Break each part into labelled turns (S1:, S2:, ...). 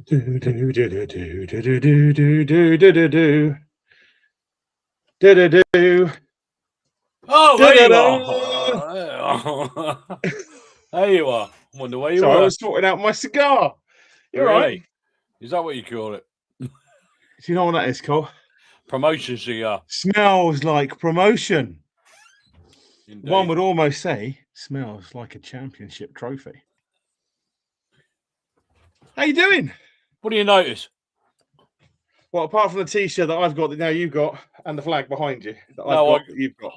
S1: Do do do do do do do do do do do do do do do do.
S2: Oh, there you
S1: Da-da-da.
S2: are. There you are. Wonder where you
S1: So I
S2: were.
S1: was sorting out my cigar. You're right.
S2: Really? Is that what you call it?
S1: Do you know what that is, Cole?
S2: Promotion cigar.
S1: Smells like promotion.
S2: Indeed.
S1: One would almost say smells like a championship trophy. How you doing?
S2: What do you notice?
S1: Well, apart from the T-shirt that I've got that now you've got, and the flag behind you that I've
S2: No,
S1: got that you've got.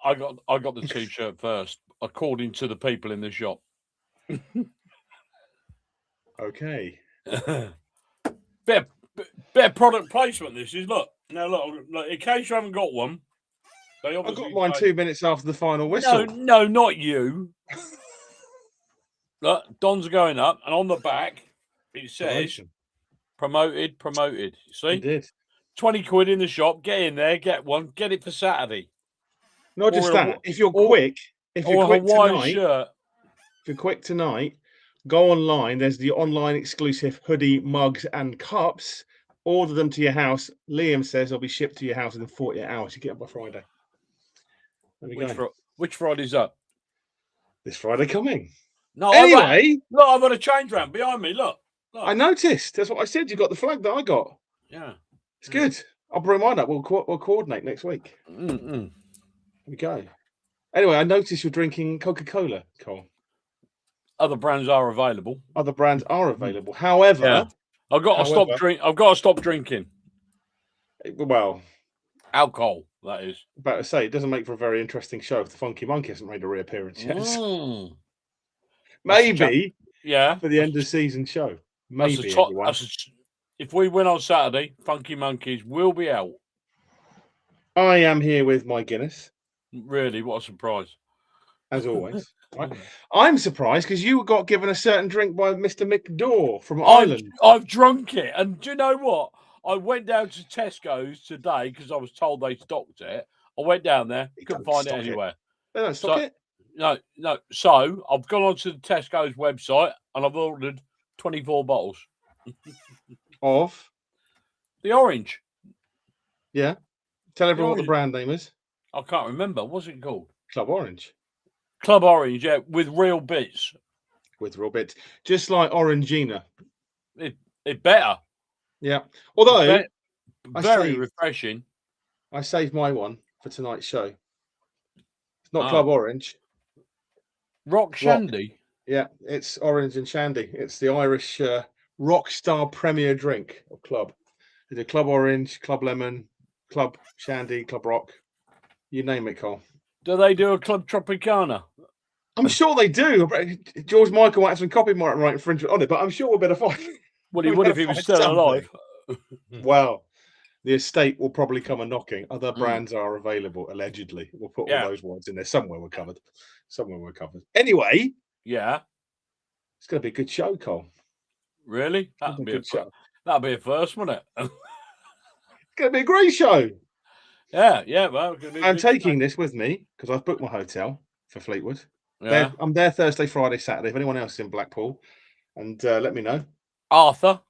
S2: I got the T-shirt first, according to the people in the shop.
S1: Okay.
S2: bit of product placement. This is look. In case you haven't got one, they
S1: I
S2: obviously
S1: got mine 2 minutes after the final whistle.
S2: No, not you. Look, Don's going up, and on the back it says promoted. You see?
S1: It did.
S2: 20 quid in the shop. Get in there, get one, get it for Saturday.
S1: Not just that. If you're quick tonight, go online. There's the online exclusive hoodie, mugs, and cups. Order them to your house. Liam says they'll be shipped to your house in 48 hours. You get them by Friday.
S2: Which Friday's up?
S1: This Friday coming.
S2: No,
S1: anyway,
S2: look, I've got a change round behind me. Look.
S1: I noticed. That's what I said. You got the flag that I got.
S2: Yeah,
S1: it's good. I'll bring mine up. We'll coordinate next week.
S2: Here
S1: we go. Anyway, I noticed you're drinking Coca-Cola, Cole.
S2: Other brands are available.
S1: However,
S2: I've got to stop drinking.
S1: Well,
S2: alcohol, that is.
S1: About to say, it doesn't make for a very interesting show if the Funky Monkey hasn't made a reappearance yet. Maybe, for the end of season show. Maybe.
S2: If we win on Saturday, Funky Monkeys will be out.
S1: I am here with my Guinness.
S2: Really, what a surprise!
S1: As always. Right. I'm surprised because you got given a certain drink by Mr. McDaw from Ireland.
S2: I've drunk it, and do you know what? I went down to Tesco's today because I was told they stocked it. I went down there, couldn't find it anywhere.
S1: They don't stock it?
S2: No. So I've gone onto the Tesco's website and I've ordered 24 bottles.
S1: Of?
S2: The orange.
S1: Yeah. Tell everyone what the brand name is.
S2: I can't remember. What's it called?
S1: Club Orange.
S2: Club Orange, yeah, with real bits.
S1: Just like Orangina.
S2: It better.
S1: Yeah. Although
S2: very refreshing.
S1: I saved my one for tonight's show. It's not Club Orange.
S2: Rock Shandy.
S1: Yeah, it's Orange and Shandy. It's the Irish rock star premier drink of Club. They do Club Orange, Club Lemon, Club Shandy, Club Rock. You name it, Cole.
S2: Do they do a Club Tropicana?
S1: I'm sure they do. George Michael might have some copyright infringement on it, but I'm sure we'll better find.
S2: Well, he would if he was still alive.
S1: Well, the estate will probably come a knocking. Other brands are available, allegedly. We'll put all those words in there. Somewhere we're covered. Anyway.
S2: Yeah.
S1: It's going to be a good show, Cole.
S2: Really? That'd be a show. That'd be a first, wouldn't it?
S1: It's going to be a great show.
S2: Yeah. Well,
S1: I'm taking this with me because I've booked my hotel for Fleetwood.
S2: Yeah.
S1: I'm there Thursday, Friday, Saturday. If anyone else is in Blackpool, and let me know.
S2: Arthur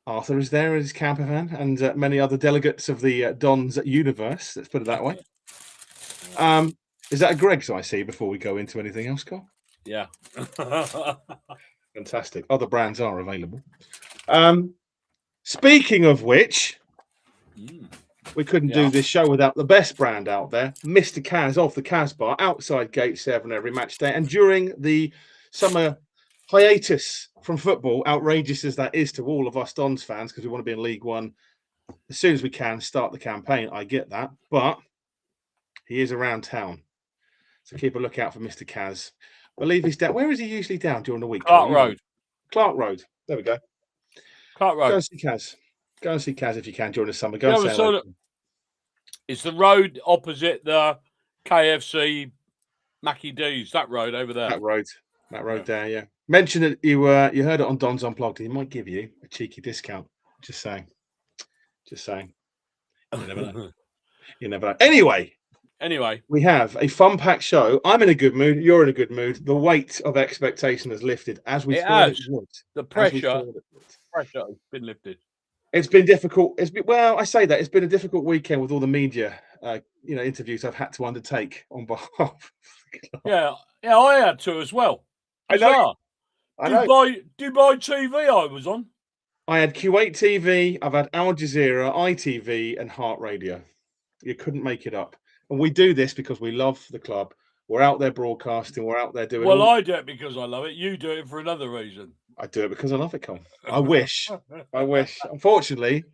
S1: is there in his camper van, and many other delegates of the Don's universe. Let's put it that way. Is that a Greg's I see before we go into anything else, Cole?
S2: Yeah.
S1: Fantastic. Other brands are available. Speaking of which, we couldn't do this show without the best brand out there, Mr. Kaz of the Kaz Bar, outside Gate 7 every match day. And during the summer hiatus from football, outrageous as that is to all of us Dons fans, because we want to be in League One as soon as we can, start the campaign. I get that. But he is around town. So keep a lookout for Mr. Kaz. I believe he's down. Where is he usually down during the week?
S2: Clark Road.
S1: Clark Road. There we go.
S2: Clark Road.
S1: Go and see Kaz. Go and see Kaz if you can during the summer. Go and say hello.
S2: It's the road opposite the KFC Mackie D's. That road over there.
S1: That road there, yeah. Mention that you heard it on Don's Unplugged. He might give you a cheeky discount. Just saying. You never know. Anyway, we have a fun-packed show. I'm in a good mood. You're in a good mood. The weight of expectation has lifted as we thought it would.
S2: The pressure pressure has been lifted.
S1: It's been difficult. Well, I say that it's been a difficult weekend with all the media, interviews I've had to undertake on behalf.
S2: Yeah, I had to as well.
S1: I know.
S2: Bizarre.
S1: I know.
S2: Dubai TV I was on.
S1: I had Kuwait TV, I've had Al Jazeera, ITV, and Heart Radio. You couldn't make it up. And we do this because we love the club. We're out there broadcasting. We're out there doing.
S2: Well, I do it because I love it. You do it for another reason.
S1: I do it because I love it, Cole. I wish. Unfortunately,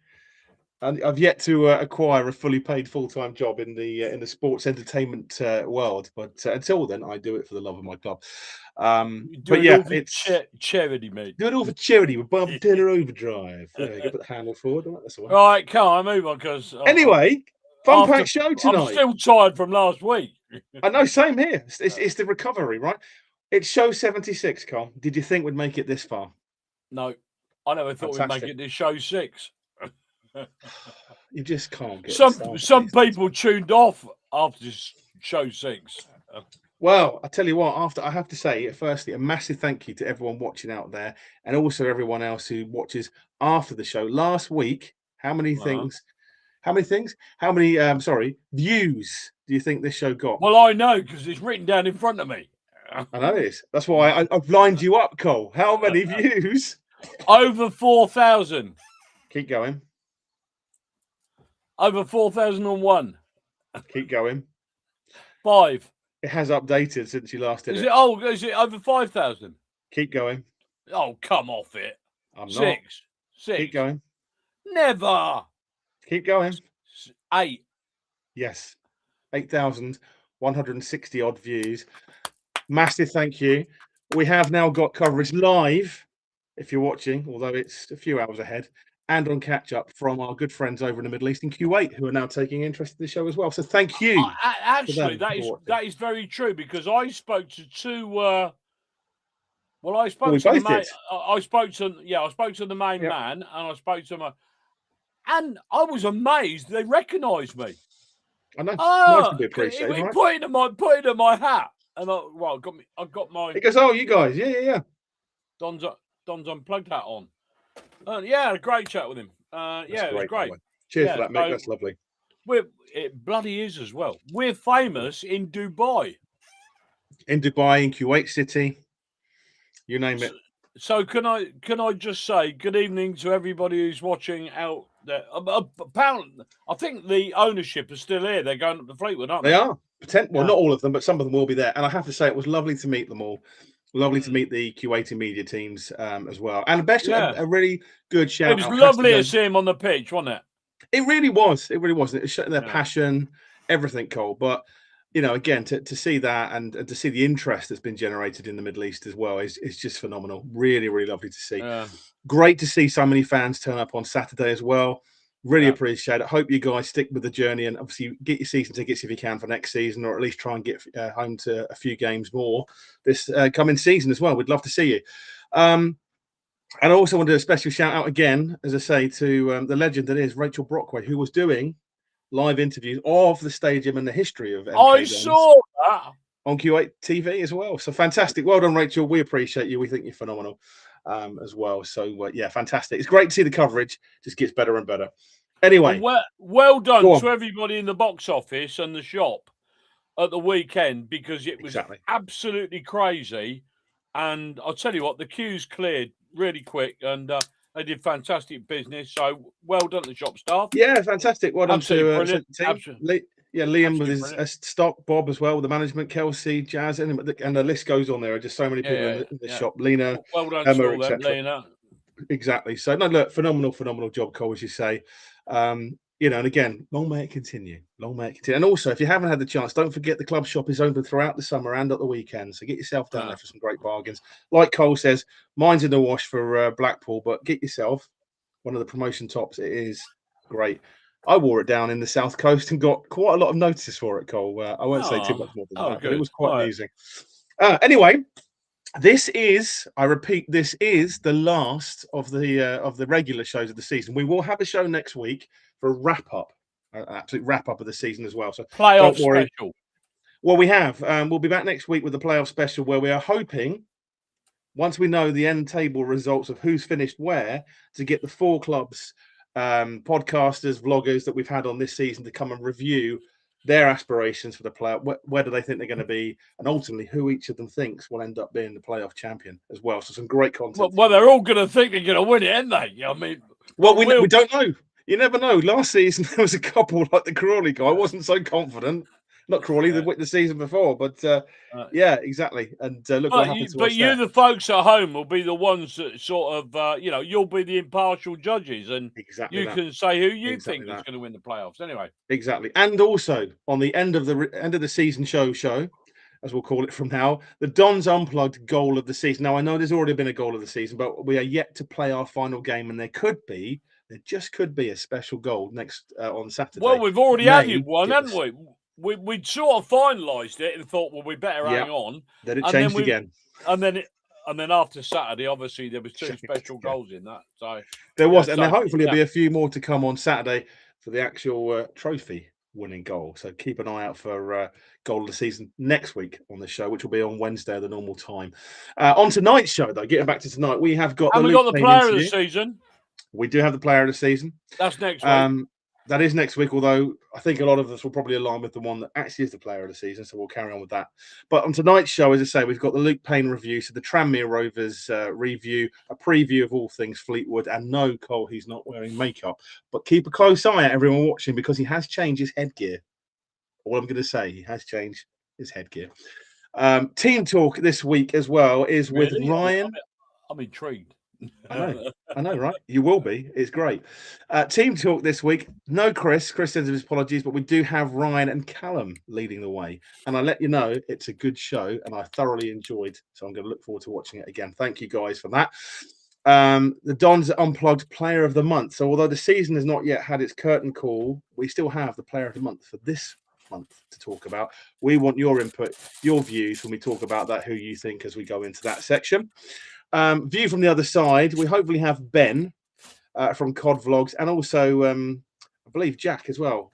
S1: I've yet to acquire a fully paid full-time job in the sports entertainment world. But until then, I do it for the love of my club. But yeah, it's
S2: charity, mate.
S1: Do it all for charity with Bob Taylor Overdrive. There you go, put the handle forward. Right, that's the one.
S2: Right, come on, move on because
S1: anyway, fun packed show tonight.
S2: I'm still tired from last week.
S1: I know, same here. It's the recovery, right? It's show 76, Carl. Did you think we'd make it this far?
S2: No, I never thought we'd make it to show 6.
S1: You just can't get
S2: some people tuned off after show 6.
S1: Well, I tell you what, I have to say, firstly, a massive thank you to everyone watching out there and also everyone else who watches after the show. Last week, how many views do you think this show got?
S2: Well, I know because it's written down in front of me.
S1: I know it is. That's why I've lined you up, Cole. How many views?
S2: Over 4,000.
S1: Keep going.
S2: Over 4,001.
S1: Keep going.
S2: 5.
S1: It has updated since you last did
S2: it. Is it over 5,000?
S1: Keep going.
S2: Oh, come off it.
S1: I'm
S2: 6.
S1: not.
S2: 6.
S1: Keep going.
S2: Never.
S1: Keep going.
S2: 8.
S1: Yes. 8,160 odd views. Massive thank you. We have now got coverage live, if you're watching, although it's a few hours ahead, and on catch up from our good friends over in the Middle East in Kuwait, who are now taking interest in the show as well. So thank you.
S2: Actually, that is very true because I spoke to two. I spoke to the main. I spoke to the main man, and I spoke to him, and I was amazed they recognised me.
S1: I know. Nice to be appreciated.
S2: He put it in my hat, and I got my.
S1: He goes, "Oh, you guys, yeah.
S2: Don's Unplugged hat on." Yeah, a great chat with him. It was great.
S1: Cheers for that, mate. That's lovely.
S2: It bloody is as well. We're famous in Dubai.
S1: In Dubai, in Kuwait City, you name it.
S2: So can I just say good evening to everybody who's watching out there? Apparently, I think the ownership is still here. They're going up to Fleetwood, aren't they?
S1: They are. Well, not all of them, but some of them will be there. And I have to say, it was lovely to meet them all. Lovely to meet the Kuwaiti media teams as well. And a really good shout out.
S2: It was lovely to see him on the pitch, wasn't it?
S1: It really was. It really was. It showed their passion, everything, Cole. But, again, to see that and to see the interest that's been generated in the Middle East as well is just phenomenal. Really, really lovely to see. Great to see so many fans turn up on Saturday as well. Really appreciate it. Hope you guys stick with the journey and obviously get your season tickets if you can for next season, or at least try and get home to a few games more this coming season as well. We'd love to see you. And I also want to do a special shout out again, as I say, to the legend that is Rachel Brockway, who was doing live interviews of the stadium and the history of MK
S2: I saw that
S1: on Kuwait TV as well. So fantastic. Well done, Rachel. We appreciate you. We think you're phenomenal as well. So, fantastic. It's great to see the coverage. Just gets better and better. Anyway.
S2: Well done to everybody in the box office and the shop at the weekend because it was absolutely crazy. And I'll tell you what, the queues cleared really quick and they did fantastic business. So well done to the shop staff.
S1: Yeah, fantastic. Well done to the team. Liam with his stock, Bob as well, with the management, Kelsey, Jazz, and the list goes on. There are just so many people in the shop. Lena,
S2: well done
S1: Emma,
S2: to them, Lena.
S1: Exactly. So, no, look, phenomenal job, Cole, as you say. And again, long may it continue. Long may it continue. And also, if you haven't had the chance, don't forget the club shop is open throughout the summer and at the weekend. So get yourself down there for some great bargains. Like Cole says, mine's in the wash for Blackpool, but get yourself one of the promotion tops. It is great. I wore it down in the South Coast and got quite a lot of notice for it, Cole. I won't say too much more than that, but it was quite amusing. Anyway, this is, I repeat, this is the last of the regular shows of the season. We will have a show next week for a wrap-up, an absolute wrap-up of the season as well. So
S2: playoff special.
S1: Well, we have. We'll be back next week with the playoff special where we are hoping once we know the end table results of who's finished where, to get the 4 clubs, podcasters, vloggers that we've had on this season to come and review their aspirations for the playoff. Where do they think they're going to be, and ultimately who each of them thinks will end up being the playoff champion as well. So some great content.
S2: Well, they're all going to think they're going to win it, aren't they? I mean,
S1: well, we don't know. You never know. Last season there was a couple like the Crawley guy. I wasn't so confident. Not Crawley, the season before, but yeah, exactly. And look what happened to us.
S2: But you, the folks at home, will be the ones that sort of, you'll be the impartial judges, and you can say who you think is going to win the playoffs. Anyway,
S1: exactly. And also on the end of the season show, as we'll call it from now, the Dons Unplugged goal of the season. Now I know there's already been a goal of the season, but we are yet to play our final game, and there just could be a special goal next on Saturday.
S2: Well, we've already had one, haven't we? We'd sort of finalised it and thought, well, we better hang on.
S1: Then it changed again.
S2: And then after Saturday, obviously there was 2 special goals in that. So
S1: there was, and then hopefully there'll be a few more to come on Saturday for the actual trophy winning goal. So keep an eye out for goal of the season next week on the show, which will be on Wednesday at the normal time. On tonight's show, though, getting back to tonight, we have got
S2: we got the player of the season.
S1: We do have the player of the season.
S2: That's next week.
S1: That is next week, although I think a lot of us will probably align with the one that actually is the player of the season, so we'll carry on with that. But on tonight's show, as I say, we've got the Luke Payne review, so the Tranmere Rovers review, a preview of all things Fleetwood, and no, Cole, he's not wearing makeup. But keep a close eye out, everyone watching, because he has changed his headgear. All I'm going to say, he has changed his headgear. Team talk this week as well is with Ryan.
S2: I'm intrigued.
S1: I know, right? You will be. It's great. Team talk this week. No Chris. Chris sends his apologies, but we do have Ryan and Callum leading the way. And I let you know it's a good show, and I thoroughly enjoyed. So I'm going to look forward to watching it again. Thank you guys for that. The Dons Unplugged Player of the Month. So although the season has not yet had its curtain call, we still have the Player of the Month for this month to talk about. We want your input, your views when we talk about that, who you think as we go into that section. View from the other side, we hopefully have Ben from COD Vlogs, and also I believe Jack as well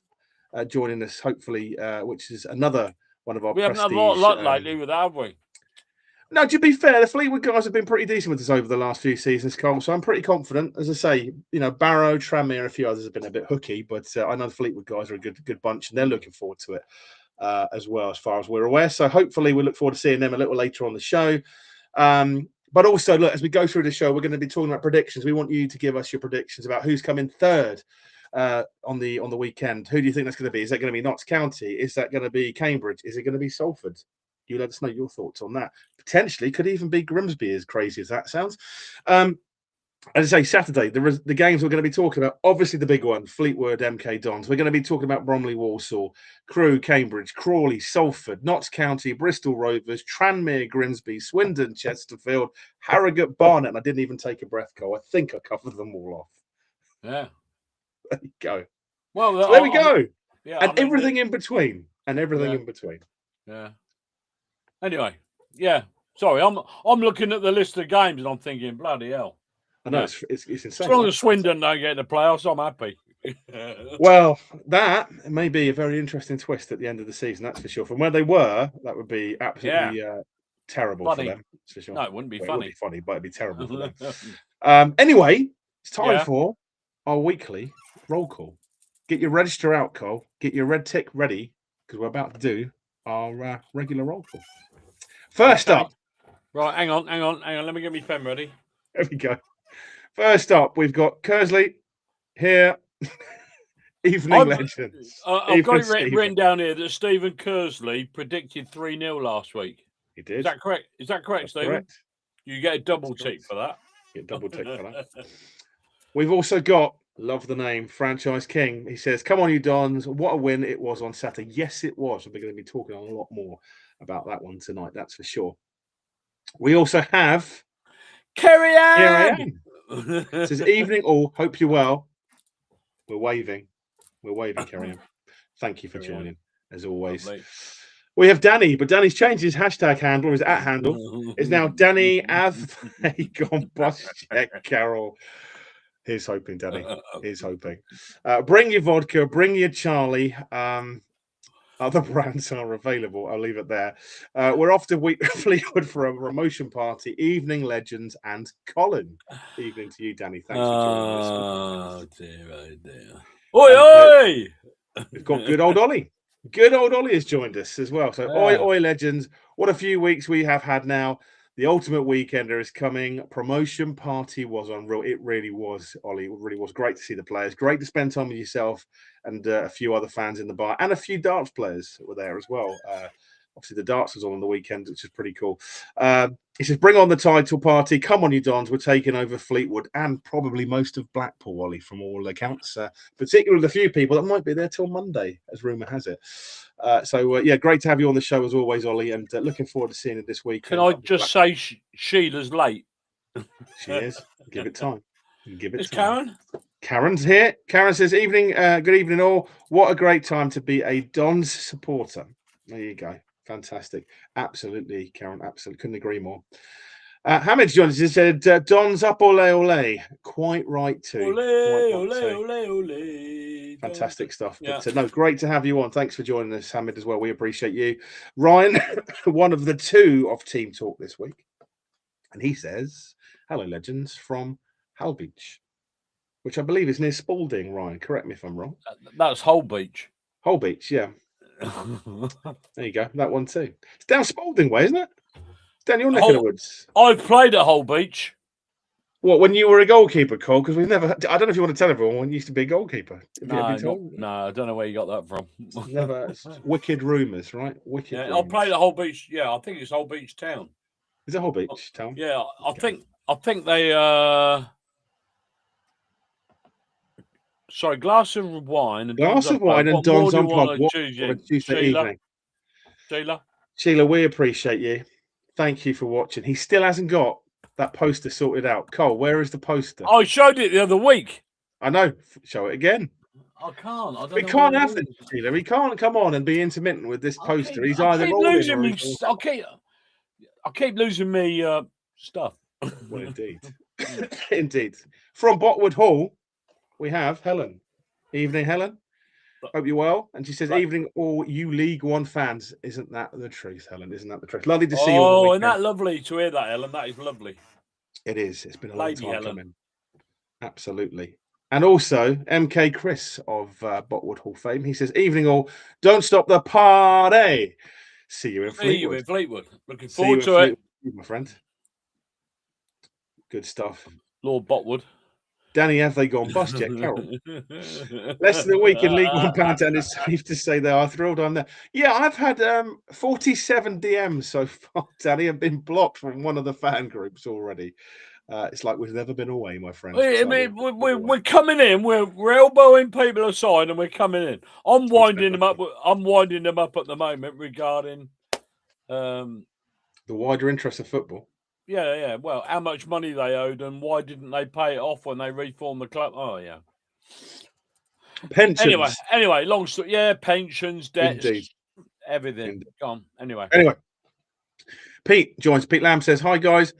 S1: joining us, hopefully, which is another one of our
S2: We haven't had a lot lately with that, have we?
S1: No, to be fair, the Fleetwood guys have been pretty decent with us over the last few seasons, Cole, so I'm pretty confident. As I say, Barrow, Tranmere, a few others have been a bit hooky, but I know the Fleetwood guys are a good bunch, and they're looking forward to it as well, as far as we're aware. So hopefully we look forward to seeing them a little later on the show. But also, look, as we go through the show, we're going to be talking about predictions. We want you to give us your predictions about who's coming third on the weekend. Who do you think that's going to be? Is that going to be Notts County? Is that going to be Cambridge? Is it going to be Salford? You let us know your thoughts on that. Potentially, could even be Grimsby, as crazy as that sounds. As I say, Saturday, the games we're going to be talking about, obviously the big one, Fleetwood, MK Dons. We're going to be talking about Bromley, Walsall, Crewe, Cambridge, Crawley, Salford, Notts County, Bristol Rovers, Tranmere, Grimsby, Swindon, Chesterfield, Harrogate, Barnet. And I didn't even take a breath, Cole. I think I covered them all off.
S2: Yeah.
S1: There you go.
S2: Well,
S1: so there we go.
S2: Yeah,
S1: and everything in between. And everything in between.
S2: Yeah. Anyway, yeah. Sorry, I'm looking at the list of games and I'm thinking, bloody hell.
S1: I know it's insane.
S2: As long as Swindon don't get in the playoffs, I'm happy.
S1: Well, that may be a very interesting twist at the end of the season, that's for sure. From where they were, that would be absolutely terrible for them. That's for sure.
S2: No, it wouldn't be funny.
S1: It would be funny, but it'd be terrible for them. Anyway, it's time for our weekly roll call. Get your register out, Cole. Get your red tick ready, because we're about to do our regular roll call. First up.
S2: Right, hang on. Let me get my pen ready.
S1: There we go. First up, we've got Kersley here. Evening legends.
S2: I've got it written down here that Stephen Kersley predicted 3-0 last week.
S1: He did.
S2: Is that correct?
S1: That's
S2: Stephen?
S1: Correct.
S2: You get a double tick for that.
S1: Get a double tick for that. We've also got, love the name, Franchise King. He says, come on, you Dons. What a win it was on Saturday. Yes, it was. We're going to be talking a lot more about that one tonight, that's for sure. We also have
S2: Kerry
S1: Ann. It says, evening all, hope you're well. We're waving, Kerry Ann. Thank you for joining, as always. Lovely. We have Danny, but Danny's changed his hashtag handle, his @ handle. It's now Danny Avgon Buscheck Carol. Here's hoping, Danny. Here's hoping. Bring your vodka, bring your Charlie. Other brands are available. I'll leave it there. We're off to Fleetwood for a promotion party. Evening, Legends and Colin. Evening to you, Danny. Thanks for joining this week.
S2: Oh dear, oh dear. Oi, oi!
S1: We've got good old Ollie. Good old Ollie has joined us as well. So, oi, oi, Legends. What a few weeks we have had now. The ultimate weekender is coming. Promotion party was unreal. It really was, Ollie. It really was great to see the players. Great to spend time with yourself and a few other fans in the bar, and a few darts players were there as well. Obviously, the darts was on the weekend, which is pretty cool. He says, bring on the title party. Come on, you Dons. We're taking over Fleetwood and probably most of Blackpool, Ollie, from all accounts, particularly the few people that might be there till Monday, as rumour has it. Yeah, great to have you on the show as always, Ollie, and looking forward to seeing you this week.
S2: Can I just say Sheila's late?
S1: She is. Give it time. Give it
S2: It's
S1: time.
S2: Karen.
S1: Karen's here. Karen says, evening, good evening all. What a great time to be a Dons supporter. There you go. Fantastic. Absolutely, Karen. Absolutely. Couldn't agree more. Hamid joins us. He said, Dons up, ole, ole. Quite right, too.
S2: Ole, ole, ole, ole.
S1: Fantastic stuff. But no, great to have you on. Thanks for joining us, Hamid, as well. We appreciate you. Ryan, one of the two of Team Talk this week. And he says, hello, Legends, from Hull Beach, which I believe is near Spalding, Ryan. Correct me if I'm wrong.
S2: That's Hull Beach.
S1: Hull Beach, yeah. There you go. That one too. It's down Spalding way, isn't it? It's down your neck of the woods.
S2: I've played at Hull Beach.
S1: What, when you were a goalkeeper, Cole? Because we've never... I don't know if you want to tell everyone when you used to be a goalkeeper.
S2: No, I don't know where you got that from.
S1: It's wicked rumours, right? Wicked rumours.
S2: I played at Hull Beach. Yeah, I think it's Hull Beach Town.
S1: Is it Hull Beach Town?
S2: Yeah, I think they... Sorry, glass of wine. And
S1: Dons Unplugged. What a Tuesday evening. Sheila, we appreciate you. Thank you for watching. He still hasn't got that poster sorted out. Cole, where is the poster?
S2: I showed it the other week.
S1: I know. Show it again.
S2: I can't.
S1: We can't have this, Sheila. He can't come on and be intermittent with this poster. He's either
S2: losing me. I keep losing me stuff.
S1: Well, indeed. Indeed. From Botwood Hall, we have Helen. Evening, Helen. Hope you're well. And she says, evening, all you League One fans. Isn't that the truth, Helen? Isn't that the truth? Lovely to see you.
S2: Oh, isn't that lovely to hear that, Helen? That is lovely.
S1: It is. It's been a long time coming. Absolutely. And also, MK Chris of Botwood Hall fame. He says, evening, all. Don't stop the party. See you in Fleetwood.
S2: Looking forward to it.
S1: My friend. Good stuff.
S2: Lord Botwood.
S1: Danny, have they gone bust yet, Carol? Less than a week in League One Pound, and it's safe to say they are thrilled I'm there. Yeah, I've had 47 DMs so far, Danny, have been blocked from one of the fan groups already. It's like we've never been away, my friend.
S2: We're coming in. We're elbowing people aside, and we're coming in. I'm winding them up at the moment regarding
S1: the wider interest of football.
S2: Yeah. Well, how much money they owed and why didn't they pay it off when they reformed the club? Oh, yeah.
S1: Pensions.
S2: Anyway, long story. Yeah, pensions, debts, everything. Indeed. Gone. Anyway.
S1: Pete joins. Pete Lamb says, hi, guys.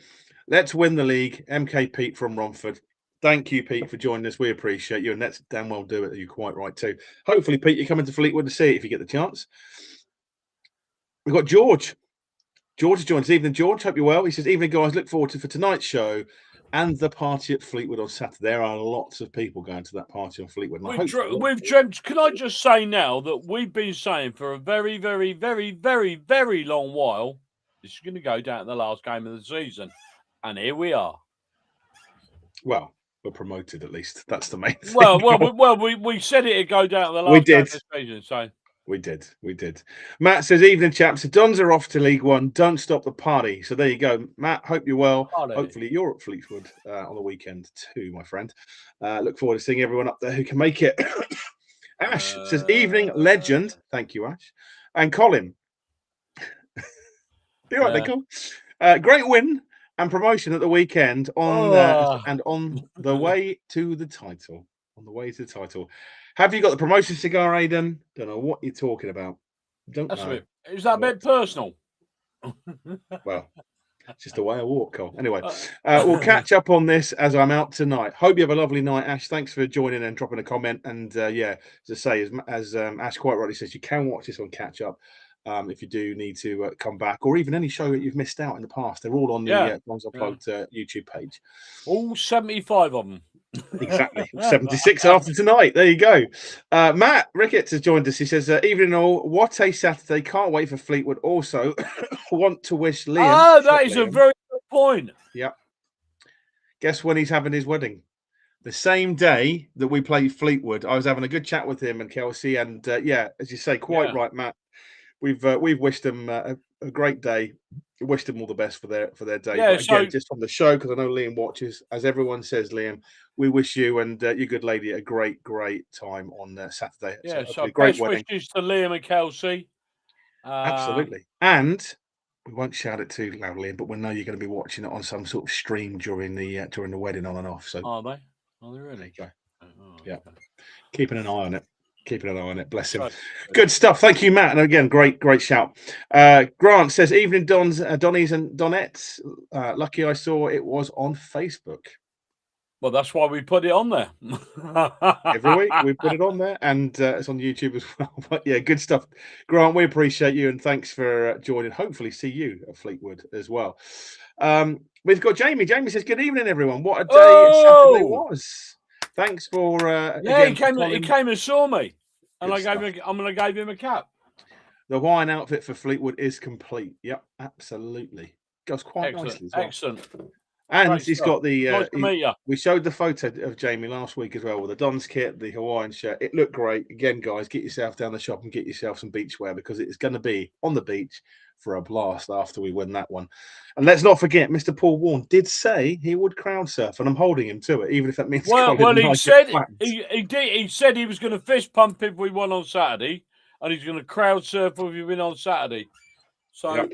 S1: Let's win the league. MK Pete from Romford. Thank you, Pete, for joining us. We appreciate you, and let's damn well do it. You're quite right, too. Hopefully, Pete, you're coming to Fleetwood to see it if you get the chance. We've got George. George joins. Evening, George. Hope you're well. He says, evening, guys. Look forward to for tonight's show and the party at Fleetwood on Saturday. There are lots of people going to that party on Fleetwood.
S2: We've dreamt. Can I just say now that we've been saying for a very, very, very, very, very long while, this is going to go down to the last game of the season. And here we are.
S1: Well, we're promoted at least. That's the main thing.
S2: We said it'd go down to the last game of the season, so.
S1: We did. Matt says, evening, chaps. The Dons are off to League One. Don't stop the party. So there you go. Matt, hope you're well. Party. Hopefully you're at Fleetwood on the weekend too, my friend. Look forward to seeing everyone up there who can make it. Ash says, evening, legend. Thank you, Ash. And Colin. You're right, Nicole. Great win and promotion at the weekend and on the way to the title. Have you got the promotion cigar, Aidan? Don't know what you're talking about. Don't know.
S2: Is that a bit personal?
S1: Well, It's just the way I walk, Cole. Anyway, we'll catch up on this as I'm out tonight. Hope you have a lovely night, Ash. Thanks for joining and dropping a comment. And yeah, as I say, as Ash quite rightly says, you can watch this on catch up if you do need to come back, or even any show that you've missed out in the past. They're all on the Unplugged YouTube page.
S2: All 75 of them.
S1: Exactly. 76 after tonight. There you go. Matt Ricketts has joined us. He says, evening all. What a Saturday. Can't wait for Fleetwood. Also, want to wish Liam.
S2: Ah, that is Liam, a very good point.
S1: Yeah. Guess when he's having his wedding? The same day that we played Fleetwood. I was having a good chat with him and Kelsey. And yeah, as you say, quite right, Matt. We've wished them a great day. Wished them all the best for their day.
S2: Yeah,
S1: but again, just from the show, because I know Liam watches. As everyone says, Liam, we wish you and your good lady a great time on Saturday.
S2: Yeah, so great wedding. Wishes to Liam and Kelsey.
S1: Absolutely. And we won't shout it too loudly, but we know you're going to be watching it on some sort of stream during the wedding on and off. So
S2: are they? Are they really?
S1: Okay. Oh, yeah. Okay. Keeping an eye on it. Keeping an eye on it. Bless him. Right. Good stuff. Thank you, Matt. And again, great shout. Grant says, evening, Donnies and Donettes. Lucky I saw it was on Facebook.
S2: Well, that's why we put it on there.
S1: Every week we put it on there, and it's on YouTube as well. But yeah, good stuff. Grant, we appreciate you, and thanks for joining. Hopefully see you at Fleetwood as well. We've got Jamie. Jamie says, good evening, everyone. What a day Saturday was. Thanks for
S2: again, he came and saw me, and I'm going to give him a cap.
S1: The Hawaiian outfit for Fleetwood is complete. Yep, absolutely. Goes quite nicely as well.
S2: Excellent.
S1: And great he's stuff. Got the.
S2: Nice to meet you.
S1: We showed the photo of Jamie last week as well with the Don's kit, the Hawaiian shirt. It looked great. Again, guys, get yourself down the shop and get yourself some beachwear because it's going to be on the beach for a blast after we win that one. And let's not forget, Mr. Paul Warren did say he would crowd surf, and I'm holding him to it, even if that means.
S2: Well, he said he did. He said he was going to fist pump if we won on Saturday, and he's going to crowd surf if we win on Saturday. So. Yep.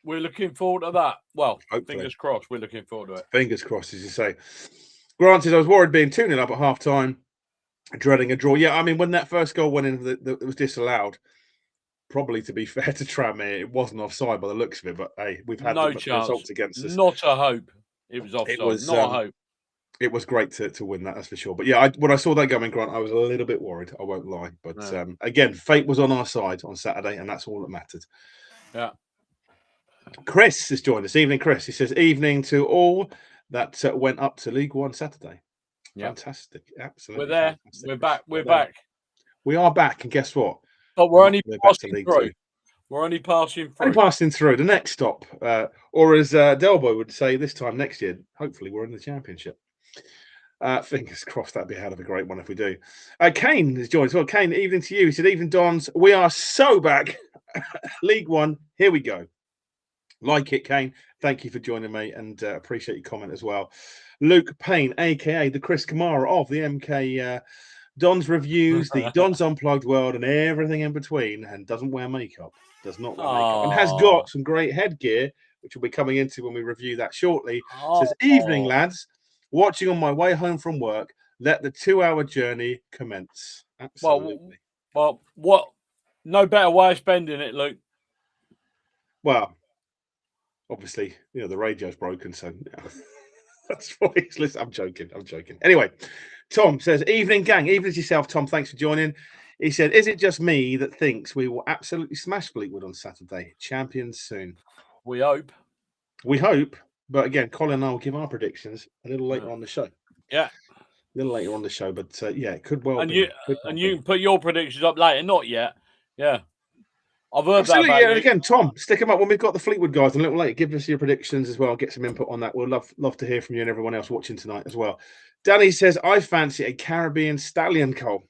S2: We're looking forward to that. Well, hopefully. Fingers crossed. We're looking forward to it.
S1: Fingers crossed, as you say. Granted, I was worried being 2-0 up at half-time, dreading a draw. Yeah, I mean, when that first goal went in, it was disallowed. Probably, to be fair to Tranmere, it wasn't offside by the looks of it. But hey, we've had no chance results against us.
S2: Not a hope. It was offside. Not a hope.
S1: It was great to win that, that's for sure. But yeah, when I saw that going, Grant, I was a little bit worried. I won't lie. But again, fate was on our side on Saturday, and that's all that mattered.
S2: Yeah.
S1: Chris has joined us. Evening, Chris. He says, evening to all that went up to League One Saturday. Yep. Fantastic. Absolutely.
S2: We're there. Fantastic. We're back. We're back.
S1: We are back. And guess what?
S2: But we're only passing through. We're only passing through.
S1: Only passing through. The next stop, or as Delbo would say this time next year, hopefully we're in the Championship. Fingers crossed, that'd be a hell of a great one if we do. Kane has joined us. Well, Kane, evening to you. He said, evening, Dons. We are so back. League One. Here we go. Like it, Kane. Thank you for joining me and appreciate your comment as well. Luke Payne, a.k.a. the Chris Kamara of the MK Don's Reviews, the Don's Unplugged world and everything in between, and doesn't wear makeup, does not wear makeup, and has got some great headgear, which we'll be coming into when we review that shortly. Says, evening, lads. Watching on my way home from work. Let the 2-hour journey commence. Absolutely.
S2: Well, what? No better way of spending it, Luke.
S1: Well, obviously, you know, the radio's broken, so that's why he's listening. I'm joking. Anyway, Tom says, evening, gang. Evening to yourself, Tom. Thanks for joining. He said, is it just me that thinks we will absolutely smash Fleetwood on Saturday? Champions soon.
S2: We hope.
S1: We hope. But again, Colin and I will give our predictions a little later on the show.
S2: Yeah.
S1: A little later on the show, but yeah, it could well
S2: and
S1: be.
S2: You can put your predictions up later. Not yet. Yeah. I've heard
S1: Absolutely,
S2: that.
S1: Yeah, again, Tom, stick them up when we've got the Fleetwood guys a little later. Give us your predictions as well. Get some input on that. We'll love to hear from you and everyone else watching tonight as well. Danny says, I fancy a Caribbean stallion, Cole.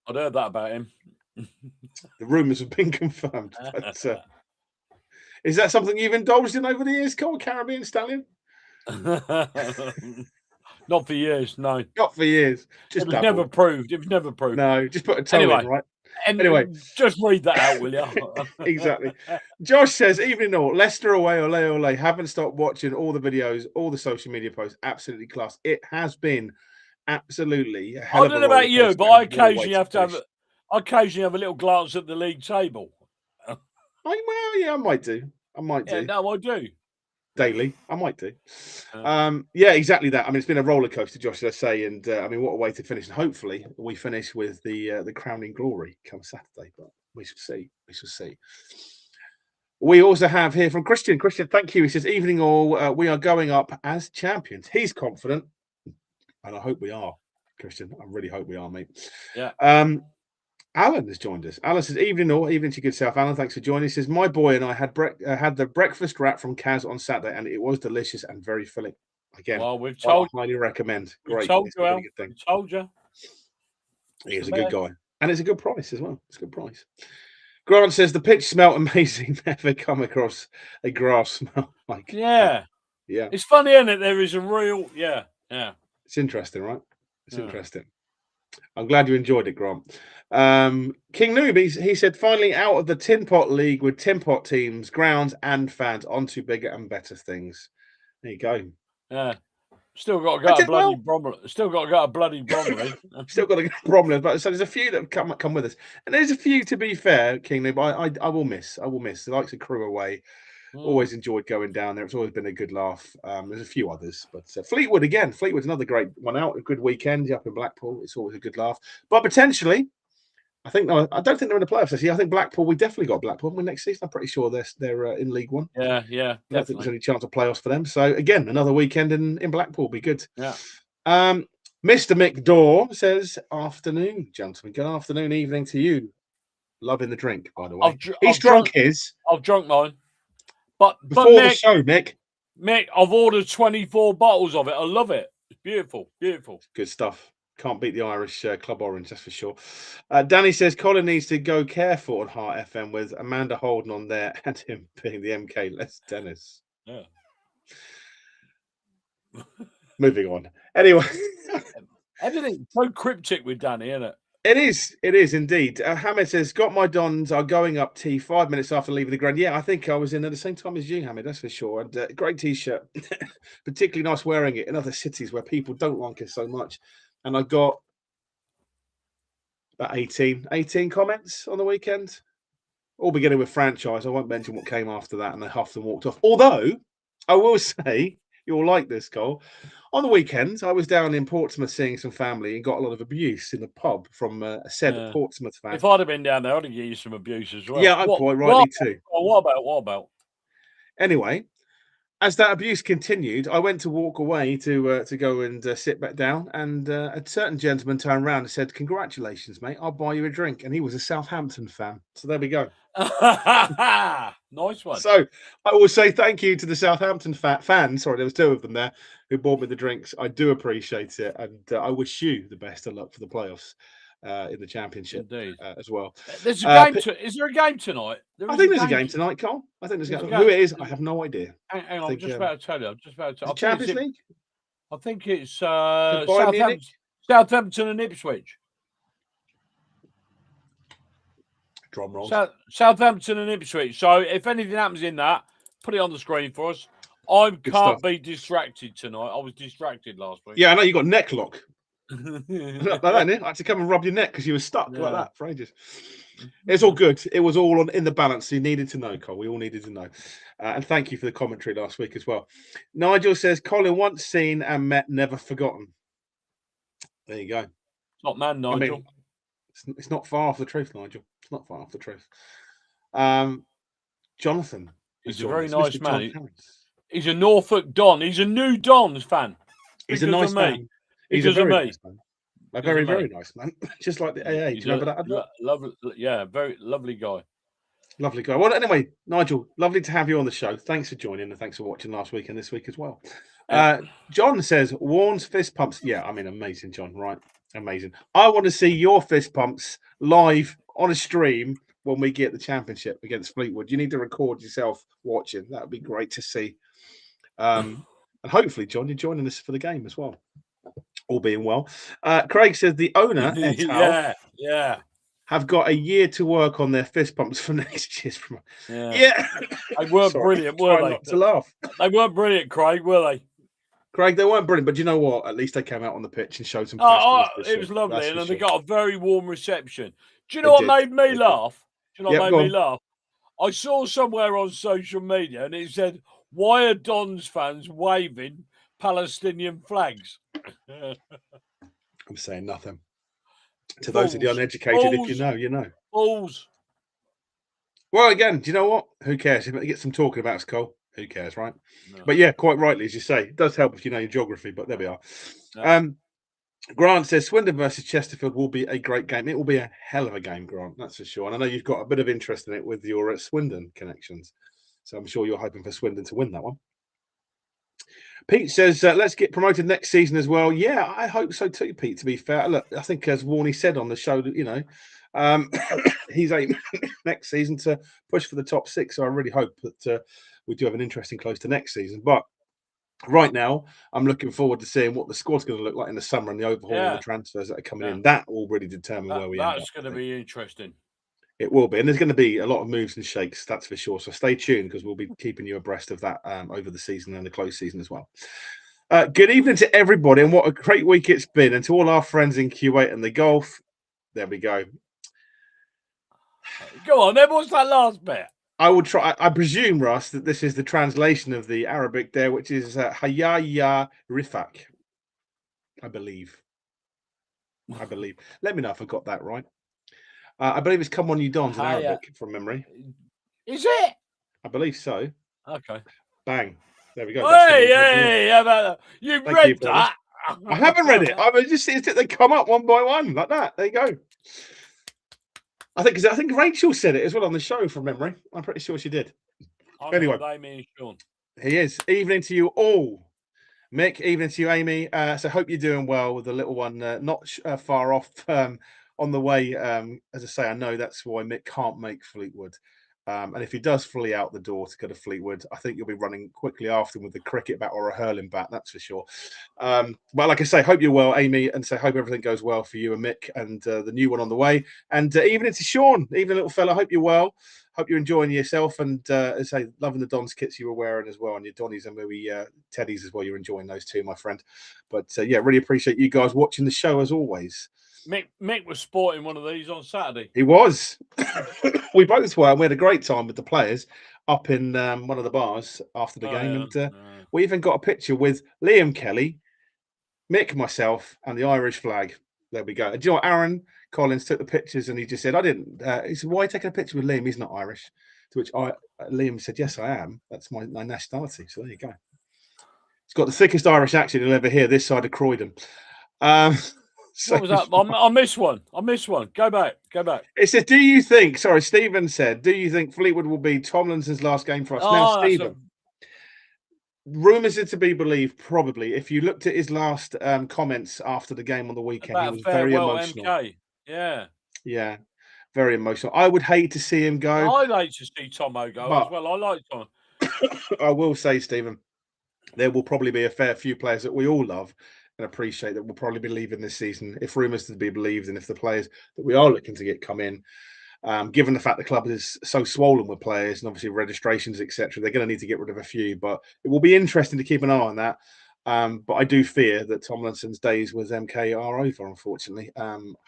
S2: I'd heard that about him.
S1: The rumours have been confirmed. But, is that something you've indulged in over the years, Cole? Caribbean stallion?
S2: Not for years, no.
S1: Not for years.
S2: It was never proved.
S1: No, just put a toe in, right? Anyway,
S2: just read that out, will you?
S1: Exactly. Josh says, evening all. Leicester away, ole. Haven't stopped watching all the videos, all the social media posts. Absolutely class. It has been absolutely a hell of a
S2: I don't know about you, but I occasionally have a little glance at the league table.
S1: Well, yeah, I might do.
S2: Yeah, no, I do.
S1: daily. I might do. Yeah, exactly that. I mean, it's been a roller coaster, Josh, as I say, and I mean, what a way to finish. And hopefully, we finish with the crowning glory come Saturday. But we shall see. We shall see. We also have here from Christian. Christian, thank you. He says, "Evening all. We are going up as champions." He's confident, and I hope we are, Christian. I really hope we are, mate.
S2: Yeah.
S1: Alan has joined us. Alan says, "Evening all, evening to good self." Alan, thanks for joining. He says, "My boy and I had the breakfast wrap from Kaz on Saturday, and it was delicious and very filling." Again,
S2: well, we've told
S1: I highly recommend. Great,
S2: told
S1: it's
S2: you,
S1: a really good thing.
S2: we told you.
S1: He is a good guy, and it's a good price as well. It's a good price. Grant says the pitch smelt amazing. Never come across a grass smell like
S2: yeah. It's funny, isn't it? There is a real yeah.
S1: It's interesting, right? It's interesting. I'm glad you enjoyed it, Grant. King Noob, he said, finally out of the Tin Pot League with Tin Pot teams, grounds, and fans onto bigger and better things. There you go.
S2: Yeah. Still got to go to bloody Bromley. Still got to go to bloody Bromley.
S1: Still got to go to Bromley. But so there's a few that come with us, and there's a few, to be fair, King Noob. I will miss. I will miss. The likes of Crew Away. Always enjoyed going down there. It's always been a good laugh. There's a few others, but Fleetwood again. Fleetwood's another great one out. A good weekend up in Blackpool. It's always a good laugh. But potentially, I don't think they're in the playoffs this year. I think Blackpool. We definitely got Blackpool next season. I'm pretty sure they're in League One.
S2: Yeah.
S1: I don't think there's any chance of playoffs for them. So again, another weekend in Blackpool will be good.
S2: Yeah.
S1: Mr. McDaw says, "Afternoon, gentlemen. Good afternoon, evening to you. Loving the drink, by the way. He's drunk his.
S2: I've drunk mine. But
S1: before Mick, the show, Mick,
S2: I've ordered 24 bottles of it. I love it. It's beautiful, beautiful.
S1: Good stuff. Can't beat the Irish Club Orange, that's for sure. Danny says Colin needs to go careful on Heart FM with Amanda Holden on there and him being the MK Les Dennis.
S2: Yeah.
S1: Moving on. Anyway,
S2: everything's so cryptic with Danny, isn't it?
S1: It is indeed. Hamid says, got my Dons are going up tea 5 minutes after leaving the ground. Yeah, I think I was in at the same time as you, Hamid, that's for sure. And great t-shirt, particularly nice wearing it in other cities where people don't like it so much. And I got about 18 comments on the weekend, all beginning with franchise. I won't mention what came after that, and they huffed and walked off. Although, I will say, you'll like this, Cole. On the weekends, I was down in Portsmouth seeing some family and got a lot of abuse in the pub from a said Portsmouth fan.
S2: If I'd have been down there, I'd have given you some abuse as well.
S1: Yeah, quite rightly too.
S2: What about?
S1: Anyway, as that abuse continued, I went to walk away to go and sit back down, and a certain gentleman turned around and said, "Congratulations, mate! I'll buy you a drink." And he was a Southampton fan. So there we go.
S2: Nice one.
S1: So I will say thank you to the Southampton fans. Sorry, there was 2 of them there who bought me the drinks. I do appreciate it, and I wish you the best of luck for the playoffs in the Championship as well.
S2: There's a game. Is there a game tonight?
S1: I think there's a game tonight, Cole. I think there's a game. Who it is, I have no idea.
S2: Hang on, I'm just about to tell you.
S1: Champions League.
S2: I think it's Southampton and Ipswich.
S1: Drum rolls.
S2: Southampton and Ipswich. So if anything happens in that, put it on the screen for us. I can't be distracted tonight. I was distracted last week.
S1: Yeah, I know you got neck lock. Like that, I had to come and rub your neck because you were stuck like that for ages. It's all good. It was all in the balance. You needed to know, Cole. We all needed to know. And thank you for the commentary last week as well. Nigel says, Colin, once seen and met, never forgotten. There you go.
S2: Not man, Nigel. I mean,
S1: it's not far off the truth, Nigel. It's not far off the truth. Jonathan.
S2: He's a very nice man. He's a Norfolk Don. He's a new Dons fan.
S1: He's a nice man. He's a very nice man. A very, very nice man. Just like the AA. Do you remember that?
S2: Very lovely guy.
S1: Lovely guy. Well, anyway, Nigel, lovely to have you on the show. Thanks for joining and thanks for watching last week and this week as well. John says, Warren's fist pumps. Yeah, I mean, amazing, John, right? Amazing. I want to see your fist pumps live on a stream when we get the Championship against Fleetwood. You need to record yourself watching. That would be great to see. And hopefully, John, you're joining us for the game as well. All being well. Craig says the owner, have got a year to work on their fist pumps for next year's promotion. Yeah.
S2: They weren't brilliant, were they?
S1: Not to laugh.
S2: They weren't brilliant, Craig, were they?
S1: Craig, they weren't brilliant, but you know what? At least they came out on the pitch and showed some.
S2: It was lovely, and they got a very warm reception. Do you know what made me laugh? Do you know what made me laugh? I saw somewhere on social media, and it said, Why are Dons fans waving Palestinian flags?
S1: I'm saying nothing. To those of the uneducated, if you know, you know.
S2: Balls.
S1: Well, again, do you know what? Who cares? If it gets some talking about us, Cole, who cares, right?
S2: No.
S1: But yeah, quite rightly, as you say, it does help if you know your geography, but there we are. No. Grant says Swindon versus Chesterfield will be a great game. It will be a hell of a game, Grant, that's for sure. And I know you've got a bit of interest in it with your Swindon connections. So I'm sure you're hoping for Swindon to win that one. Pete says, let's get promoted next season as well. Yeah, I hope so too, Pete, to be fair. Look, I think as Warney said on the show, that, you know, he's aiming next season to push for the top 6. So I really hope that we do have an interesting close to next season. But right now, I'm looking forward to seeing what the squad's going to look like in the summer and the overhaul and the transfers that are coming in. That will really determine where we end up.
S2: That's going to be interesting.
S1: It will be. And there's going to be a lot of moves and shakes, that's for sure. So stay tuned because we'll be keeping you abreast of that over the season and the close season as well. Good evening to everybody, and what a great week it's been. And to all our friends in Kuwait and the Gulf, there we go.
S2: Go on, then what's that last bit?
S1: I will try. I presume, Russ, that this is the translation of the Arabic there, which is Hayya ya Rifak. I believe. Let me know if I got that right. I believe it's "Come on, you Dons" in Arabic from memory.
S2: Is it?
S1: I believe so.
S2: Okay.
S1: Bang. There we go.
S2: Hey, how about that? You've read that?
S1: I haven't read it. I've just seen it. They come up one by one like that. There you go. I think Rachel said it as well on the show from memory. I'm pretty sure she did. Anyway,
S2: Amy and Sean.
S1: He is. Evening to you all. Mick, evening to you, Amy. So hope you're doing well with the little one not far off on the way. As I say, I know that's why Mick can't make Fleetwood. And if he does flee out the door to go to Fleetwood, I think you'll be running quickly after him with the cricket bat or a hurling bat, that's for sure. But like I say, hope you're well, Amy, and so hope everything goes well for you and Mick and the new one on the way. And evening to Sean, evening little fella, hope you're well. Hope you're enjoying yourself and as I say, loving the Dons kits you were wearing as well, and your Donnies and maybe Teddies as well. You're enjoying those too, my friend. But yeah, really appreciate you guys watching the show as always.
S2: Mick was sporting one of these on Saturday.
S1: He was. We both were. We had a great time with the players up in one of the bars after the game. And we even got a picture with Liam Kelly, Mick, myself, and the Irish flag. There we go. And do you know what? Aaron Collins took the pictures and he just said, I didn't. He said, why are you taking a picture with Liam? He's not Irish. To which Liam said, yes, I am. That's my nationality. So there you go. He's got the thickest Irish accent you'll ever hear this side of Croydon.
S2: So, what was that? I missed one. Go back.
S1: It says, do you think, sorry, Stephen said, do you think Fleetwood will be Tomlinson's last game for us? Now, Stephen, rumours are to be believed, probably. If you looked at his last comments after the game on the weekend, he was very emotional.
S2: MK. Yeah,
S1: very emotional. I would hate to see him go.
S2: I'd like to see Tomo go as well. I like Tom.
S1: I will say, Stephen, there will probably be a fair few players that we all love and appreciate that will probably be leaving this season if rumours to be believed, and if the players that we are looking to get come in, given the fact the club is so swollen with players and obviously registrations, etc., they're going to need to get rid of a few. But it will be interesting to keep an eye on that. But I do fear that Tomlinson's days with MK are over, unfortunately.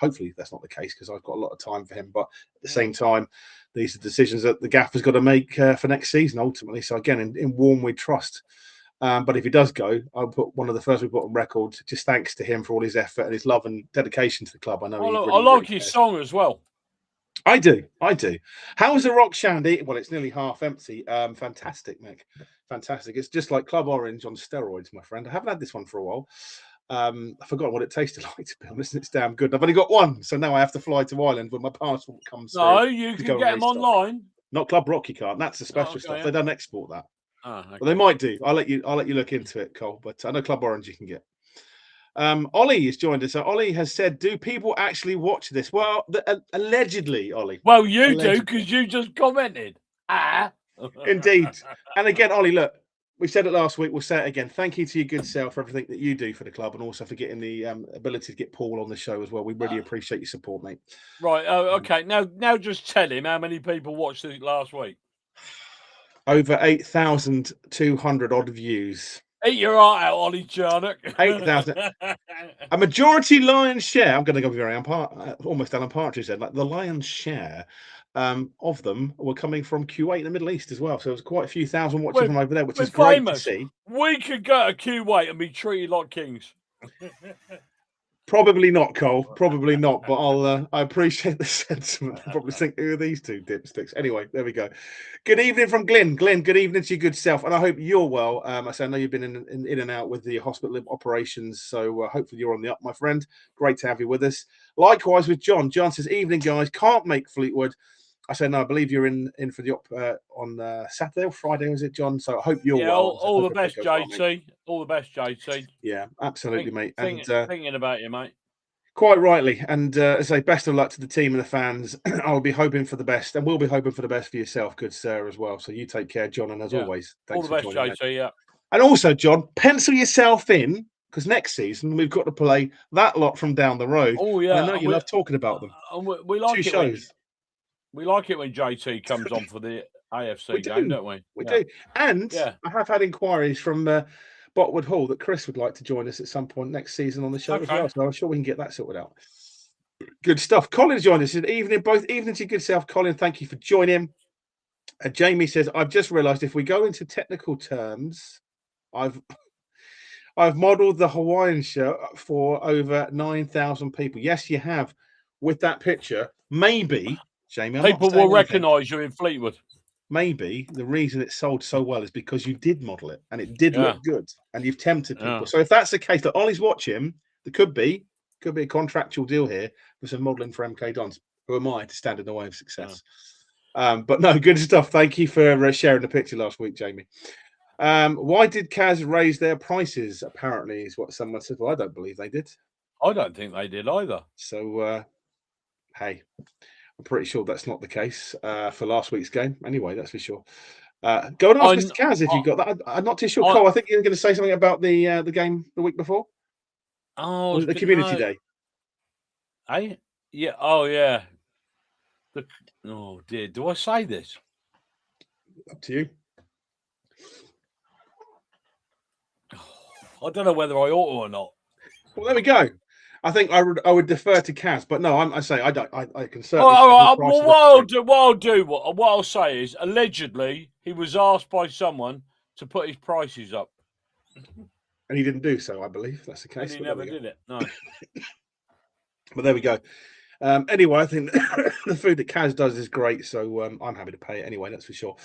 S1: Hopefully that's not the case because I've got a lot of time for him. But at the same time, these are decisions that the gaffer's got to make for next season, ultimately. So again, in Warm we trust. But if he does go, I'll put one of the first we put on record, just thanks to him for all his effort and his love and dedication to the club. I know
S2: I like his song as well.
S1: I do. How's the Rock Shandy? Well, it's nearly half empty. Fantastic, Mick. Fantastic. It's just like Club Orange on steroids, my friend. I haven't had this one for a while. I forgot what it tasted like, to be honest. It's damn good. I've only got one, so now I have to fly to Ireland when my passport comes through.
S2: No, you can get them online.
S1: Not Club Rock, you can't. That's the special stuff.
S2: Yeah.
S1: They don't export that.
S2: Okay.
S1: Well, they might do. I'll let you look into it, Cole. But I know Club Orange you can get. Ollie has joined us. So Ollie has said, "Do people actually watch this?" Well, allegedly, Ollie.
S2: Well, you do because you just commented.
S1: Indeed. And again, Ollie, look, we said it last week. We'll say it again. Thank you to your good self for everything that you do for the club, and also for getting the ability to get Paul on the show as well. We really appreciate your support, mate.
S2: Right. Okay. Now, just tell him how many people watched it last week.
S1: Over 8,200 odd views.
S2: Eat your heart out, Ollie Jarnock.
S1: 8,000. A majority lion's share. I'm going to go very almost Alan Partridge said, like the lion's share of them were coming from Kuwait in the Middle East as well. So there was quite a few thousand watching from over there, which is great to see.
S2: We could go to Kuwait and be treated like kings.
S1: Probably not, Cole. Probably not. But I appreciate the sentiment. I probably think, who are these two dipsticks? Anyway, there we go. Good evening from Glenn. Glenn, good evening to your good self, and I hope you're well. I know you've been in and out with the hospital operations, so hopefully you're on the up, my friend. Great to have you with us. Likewise with John. John says, "Evening, guys. Can't make Fleetwood." I said, no, I believe you're in for the op on Saturday or Friday, was it, John? So I hope you're well.
S2: All the best, JT. All the best, JT.
S1: Yeah, absolutely, mate. And
S2: thinking about you, mate.
S1: Quite rightly. And I say best of luck to the team and the fans. I'll be hoping for the best, and we'll be hoping for the best for yourself, good sir, as well. So you take care, John, and as always, thanks
S2: all the best, JT. Yeah.
S1: And also, John, pencil yourself in, because next season we've got to play that lot from down the road.
S2: Oh yeah,
S1: and I know you love talking about them.
S2: We like
S1: 2 shows.
S2: We like it when JT comes on for the AFC game, don't we?
S1: We do. And I have had inquiries from Botwood Hall that Chris would like to join us at some point next season on the show as well. So I'm sure we can get that sorted out. Good stuff. Colin joined us. Evening to your good self, Colin. Thank you for joining. Jamie says, I've just realised if we go into technical terms, I've modelled the Hawaiian shirt for over 9,000 people. Yes, you have. With that picture, maybe... Jamie,
S2: people will recognise you in Fleetwood.
S1: Maybe the reason it sold so well is because you did model it and it did look good and you've tempted people. So if that's the case, that Ollie's watching, there could be a contractual deal here for some modelling for MK Dons. Who am I to stand in the way of success? But no, good stuff. Thank you for sharing the picture last week, Jamie. Why did Kaz raise their prices? Apparently, is what someone said. Well, I don't believe they did.
S2: I don't think they did either.
S1: So, hey. I'm pretty sure that's not the case for last week's game. Anyway, that's for sure. Go and ask Mr. Kaz if you got that. I'm not too sure. Cole, I think you're going to say something about the game the week before.
S2: Oh,
S1: was it the community day?
S2: Hey, yeah. Oh, yeah. Oh dear. Do I say this?
S1: Up to you.
S2: I don't know whether I ought to or not.
S1: Well, there we go. I think I would defer to Kaz, but no, I can certainly.
S2: All right. Well, what I'll say is, allegedly, he was asked by someone to put his prices up,
S1: and he didn't do so. I believe that's the case.
S2: And he never did it. No.
S1: But there we go. Anyway, I think the food that Kaz does is great, so I'm happy to pay it anyway. That's for sure.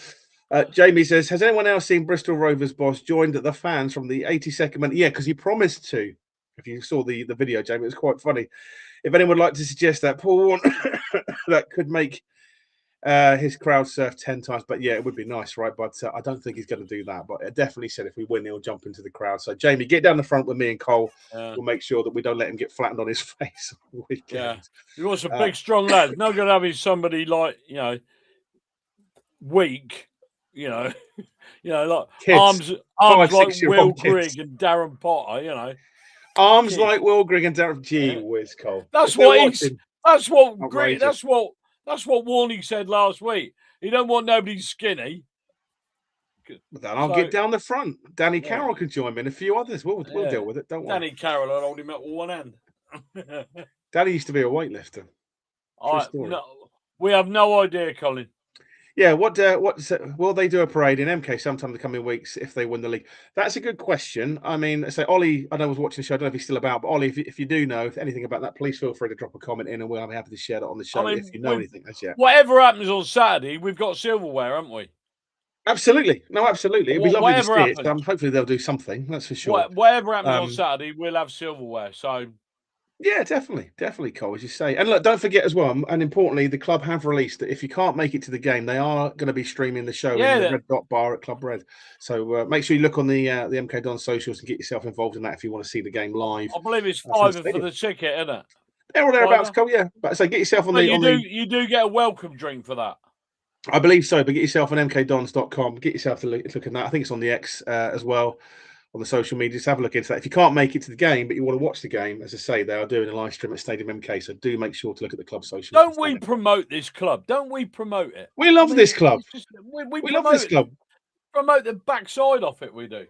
S1: Jamie says, has anyone else seen Bristol Rovers boss joined the fans from the 82nd minute? Yeah, because he promised to. If you saw the video, Jamie, it was quite funny. If anyone would like to suggest that, Paul, that could make his crowd surf 10 times. But yeah, it would be nice, right? But I don't think he's going to do that. But I definitely said if we win, he'll jump into the crowd. So, Jamie, get down the front with me and Cole. We'll make sure that we don't let him get flattened on his face on the weekend.
S2: Yeah, he was a big, strong lad. Not going to have somebody like, weak, like kids, arms like Will Grigg and Darren Potter,
S1: Arms like Will Grigg and Darren. Gee whiz, Cole.
S2: That's what Warney said last week. He don't want nobody skinny.
S1: But then I'll get down the front. Danny Carroll could join me and a few others. We'll deal with it. Don't worry.
S2: Danny Carroll, I'll hold him up with one hand.
S1: Danny used to be a weightlifter.
S2: No, we have no idea, Colin.
S1: Yeah, what will they do a parade in MK sometime in the coming weeks if they win the league? That's a good question. I mean, Ollie, I know was watching the show. I don't know if he's still about, but Ollie, if you do know anything about that, please feel free to drop a comment in, and we'll be happy to share that on the show if you know anything as yet.
S2: Whatever happens on Saturday, we've got silverware, haven't we?
S1: Absolutely, no, absolutely. It'd be lovely to see it. Hopefully, they'll do something. That's for sure.
S2: Whatever happens on Saturday, we'll have silverware. So.
S1: Yeah, definitely, Cole, as you say. And look, don't forget as well, and importantly, the club have released that if you can't make it to the game, they are going to be streaming the show in the Red Dot Bar at Club Red. So make sure you look on the MK Don socials and get yourself involved in that if you want to see the game live.
S2: I believe it's £5 for the ticket, isn't it?
S1: There or thereabouts, Cole, yeah. But so get yourself on
S2: you do get a welcome drink for that.
S1: I believe so, but get yourself on mkdons.com. Get yourself to look at that. I think it's on the X as well. On the social media, just have a look into that. If you can't make it to the game, but you want to watch the game, as I say, they are doing a live stream at Stadium MK, so do make sure to look at the club social.
S2: Don't we promote this club? Don't we promote it?
S1: We love this club. We love this club.
S2: Promote the backside off it, we do.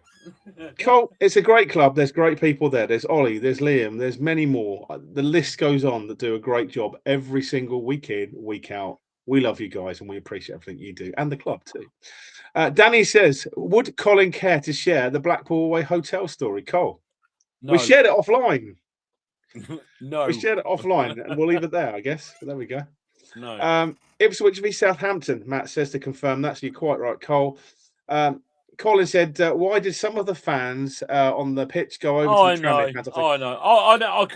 S1: Cole, it's a great club. There's great people there. There's Ollie, there's Liam, there's many more. The list goes on that do a great job every single week in, week out. We love you guys and we appreciate everything you do and the club too. Danny says, would Colin care to share the Blackpool away hotel story? Cole?
S2: No.
S1: We shared it offline.
S2: No.
S1: We shared it offline and we'll leave it there, I guess. But there we go.
S2: No.
S1: Ipswich v Southampton, Matt says to confirm. That's you're quite right, Cole. Colin said, why did some of the fans on the pitch go over to the Tranmere fans?
S2: I know. I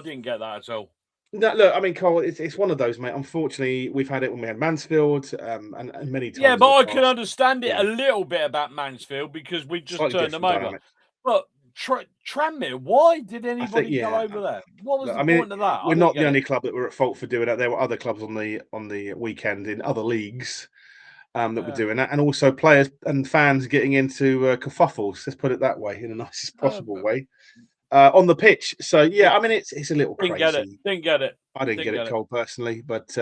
S2: didn't get that at all.
S1: No, look, I mean, Cole, it's one of those, mate. Unfortunately, we've had it when we had Mansfield and many times.
S2: Yeah, but I can understand it a little bit about Mansfield because we just turned them over.
S1: Dynamic.
S2: But Tranmere, why did anybody go over there? What was the point of that?
S1: We're not the only club that were at fault for doing that. There were other clubs on the weekend in other leagues that were doing that, and also players and fans getting into kerfuffles. Let's put it that way, in the nicest possible way. On the pitch. So yeah, I mean it's a little crazy.
S2: Didn't get it.
S1: I didn't get it, Cole, personally, but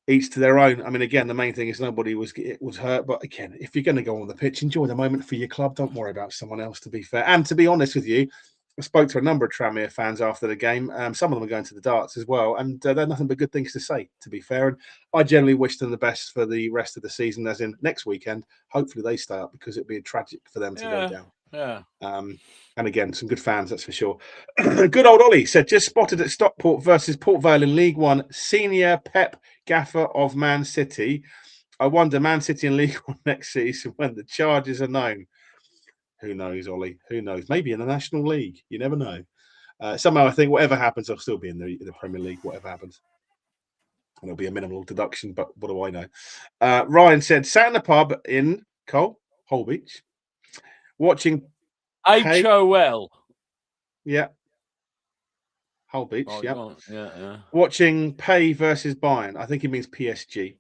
S1: each to their own. I mean, again, the main thing is nobody was hurt. But again, if you're going to go on the pitch, enjoy the moment for your club. Don't worry about someone else, to be fair. And to be honest with you, I spoke to a number of Tranmere fans after the game. Some of them are going to the darts as well, and they had nothing but good things to say, to be fair. And I generally wish them the best for the rest of the season, as in next weekend. Hopefully they stay up because it'd be tragic for them to go down.
S2: Yeah.
S1: And again, some good fans, that's for sure. Good old Ollie said, just spotted at Stockport versus Port Vale in League One, senior Pep Gaffer of Man City. I wonder, Man City in League One next season when the charges are known. Who knows, Ollie? Who knows? Maybe in the National League. You never know. Somehow I think whatever happens, I'll still be in the Premier League, whatever happens. And it'll be a minimal deduction, but what do I know? Ryan said, sat in the pub in Holbeach, watching
S2: HOL.
S1: Yeah. Holbeach,
S2: yeah.
S1: Watching Pay versus Bayern. I think he means PSG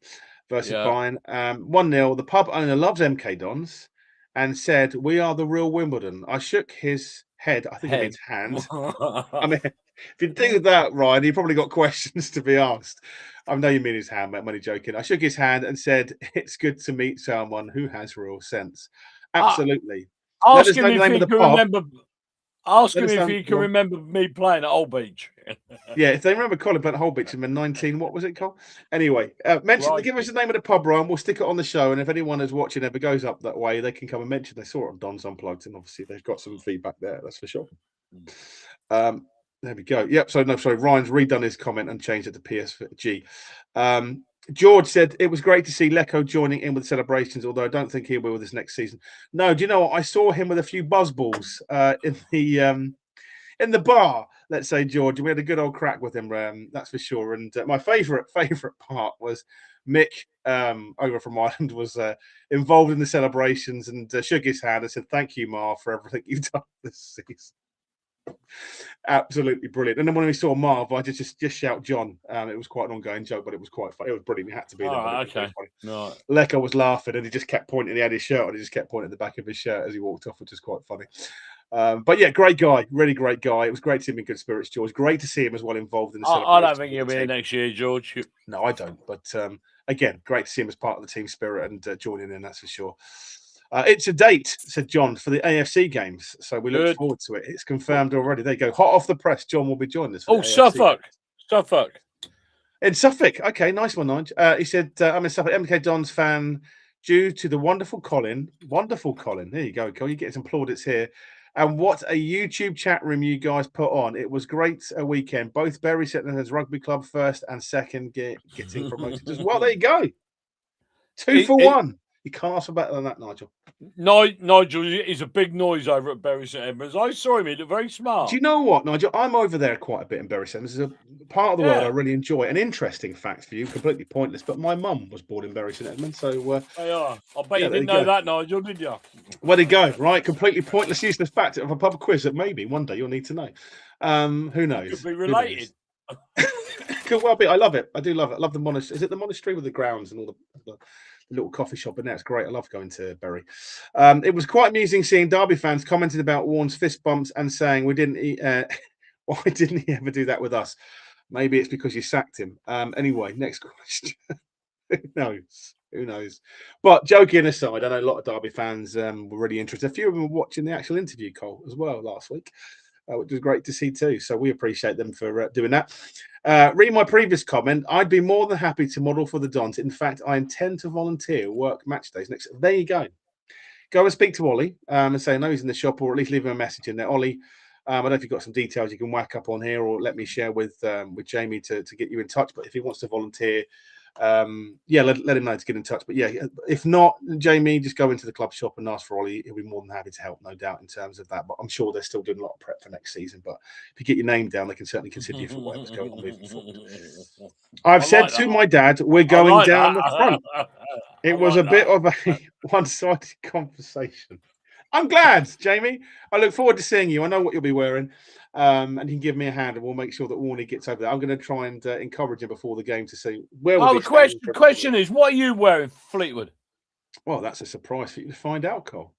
S1: versus Bayern. 1-0. The pub owner loves MK Dons and said, we are the real Wimbledon. I shook his head. I think it means hand. I mean, if you do that, Ryan, you probably got questions to be asked. I know you mean his hand, mate. I'm only joking. I shook his hand and said, it's good to meet someone who has real sense. Absolutely.
S2: Ask him if he can remember. Ask him if he can remember me playing at Old Beach.
S1: Yeah, if they remember Colin playing at Old Beach in 19, what was it called? Anyway, give us the name of the pub, Ryan. We'll stick it on the show, and if anyone is watching ever goes up that way, they can come and mention they saw it on Don's Unplugged, and obviously they've got some feedback there. That's for sure. There we go. Yep. Sorry. Ryan's redone his comment and changed it to PSG. George said it was great to see Lecco joining in with the celebrations, although I don't think he'll be with us next season. No, do you know what? I saw him with a few buzzballs in the bar. Let's say, George, we had a good old crack with him. That's for sure. And my favourite part was Mick over from Ireland was involved in the celebrations and shook his hand and said, "Thank you, Marv, for everything you've done this season." Absolutely brilliant. And then when we saw Marv, I just shout John. It was quite an ongoing joke, but it was quite funny. It was brilliant. He had to be there.
S2: Okay. No.
S1: Lecco was laughing and he just kept pointing. He had his shirt on. He just kept pointing at the back of his shirt as he walked off, which is quite funny. But yeah, great guy. Really great guy. It was great to see him in good spirits, George. Great to see him as well involved in the celebration.
S2: I don't think he'll be here next year, George.
S1: No, I don't. But again, great to see him as part of the team spirit and joining in, that's for sure. It's a date, said John, for the AFC games. So we look forward to it. It's confirmed already. There you go. Hot off the press. John will be joining us.
S2: Suffolk.
S1: In Suffolk. Okay, nice one, Nige. He said, I'm a Suffolk MK Dons fan due to the wonderful Colin. Wonderful Colin. There you go, Colin. You get some plaudits here. And what a YouTube chat room you guys put on. It was great a weekend. Both Bury Settlers Rugby Club first and second getting promoted as well. There you go. 2 for 1. You can't ask for better than that, Nigel.
S2: Nigel is a big noise over at Bury St Edmunds. I saw him. He looked very smart.
S1: Do you know what, Nigel? I'm over there quite a bit in Bury St Edmunds. It's a part of the world I really enjoy. An interesting fact for you, completely pointless, but my mum was born in Bury St Edmunds. So
S2: they are. I bet you didn't know that, Nigel, did you?
S1: Where they go, right? Completely pointless, useless fact of a pub quiz that maybe one day you'll need to know. Who knows?
S2: Could be related.
S1: Could well be. I love it. I do love it. I love the monastery. Is it the monastery with the grounds and all the little coffee shop in there? It's great. I love going to Bury. It was quite amusing seeing Derby fans commenting about Warren's fist bumps and saying why didn't he ever do that with us? Maybe it's because you sacked him. Anyway, next question. Who knows? But joking aside, I know a lot of Derby fans were really interested. A few of them were watching the actual interview, Cole, as well last week. which was great to see too. So we appreciate them for doing that. Read my previous comment. I'd be more than happy to model for the Dons. In fact, I intend to volunteer work match days next. There you go. Go and speak to Ollie and say, no, he's in the shop, or at least leave him a message in there. Ollie, I don't know if you've got some details you can whack up on here, or let me share with Jamie to get you in touch. But if he wants to volunteer, let him know to get in touch. But yeah, if not, Jamie, just go into the club shop and ask for Ollie. He'll be more than happy to help, no doubt, in terms of that. But I'm sure they're still doing a lot of prep for next season. But if you get your name down, they can certainly consider you for whatever's going on moving forward. I've said to my dad, we're going down the front. It was a bit of a one-sided conversation. I'm glad, Jamie. I look forward to seeing you. I know what you'll be wearing, and you can give me a hand, and we'll make sure that Warney gets over there. I'm going to try and encourage him before the game to see where.
S2: The question is, what are you wearing, Fleetwood?
S1: Well, that's a surprise for you to find out, Cole.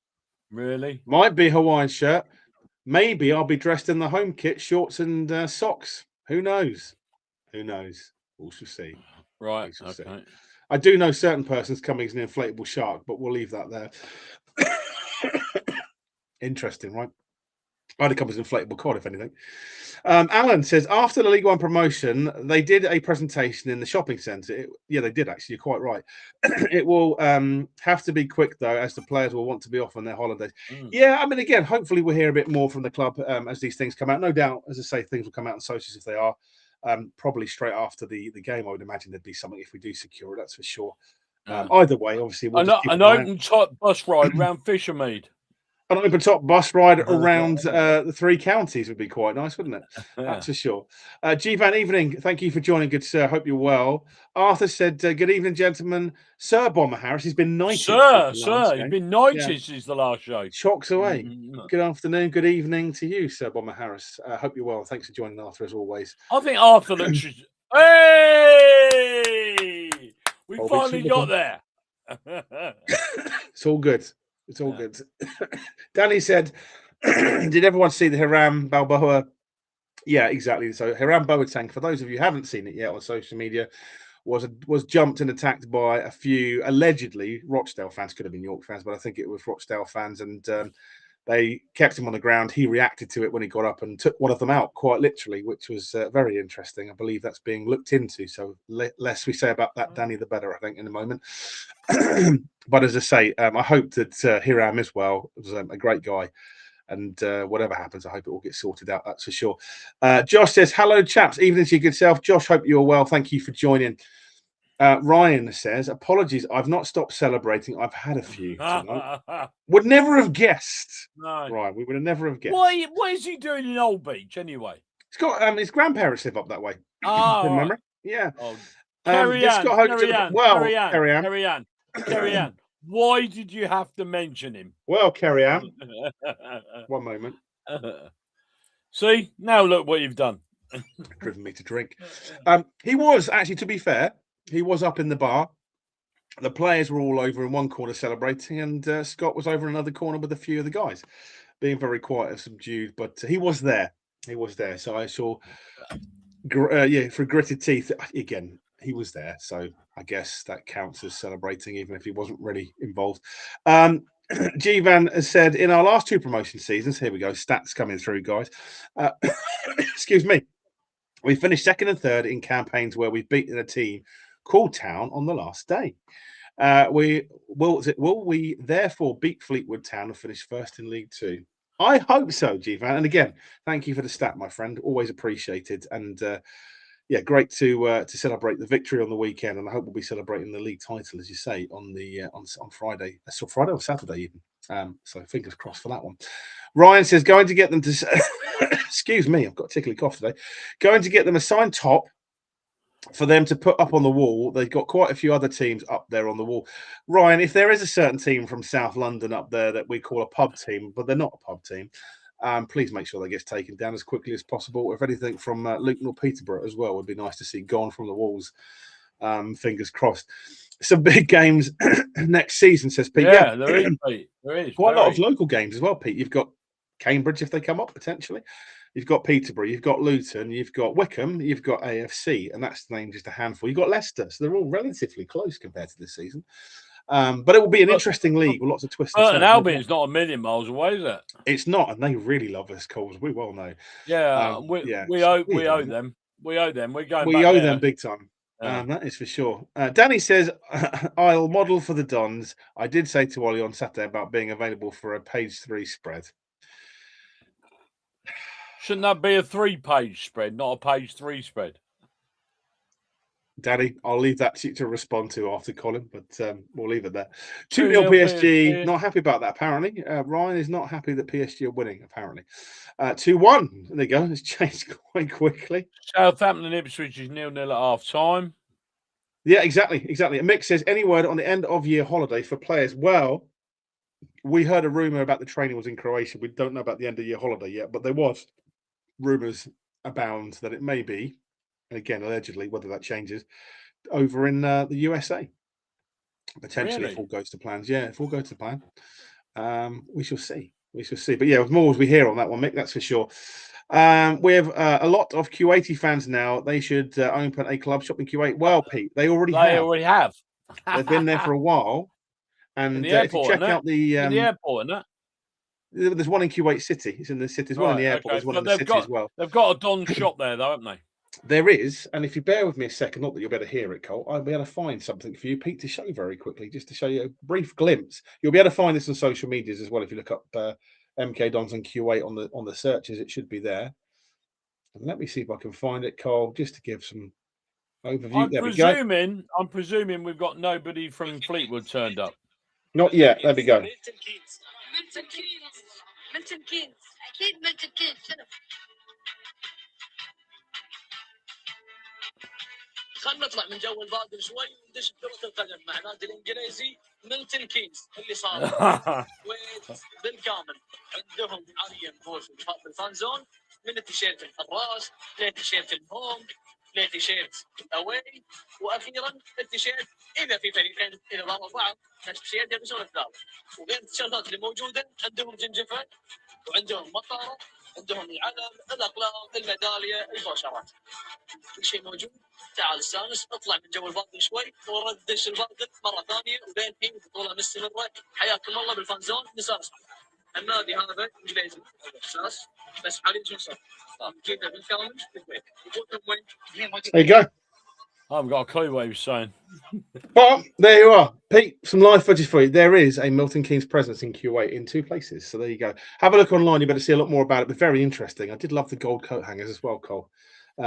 S2: Really?
S1: Might be a Hawaiian shirt. Maybe I'll be dressed in the home kit, shorts and socks. Who knows? Who knows? We shall see.
S2: Right. Okay. See.
S1: I do know certain persons coming as an inflatable shark, but we'll leave that there. Interesting, right? I'd come as an inflatable cod, if anything. Alan says, after the League One promotion, they did a presentation in the shopping centre. Yeah, they did, actually. You're quite right. It will have to be quick, though, as the players will want to be off on their holidays. Yeah, I mean, again, hopefully we'll hear a bit more from the club as these things come out. No doubt, as I say, things will come out on socials if they are. Probably straight after the game, I would imagine there'd be something if we do secure it, that's for sure. Either way, obviously, we'll
S2: an open top bus ride around Fishermead.
S1: An open top bus ride around the three counties would be quite nice, wouldn't it? That's for sure. G-Van, evening. Thank you for joining, good sir. Hope you're well. Arthur said, good evening, gentlemen. Sir Bomber Harris, he's been knighted.
S2: Sir, he's been knighted since the last show.
S1: Shocks away. Good afternoon, good evening to you, Sir Bomber Harris. Hope you're well. Thanks for joining, Arthur, as always.
S2: I think Arthur looks... Hey! We finally got there.
S1: It's all good. It's all good. Danny said, did everyone see the Hiram Balboa? Yeah, exactly. So Hiram Boateng, for those of you who haven't seen it yet on social media, was jumped and attacked by a few allegedly Rochdale fans. Could have been York fans, but I think it was Rochdale fans. And they kept him on the ground. He reacted to it when he got up and took one of them out, quite literally, which was very interesting. I believe that's being looked into. So less we say about that, Danny, the better, I think, in a moment. But as I say, I hope that Hiram is well. He was a great guy. And whatever happens, I hope it all gets sorted out. That's for sure. Josh says, hello, chaps. Evening to your good self. Josh, hope you're well. Thank you for joining. Ryan says, apologies. I've not stopped celebrating. I've had a few tonight. Would never have guessed.
S2: No.
S1: Right, we would have never have guessed.
S2: What is he doing in Old Beach anyway?
S1: He's got his grandparents live up that way.
S2: Oh,
S1: remember? Right. Yeah.
S2: Oh. Carry on. Why did you have to mention him?
S1: Well, carry on. One moment.
S2: See, now look what you've done.
S1: Driven me to drink. He was actually, to be fair, he was up in the bar. The players were all over in one corner celebrating, and Scott was over in another corner with a few of the guys, being very quiet and subdued. But he was there. He was there. So I saw, for gritted teeth again. He was there, so I guess that counts as celebrating, even if he wasn't really involved. G-Van has said, in our last two promotion seasons, here we go, stats coming through, guys. Excuse me. We finished second and third in campaigns where we've beaten a team called Town on the last day. Will we therefore beat Fleetwood Town and finish first in League Two? I hope so, G-Van. And again, thank you for the stat, my friend. Always appreciated. And yeah, great to celebrate the victory on the weekend, and I hope we'll be celebrating the league title, as you say, on the on Friday. So Friday or Saturday even. So fingers crossed for that one. Ryan says, going to get them to excuse me, I've got a tickly cough today. Going to get them a signed top for them to put up on the wall. They've got quite a few other teams up there on the wall. Ryan, if there is a certain team from South London up there that we call a pub team, but they're not a pub team. Please make sure that gets taken down as quickly as possible. If anything from Luton or Peterborough as well, would be nice to see gone from the walls. Fingers crossed. Some big games next season, says Pete.
S2: Yeah, there is, Pete. There is.
S1: Quite a lot of local games as well, Pete. You've got Cambridge if they come up, potentially. You've got Peterborough, you've got Luton, you've got Wickham, you've got AFC, and that's named just a handful. You've got Leicester, so they're all relatively close compared to this season. But it will be an interesting league with lots of twists and turns.
S2: And Albion's not a million miles away, is it?
S1: It's not, and they really love us, Coles. We well know.
S2: Yeah, we owe them. We owe them. We're going.
S1: We
S2: owe
S1: there. Them big time. That is for sure. Danny says, "I'll model for the Dons." I did say to Ollie on Saturday about being available for a page 3 spread.
S2: Shouldn't that be a 3-page spread, not a page 3 spread?
S1: Daddy, I'll leave that to you to respond to after Colin, but we'll leave it there. 2-0 PSG. Not happy about that, apparently. Ryan is not happy that PSG are winning, apparently. 2-1. There you go. It's changed quite quickly.
S2: Southampton and Ipswich is 0-0 at half-time.
S1: Yeah, exactly. And Mick says, any word on the end-of-year holiday for players? Well, we heard a rumour about the training was in Croatia. We don't know about the end-of-year holiday yet, but there was rumours abound that it may be, and again, allegedly, whether that changes, over in the USA. Potentially, really? If all goes to plans. Yeah, if all goes to plan. We shall see. But yeah, with more as we hear on that one, Mick, that's for sure. We have a lot of Kuwaiti fans now. They should open a club shop in Kuwait. Well, Pete, they already have. They've been there for a while. And if you check out the
S2: airport, isn't it?
S1: There's one in Kuwait City. It's in the city. There's one in the airport. Okay. There's one in the city as well.
S2: They've got a Don shop there, though, haven't they?
S1: There is, and if you bear with me a second, not that you'll be able to hear it, Cole, I'll be able to find something for you, Pete, to show very quickly, just to show you a brief glimpse. You'll be able to find this on social medias as well. If you look up MK Dons and Q8 on the searches, it should be there. And let me see if I can find it, Cole, just to give some overview.
S2: I'm presuming we've got nobody from Fleetwood turned up.
S1: Not yet. There we go.
S3: Milton Keynes. أكيد Milton Keynes. خلنا نطلع من جو البادل شوي وندش بكرة القدم مع نادي الإنجليزي ميلتون كينز اللي صار الكويت بالكامل. عندهم حاليا بوش بالفان زون من التيشيرت الحراس لتيشيرت الهوم لتيشيرت الاوي واخيرا التيشيرت اذا في فريقين اذا ضربوا بعض نفس التيشيرت يلبسون الثالث. وغير التيشيرتات اللي موجوده عندهم جنجفه وعندهم مطاره عندهم العلم الاقلام الميداليه البوشرات كل شيء موجود. تعال استانس اطلع من جو الباطل شوي وردش الباطل مره ثانيه وبين بطوله مستمره. حياكم الله بالفان زون نساس. النادي هذا انجليزي اساس بس حاليا شو صار؟ كذا بالكامل بالكويت.
S1: There you go.
S2: I haven't got a clue what he was saying.
S1: But there you are, Pete. Some live footage for you. There is a Milton Keynes presence in Kuwait in 2 places. So there you go. Have a look online. You better see a lot more about it. But very interesting. I did love the gold coat hangers as well, Cole.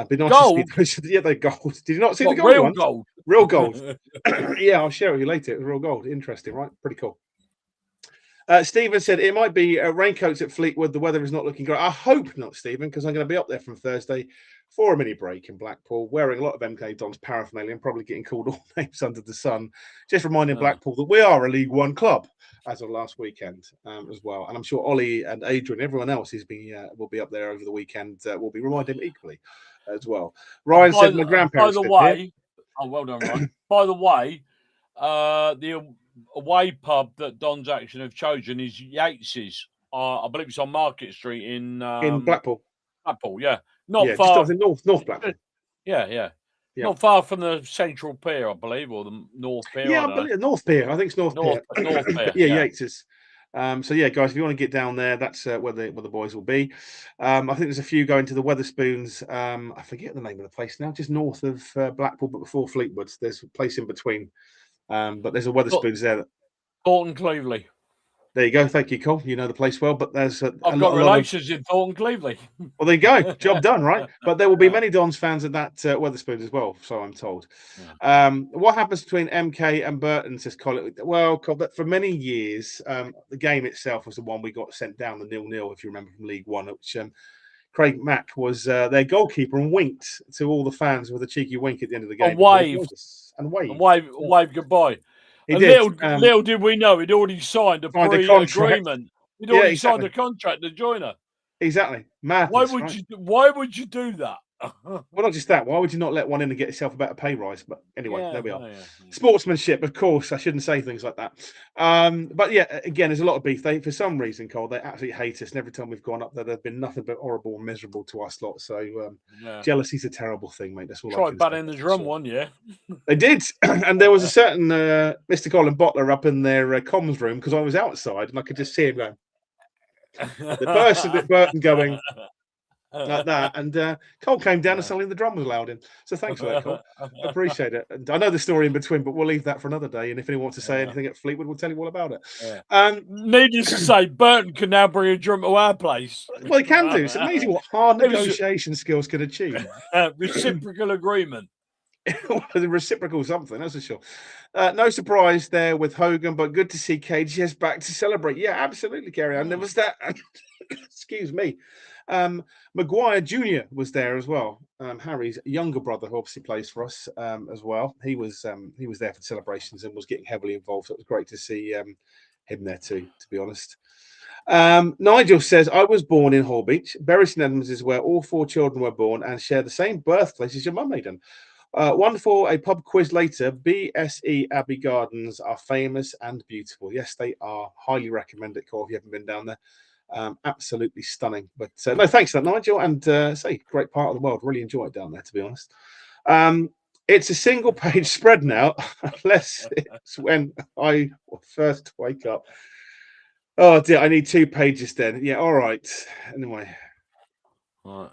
S1: Be nice
S2: gold?
S1: To see those. Yeah, they're gold. Did you not see the gold
S2: real
S1: ones?
S2: Gold.
S1: Real gold. Yeah, I'll share it with you later. It was real gold. Interesting, right? Pretty cool. Stephen said it might be raincoats at Fleetwood. The weather is not looking great. I hope not, Stephen, because I'm going to be up there from Thursday for a mini break in Blackpool, wearing a lot of MK Dons paraphernalia and probably getting called all names under the sun. Just reminding Blackpool that we are a League One club as of last weekend as well. And I'm sure Ollie and Adrian, everyone else will be up there over the weekend. Will be reminding him equally as well. Ryan said my grandparents.
S2: By the way, well done, Ryan. By the way, the away pub that Don's Action have chosen is Yates's. I believe it's on Market Street in
S1: Blackpool.
S2: Blackpool, yeah, not far.
S1: Just North Blackpool.
S2: Yeah, not far from the Central Pier, I believe, or the North Pier.
S1: Yeah, I believe North Pier. I think it's North Pier.
S2: North Pier.
S1: Yeah, Yates's. So yeah, guys, if you want to get down there, that's where the boys will be. I think there's a few going to the Wetherspoons. I forget the name of the place now, just north of Blackpool, but before Fleetwood. There's a place in between. But there's a Wetherspoons there.
S2: Thornton Cleveley.
S1: There you go. Thank you, Cole. You know the place well. But there's
S2: I've got relations in Thornton Cleveley.
S1: Well, there you go. Job done, right? But there will be many Dons fans at that Wetherspoons as well, so I'm told. Yeah. What happens between MK and Burton, says Colin? Well, Cole, for many years, the game itself was the one we got sent down the 0-0, if you remember, from League One, which Craig Mack was their goalkeeper and winked to all the fans with a cheeky wink at the end of the game.
S2: And waved goodbye. And little did we know he'd already signed a pre-agreement. He'd already signed a contract to join her.
S1: Exactly. Madness,
S2: why would you do that?
S1: Well, not just that. Why would you not let one in and get yourself a better pay rise? But anyway, there we are. Sportsmanship, of course. I shouldn't say things like that. But yeah, again, there's a lot of beef. They, for some reason, Cole, they absolutely hate us. And every time we've gone up there, they've been nothing but horrible and miserable to us lot. So jealousy's a terrible thing, mate. That's all I can say.
S2: Tried in the drum one, yeah.
S1: They did. And there was a certain Mr. Colin Bottler up in their comms room because I was outside and I could just see him going. The person at Burton going like that, and Cole came down and suddenly the drum was loud in. So thanks for that, Cole. I appreciate it. And I know the story in between, but we'll leave that for another day. And if anyone wants to say anything at Fleetwood, we'll tell you all about it.
S2: Needless to say, Burton can now bring a drum to our place.
S1: Well, they can do. It's amazing what hard negotiation skills can achieve.
S2: Reciprocal agreement.
S1: The reciprocal something, that's for sure. No surprise there with Hogan, but good to see KGS back to celebrate. Yeah, absolutely, Gary. And there was that. Excuse me. Maguire Jr. was there as well. Harry's younger brother, who obviously plays for us as well. He was there for the celebrations and was getting heavily involved. So it was great to see him there too, to be honest. Nigel says, I was born in Hall Beach. Bury St Edmunds is where all 4 children were born and share the same birthplace as your mum, Aidan. One for a pub quiz later. BSE Abbey Gardens are famous and beautiful. Yes, they are. Highly recommend it, Cole, if you haven't been down there. Absolutely stunning. But no, thanks for that, Nigel. And say, great part of the world. Really enjoy it down there, to be honest. It's a single page spread now, unless it's when I first wake up. Oh dear, I need 2 pages then. Yeah, all right. Anyway.
S2: All right.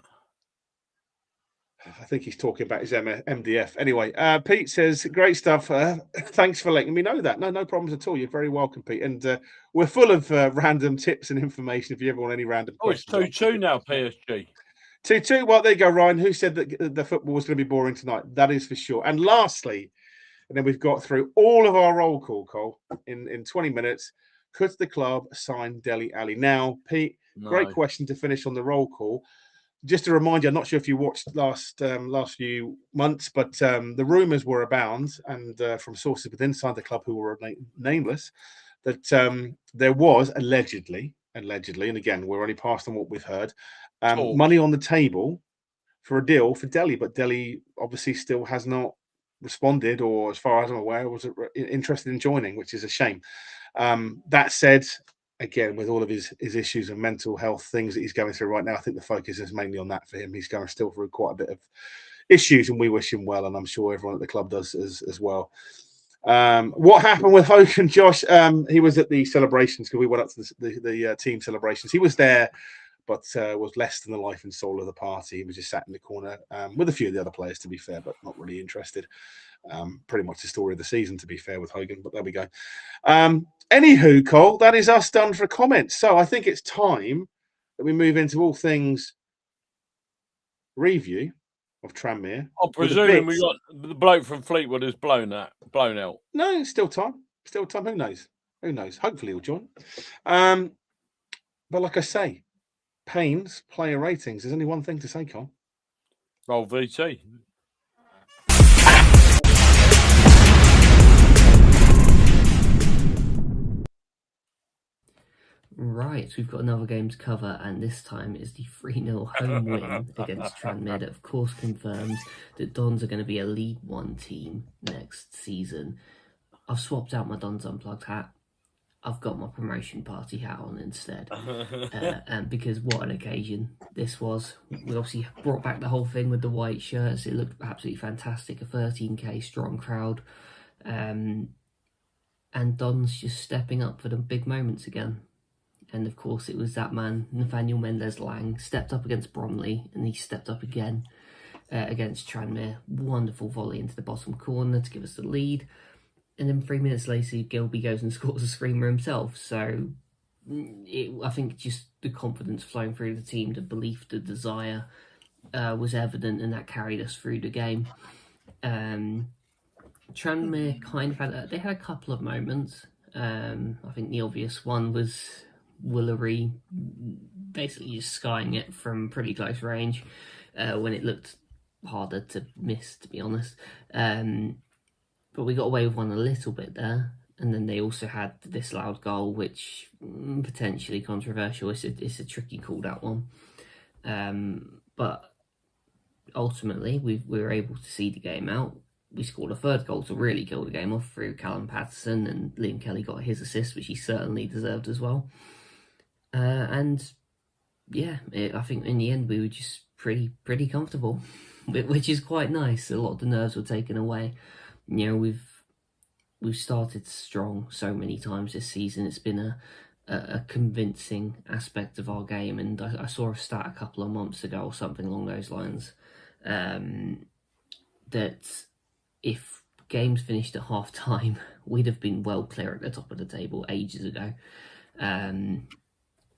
S1: I think he's talking about his MDF. Anyway, Pete says, great stuff. Thanks for letting me know that. No problems at all. You're very welcome, Pete. And we're full of random tips and information if you ever want any random questions.
S2: Oh, it's 2-2 now, PSG.
S1: 2-2. Well, there you go, Ryan. Who said that the football was going to be boring tonight? That is for sure. And lastly, and then we've got through all of our roll call, Cole, in 20 minutes. Could the club sign Dele Alli? Now, Pete, great question to finish on the roll call. Just to remind you, I'm not sure if you watched last few months, but the rumours were abound, and from sources within inside the club who were nameless, that there was allegedly, and again, we're only passed on what we've heard, money on the table for a deal for Dele, but Dele obviously still has not responded, or as far as I'm aware, was interested in joining, which is a shame. That said, again, with all of his issues and mental health things that he's going through right now, I think the focus is mainly on that for him. He's going still through quite a bit of issues, and we wish him well, and I'm sure everyone at the club does as well. What happened with Hogan, Josh? He was at the celebrations because we went up to the team celebrations. He was there, but was less than the life and soul of the party. He was just sat in the corner with a few of the other players, to be fair, but not really interested. Pretty much the story of the season, to be fair, with Hogan, but there we go. Anywho, Cole, that is us done for comments. So I think it's time that we move into all things review of Tranmere.
S2: I'm presuming we got the bloke from Fleetwood who's blown out.
S1: No, still time. Who knows? Hopefully he'll join. But like I say, Payne's player ratings. There's only one thing to say, Cole.
S2: Roll VT.
S4: Right, we've got another game to cover, and this time is the 3-0 home win against Tranmere that of course confirms that Dons are going to be a League One team next season. I've swapped out my Dons Unplugged hat. I've got my promotion party hat on instead. And because what an occasion this was. We obviously brought back the whole thing with the white shirts. It looked absolutely fantastic, a 13k strong crowd. And Dons just stepping up for the big moments again. And of course, it was that man, Nathaniel Mendez-Lang, stepped up against Bromley, and he stepped up again against Tranmere. Wonderful volley into the bottom corner to give us the lead. And then 3 minutes later, Gilby goes and scores a screamer himself. So I think just the confidence flowing through the team, the belief, the desire was evident, and that carried us through the game. Tranmere kind of had a couple of moments. I think the obvious one was Woolery basically just skying it from pretty close range when it looked harder to miss, to be honest. But we got away with one a little bit there, and then they also had this loud goal, which potentially controversial. It's a tricky call, that one. But ultimately, we were able to see the game out. We scored a third goal to really kill the game off through Callum Patterson, and Liam Kelly got his assist, which he certainly deserved as well. And yeah, I think in the end we were just pretty comfortable, which is quite nice. A lot of the nerves were taken away. You know, we've started strong so many times this season. It's been a convincing aspect of our game, and I saw a stat a couple of months ago or something along those lines, that if games finished at half time, we'd have been well clear at the top of the table ages ago.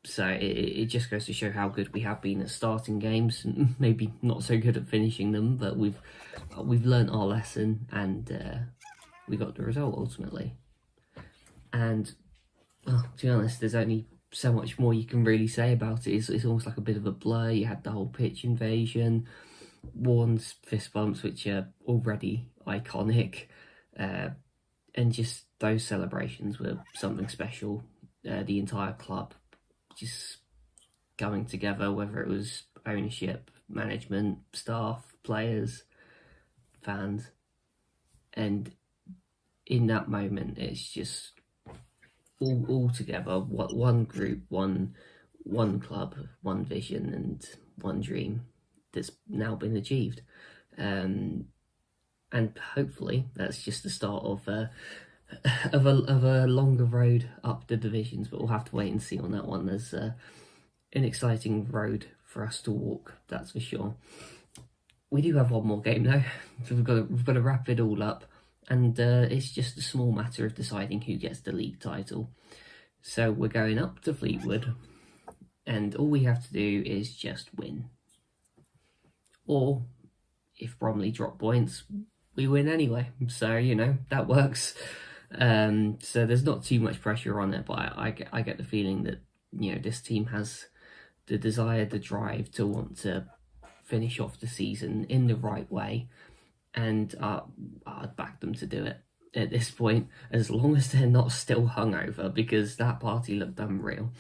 S4: So it just goes to show how good we have been at starting games, maybe not so good at finishing them, but we've learnt our lesson, and we got the result ultimately. And to be honest, there's only so much more you can really say about it. It's almost like a bit of a blur. You had the whole pitch invasion, Warren's fist bumps, which are already iconic, and just those celebrations were something special. The entire club just coming together, whether it was ownership, management, staff, players, fans, and in that moment, it's just all together, one group, one club, one vision, and one dream that's now been achieved, and hopefully that's just the start of a longer road up the divisions. But we'll have to wait and see on that one. There's an exciting road for us to walk, that's for sure. We do have one more game though. So we've got to wrap it all up. And it's just a small matter of deciding who gets the league title. So we're going up to Fleetwood, and all we have to do is just win. Or, if Bromley drop points, we win anyway. So, you know, that works. So there's not too much pressure on it, but I get the feeling that, you know, this team has the desire, the drive to want to finish off the season in the right way. And I'd back them to do it at this point, as long as they're not still hungover, because that party looked unreal.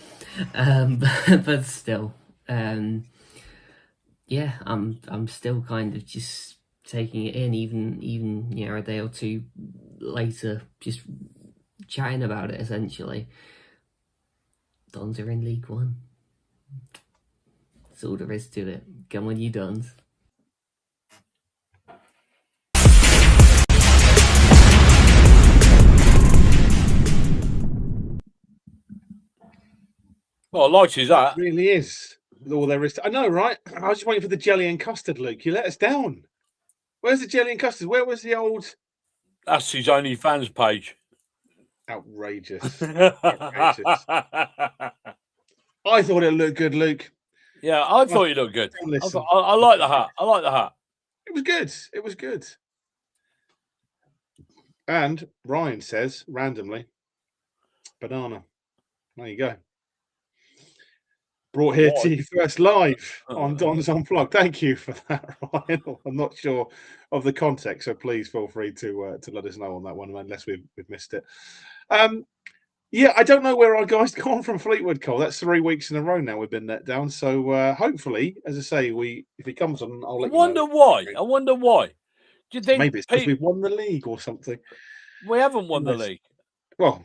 S4: But still, yeah, I'm still kind of just taking it in, even you know, a day or two later, just chatting about it. Essentially, Dons are in League One. That's all there is to it. Come on, you Dons.
S2: Well, light is that.
S1: It really is all there is. I know, right? I was just waiting for the jelly and custard, Luke. You let us down. Where's the jelly and custard? Where was the old?
S2: That's his OnlyFans page.
S1: Outrageous. Outrageous. I thought it looked good, Luke.
S2: Yeah, I thought you looked good. I like the hat. I like the hat.
S1: It was good. It was good. And Ryan says, randomly, banana. There you go. Brought here to you first live on Don's Unplugged. Thank you for that, Ryan. I'm not sure of the context, so please feel free to let us know on that one, unless we've missed it. Yeah, I don't know where our guy's gone from Fleetwood, Cole. That's 3 weeks in a row now we've been let down. So hopefully, as I say, if he comes on, I'll let you know.
S2: I wonder why. Do you think
S1: maybe it's because we've won the league or something?
S2: We haven't won the league.
S1: Well,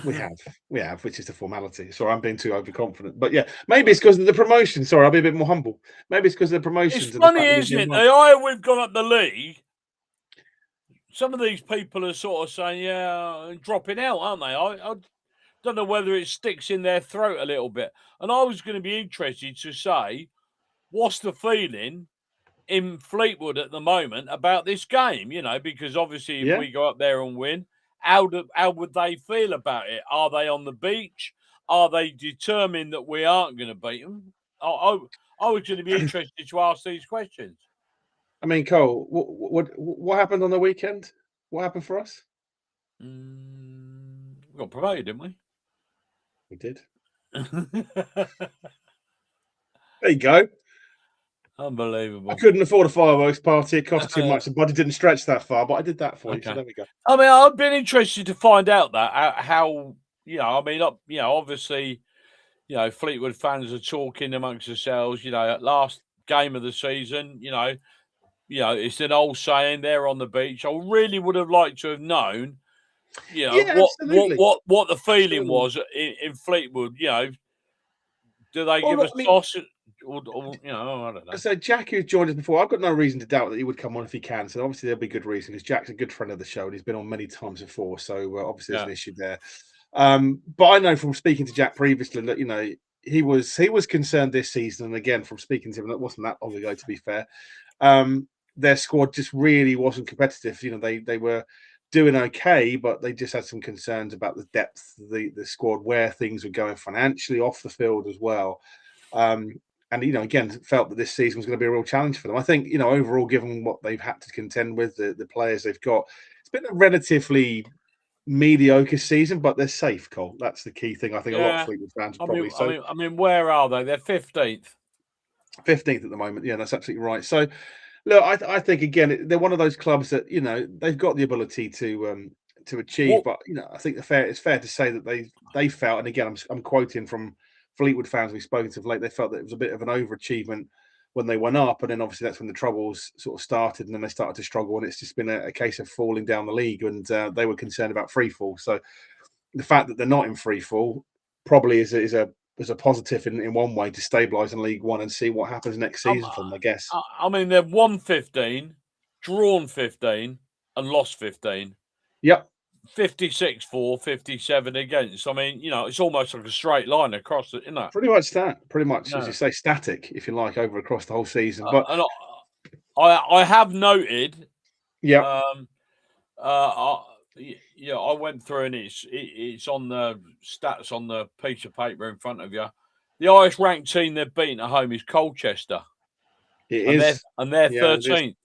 S1: we have, which is the formality. Sorry, I'm being too overconfident. But yeah, maybe it's because of the promotion. Sorry, I'll be a bit more humble. Maybe it's because of the promotions.
S2: It's funny, isn't it? The higher we've gone up the league, some of these people are sort of saying, yeah, dropping out, aren't they? I don't know whether it sticks in their throat a little bit. And I was going to be interested to say, what's the feeling in Fleetwood at the moment about this game? You know, because obviously if we go up there and win, how would they feel about it? Are they on the beach? Are they determined that we aren't going to beat them? I was going to be interested to ask these questions.
S1: I mean, Cole, what happened on the weekend? What happened for us?
S2: We got promoted, didn't we?
S1: We did. There you go.
S2: Unbelievable.
S1: I couldn't afford a fireworks party. It cost too much. The body didn't stretch that far, but I did that for you. So there we go.
S2: I mean, I've been interested to find out that how, you know, I mean, you know, obviously, you know, Fleetwood fans are talking amongst themselves, you know, at last game of the season, you know, it's an old saying. They're on the beach. I really would have liked to have known,
S1: absolutely.
S2: what the feeling was in Fleetwood. Do they give us sauce? Or, I don't know.
S1: So Jack, who's joined us before, I've got no reason to doubt that he would come on if he can. So obviously there'll be good reason because Jack's a good friend of the show and he's been on many times before. So obviously there's an issue there. But I know from speaking to Jack previously that he was concerned this season, and again from speaking to him, that wasn't that long ago, to be fair. Their squad just really wasn't competitive. They were doing okay, but they just had some concerns about the depth of the squad, where things were going financially, off the field as well. And again, felt that this season was going to be a real challenge for them. I think overall, given what they've had to contend with, the players they've got, it's been a relatively mediocre season, but they're safe, Cole. That's the key thing. I think a lot of Fleetwood fans probably.
S2: I mean, where are they? They're 15th.
S1: 15th at the moment. Yeah, that's absolutely right. So, look, I think again they're one of those clubs that they've got the ability to achieve, but I think it's fair to say that they felt, and again I'm quoting from Fleetwood fans we've spoken to of late, they felt that it was a bit of an overachievement when they went up, and then obviously that's when the troubles sort of started, and then they started to struggle, and it's just been a case of falling down the league, and they were concerned about free fall. So the fact that they're not in free fall probably is a positive in one way to stabilise in League One and see what happens next season for them, I guess.
S2: I mean, they've won 15, drawn 15, and lost 15.
S1: Yep.
S2: 56 for, 57 against. I mean, it's almost like a straight line across it, isn't it?
S1: Pretty much that. Pretty much, as you say, static, if you like, over across the whole season. But
S2: and I have noted.
S1: Yeah.
S2: I went through, and it's on the stats on the piece of paper in front of you. The highest ranked team they've beaten at home is Colchester.
S1: It is,
S2: and they're 13th.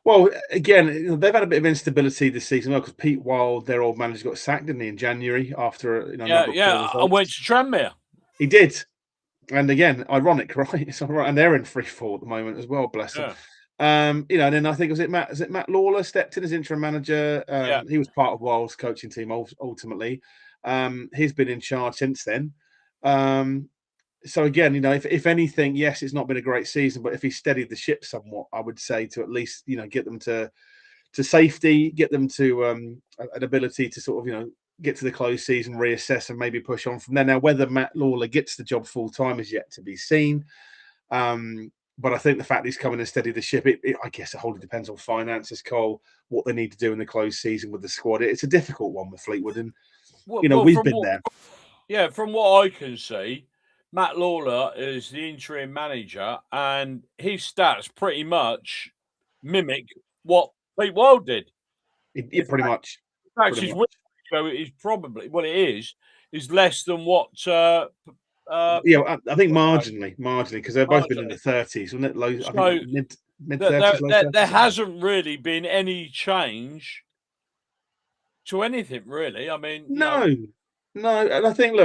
S1: Well, again, they've had a bit of instability this season because Pete Wild, their old manager, got sacked, didn't he, in January after
S2: I went to Tranmere.
S1: He did, and again, ironic, right? It's all right, and they're in free fall at the moment as well. Bless them. And then I think was it Matt Lawler stepped in as interim manager. He was part of Wild's coaching team ultimately. He's been in charge since then. So again, if anything, yes, it's not been a great season, but if he steadied the ship somewhat, I would say to at least get them to safety, get them to an ability to sort of get to the close season, reassess, and maybe push on from there. Now, whether Matt Lawler gets the job full time is yet to be seen. But I think the fact he's coming and steady the ship, I guess it wholly depends on finances, Cole, what they need to do in the close season with the squad. It's a difficult one with Fleetwood, and we've been there.
S2: Yeah, from what I can see, Matt Lawler is the interim manager, and his stats pretty much mimic what Pete Wild did.
S1: Pretty much.
S2: Actually, his window is probably what it is less than what.
S1: I think marginally, because they've both been in the 30s, wasn't it? Low,
S2: so
S1: I think mid 30s.
S2: There hasn't really been any change to anything, really. I mean,
S1: no. And I think,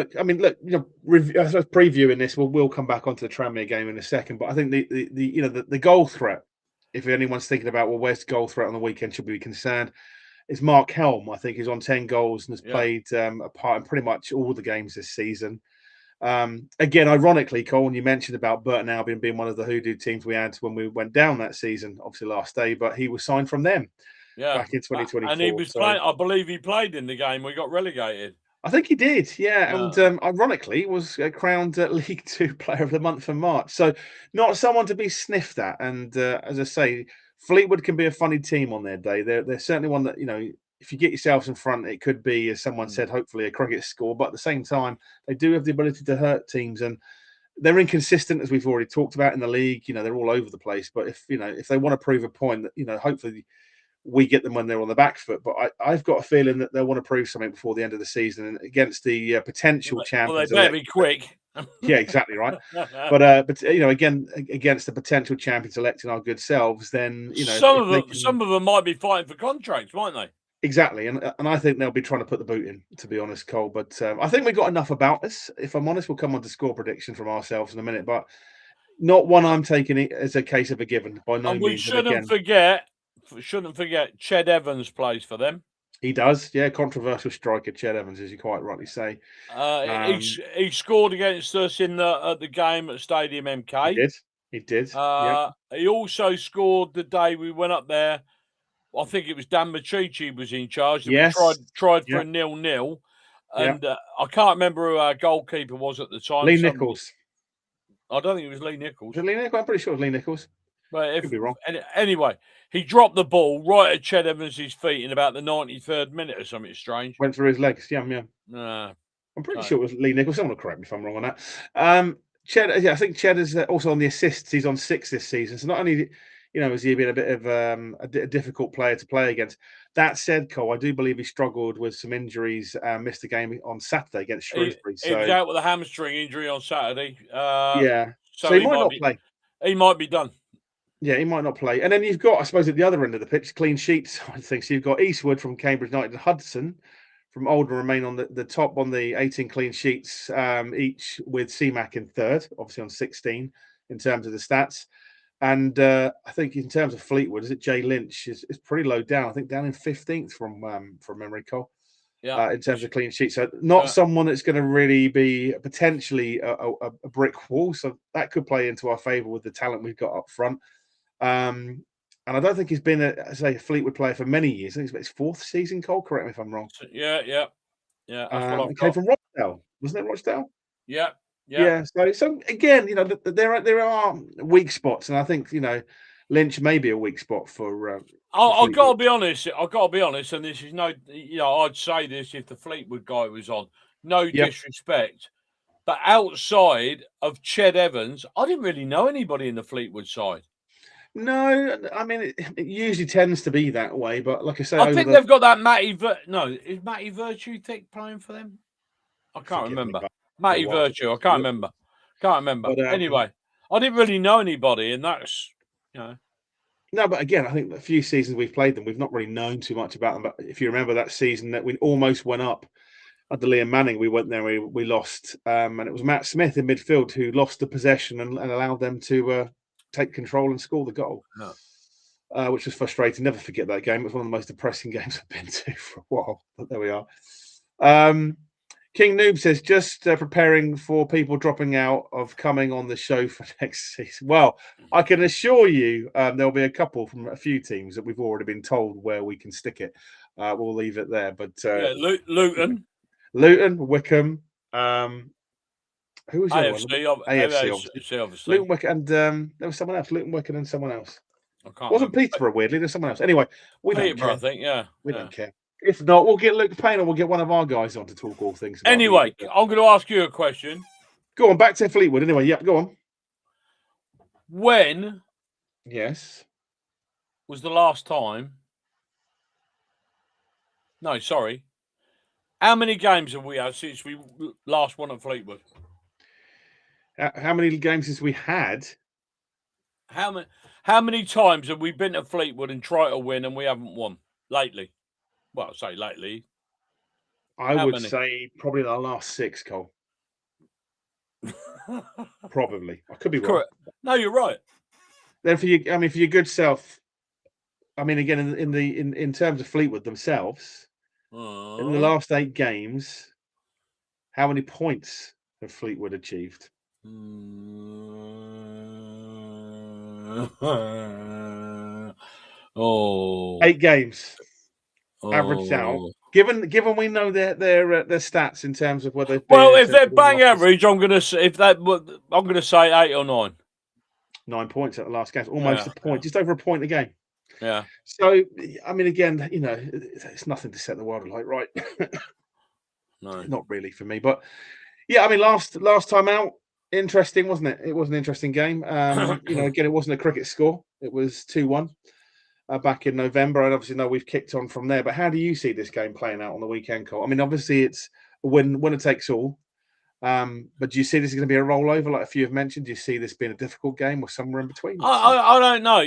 S1: previewing this, we'll come back onto the Tranmere game in a second. But I think the goal threat, if anyone's thinking about where's the goal threat on the weekend, should we be concerned? It's Mark Helm. I think he's on 10 goals and has played a part in pretty much all the games this season. Again, ironically, Colin, you mentioned about Burton Albion being one of the hoodoo teams we had when we went down that season, obviously last day, but he was signed from them back in 2024.
S2: And he was playing, I believe he played in the game we got relegated.
S1: I think he did, yeah. And ironically, was crowned League Two Player of the Month for March. So not someone to be sniffed at. And as I say, Fleetwood can be a funny team on their day. They're certainly one that, if you get yourselves in front, it could be, as someone said, hopefully a cricket score. But at the same time, they do have the ability to hurt teams. And they're inconsistent, as we've already talked about in the league. They're all over the place. But if they want to prove a point, that hopefully we get them when they're on the back foot. But I've got a feeling that they'll want to prove something before the end of the season, and against the potential champions.
S2: Well, they better be quick.
S1: Yeah, exactly right. But again, against the potential champions electing our good selves, then
S2: some of them might be fighting for contracts, might they?
S1: Exactly, and I think they'll be trying to put the boot in, to be honest, Cole. But I think we got enough about us. If I'm honest, we'll come on to score prediction from ourselves in a minute, but not one I'm taking it as a case of a given by no means.
S2: We shouldn't forget Ched Evans plays for them.
S1: He does, yeah. Controversial striker Ched Evans, as you quite rightly say.
S2: He scored against us at the game at Stadium MK.
S1: He did, He did.
S2: He also scored the day we went up there. I think it was Dan Machici was in charge. And
S1: yes.
S2: We tried for a 0-0. And I can't remember who our goalkeeper was at the time.
S1: Lee Nichols.
S2: I don't think it was Lee Nichols.
S1: Was it Lee Nichols? I'm pretty sure it was Lee Nichols.
S2: But
S1: Could be wrong.
S2: Anyway, he dropped the ball right at Ched Evans' feet in about the 93rd minute or something strange.
S1: Went through his legs. Yeah. I'm pretty sure it was Lee Nichols. Someone will correct me if I'm wrong on that. Ched, I think Ched is also on the assists. He's on 6 this season. So not only, has he been a bit of a difficult player to play against. That said, Cole, I do believe he struggled with some injuries, missed a game on Saturday against Shrewsbury.
S2: He was out with a hamstring injury on Saturday.
S1: So he might not play.
S2: He might be done.
S1: Yeah, he might not play. And then you've got, I suppose, at the other end of the pitch, clean sheets, I think. So you've got Eastwood from Cambridge United and Hudson from Oldham remain on the top on the 18 clean sheets, each with CMAC in third, obviously on 16 in terms of the stats. And I think in terms of Fleetwood, is it Jay Lynch is pretty low down. I think down in 15th from memory, Cole.
S2: Yeah.
S1: In terms of clean sheets. So not someone that's going to really be potentially a brick wall. So that could play into our favour with the talent we've got up front. And I don't think he's been a Fleetwood player for many years. I think it's his 4th season, Cole. Correct me if I'm wrong.
S2: Yeah. That's what I've
S1: came from Rochdale, wasn't it? Rochdale.
S2: Yeah.
S1: So again, there are weak spots, and I think Lynch may be a weak spot for.
S2: I've got to be honest. And this is no, I'd say this if the Fleetwood guy was on. No disrespect, but outside of Ched Evans, I didn't really know anybody in the Fleetwood side.
S1: No, I mean it usually tends to be that way, but like I say,
S2: I think they've got that Matty. Is Matty Virtue playing for them? I can't remember. Matty Virtue. I can't remember. But, anyway, I didn't really know anybody, and that's
S1: No, but again, I think the few seasons we've played them, we've not really known too much about them. But if you remember that season that we almost went up under Liam Manning, we went there, we lost, and it was Matt Smith in midfield who lost the possession and allowed them to take control and score the goal, which was frustrating. Never forget that game. It was one of the most depressing games I've been to for a while. But there we are. King Noob says, just preparing for people dropping out of coming on the show for next season. Well, I can assure you there'll be a couple from a few teams that we've already been told where we can stick it. We'll leave it there. But
S2: Luton,
S1: Wickham. Who was
S2: AFC, obviously.
S1: Luton, Wickham, and there was someone else. Luton, Wickham, and someone else. Wasn't Peterborough, weirdly. There's someone else. Anyway, we don't care.
S2: I think,
S1: We don't care. If not, we'll get Luke Payne or we'll get one of our guys on to talk all things.
S2: Anyway, I'm going to ask you a question.
S1: Go on, back to Fleetwood. Anyway, go on.
S2: When?
S1: Yes.
S2: Was the last time? No, sorry. How many games have we had since we last won at Fleetwood?
S1: How many games since we had?
S2: How many times have we been to Fleetwood and tried to win and we haven't won lately? Well, say lately.
S1: I would say probably the last 6, Cole. Probably. I could be wrong.
S2: Correct. No, you're right.
S1: Then for your good self, again, in terms of Fleetwood themselves, in the last 8 games, how many points have Fleetwood achieved? 8 games. Averaged out. Given we know their stats in terms of whether
S2: if they're bang average, I'm gonna say 8 or 9.
S1: 9 points at the last game, almost a point, just over a point a game.
S2: Yeah.
S1: So again, it's nothing to set the world alight, right?
S2: No,
S1: not really for me. But last time out, interesting, wasn't it? It was an interesting game. Again, it wasn't a cricket score. It was 2-1. Back in November, and obviously we've kicked on from there. But how do you see this game playing out on the weekend, Cole? Obviously it's a winner takes all. But do you see this is going to be a rollover, like a few have mentioned? Do you see this being a difficult game or somewhere in between?
S2: I don't know.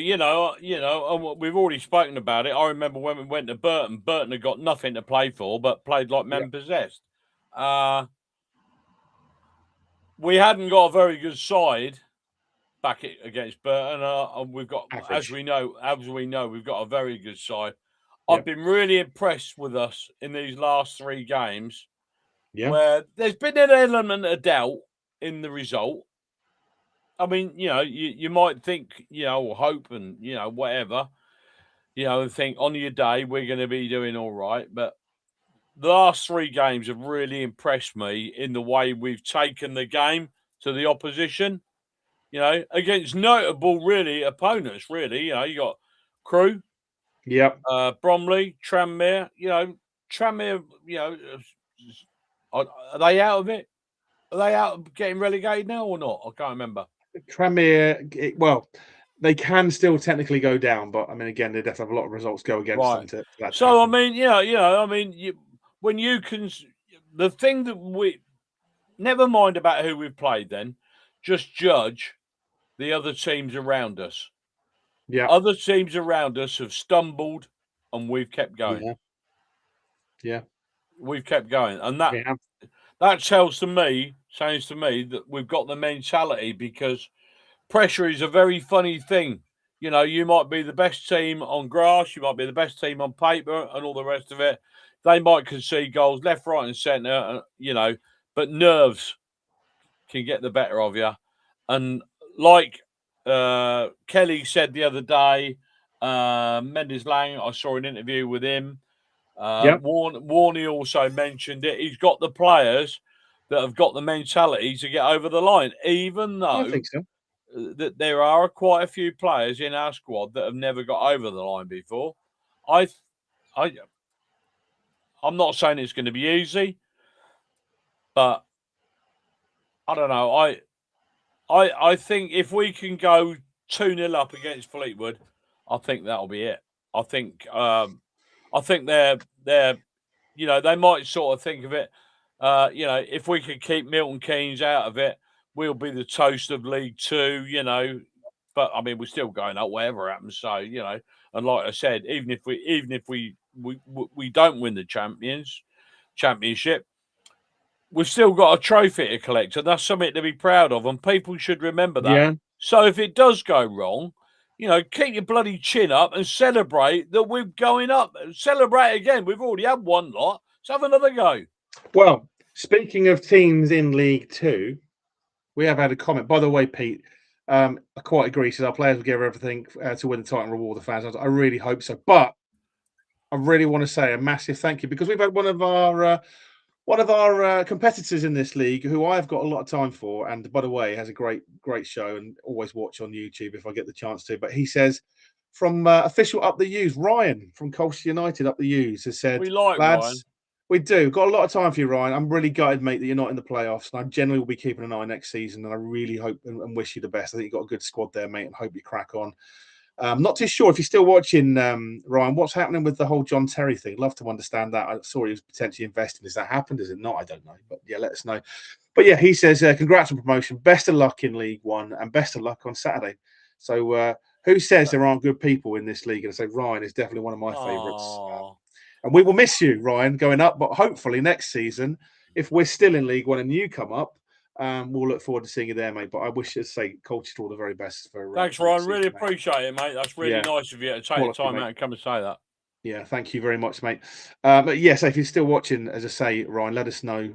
S2: We've already spoken about it. I remember when we went to Burton. Burton had got nothing to play for, but played like men possessed. We hadn't got a very good side back against Burton. We've got, as we know, we've got a very good side. Yep. I've been really impressed with us in these last 3 games, where there's been an element of doubt in the result, I mean, you might think, or hope and, whatever, and think on your day we're going to be doing all right. But the last 3 games have really impressed me in the way we've taken the game to the opposition, against notable, really, opponents, really. You got Crewe,
S1: Yep.
S2: Bromley, Tranmere, Tranmere, are they out of it? Are they out of getting relegated now or not? I can't remember.
S1: Tranmere, well, they can still technically go down, but I mean, again, they definitely have a lot of results go against them to that.
S2: So happen. I mean, when you can, the thing that we never mind about who we've played, then just judge the other teams around us.
S1: Yeah,
S2: other teams around us have stumbled, and we've kept going.
S1: Yeah,
S2: we've kept going, and that sounds to me that we've got the mentality, because pressure is a very funny thing. You might be the best team on grass, you might be the best team on paper, and all the rest of it. They might concede goals left, right, and centre, but nerves can get the better of you. And like Kelly said the other day, Mendes Lang, I saw an interview with him. Warney also mentioned it. He's got the players that have got the mentality to get over the line, even though
S1: I think so.
S2: That there are quite a few players in our squad that have never got over the line before. I'm not saying it's going to be easy, but I don't know. I think if we can go 2-0 up against Fleetwood, I think that'll be it. I think they're they might sort of think of it. If we could keep Milton Keynes out of it, we'll be the toast of League Two. But I mean, we're still going up, whatever happens. So and like I said, even if we don't win the championship, we've still got a trophy to collect, and that's something to be proud of. And people should remember that.
S1: Yeah.
S2: So if it does go wrong, keep your bloody chin up and celebrate that we're going up. Celebrate again. We've already had one lot. Let's have another go.
S1: Well, speaking of teams in League Two, we have had a comment. By the way, Pete, I quite agree. Says our players will give everything to win the title and reward the fans. I really hope so. But I really want to say a massive thank you, because we've had one of our competitors in this league, who I've got a lot of time for, and by the way, has a great show, and always watch on YouTube if I get the chance to. But he says, from official Up the U's, Ryan from Colchester United Up the U's has said,
S2: we like
S1: lads,
S2: Ryan.
S1: We do. Got a lot of time for you, Ryan. I'm really gutted, mate, that you're not in the playoffs. And I generally will be keeping an eye next season, and I really hope and wish you the best. I think you've got a good squad there, mate, and hope you crack on. Not too sure if you're still watching, Ryan, what's happening with the whole John Terry thing. Love to understand that. I saw he was potentially investing. Has that happened? Is it not? I don't know. But yeah, let us know. But yeah, he says, congrats on promotion. Best of luck in League One, and best of luck on Saturday. So who says there aren't good people in this league? And I say Ryan is definitely one of my favourites. And we will miss you, Ryan, going up. But hopefully next season, if we're still in League One and you come up, we'll look forward to seeing you there, mate. But I wish to say, Colchester, all the very best for.
S2: Thanks, Ryan. Really appreciate it, mate. That's really nice of you to take the time out and come and say that.
S1: Yeah, thank you very much, mate. But yes, if you're still watching, as I say, Ryan, let us know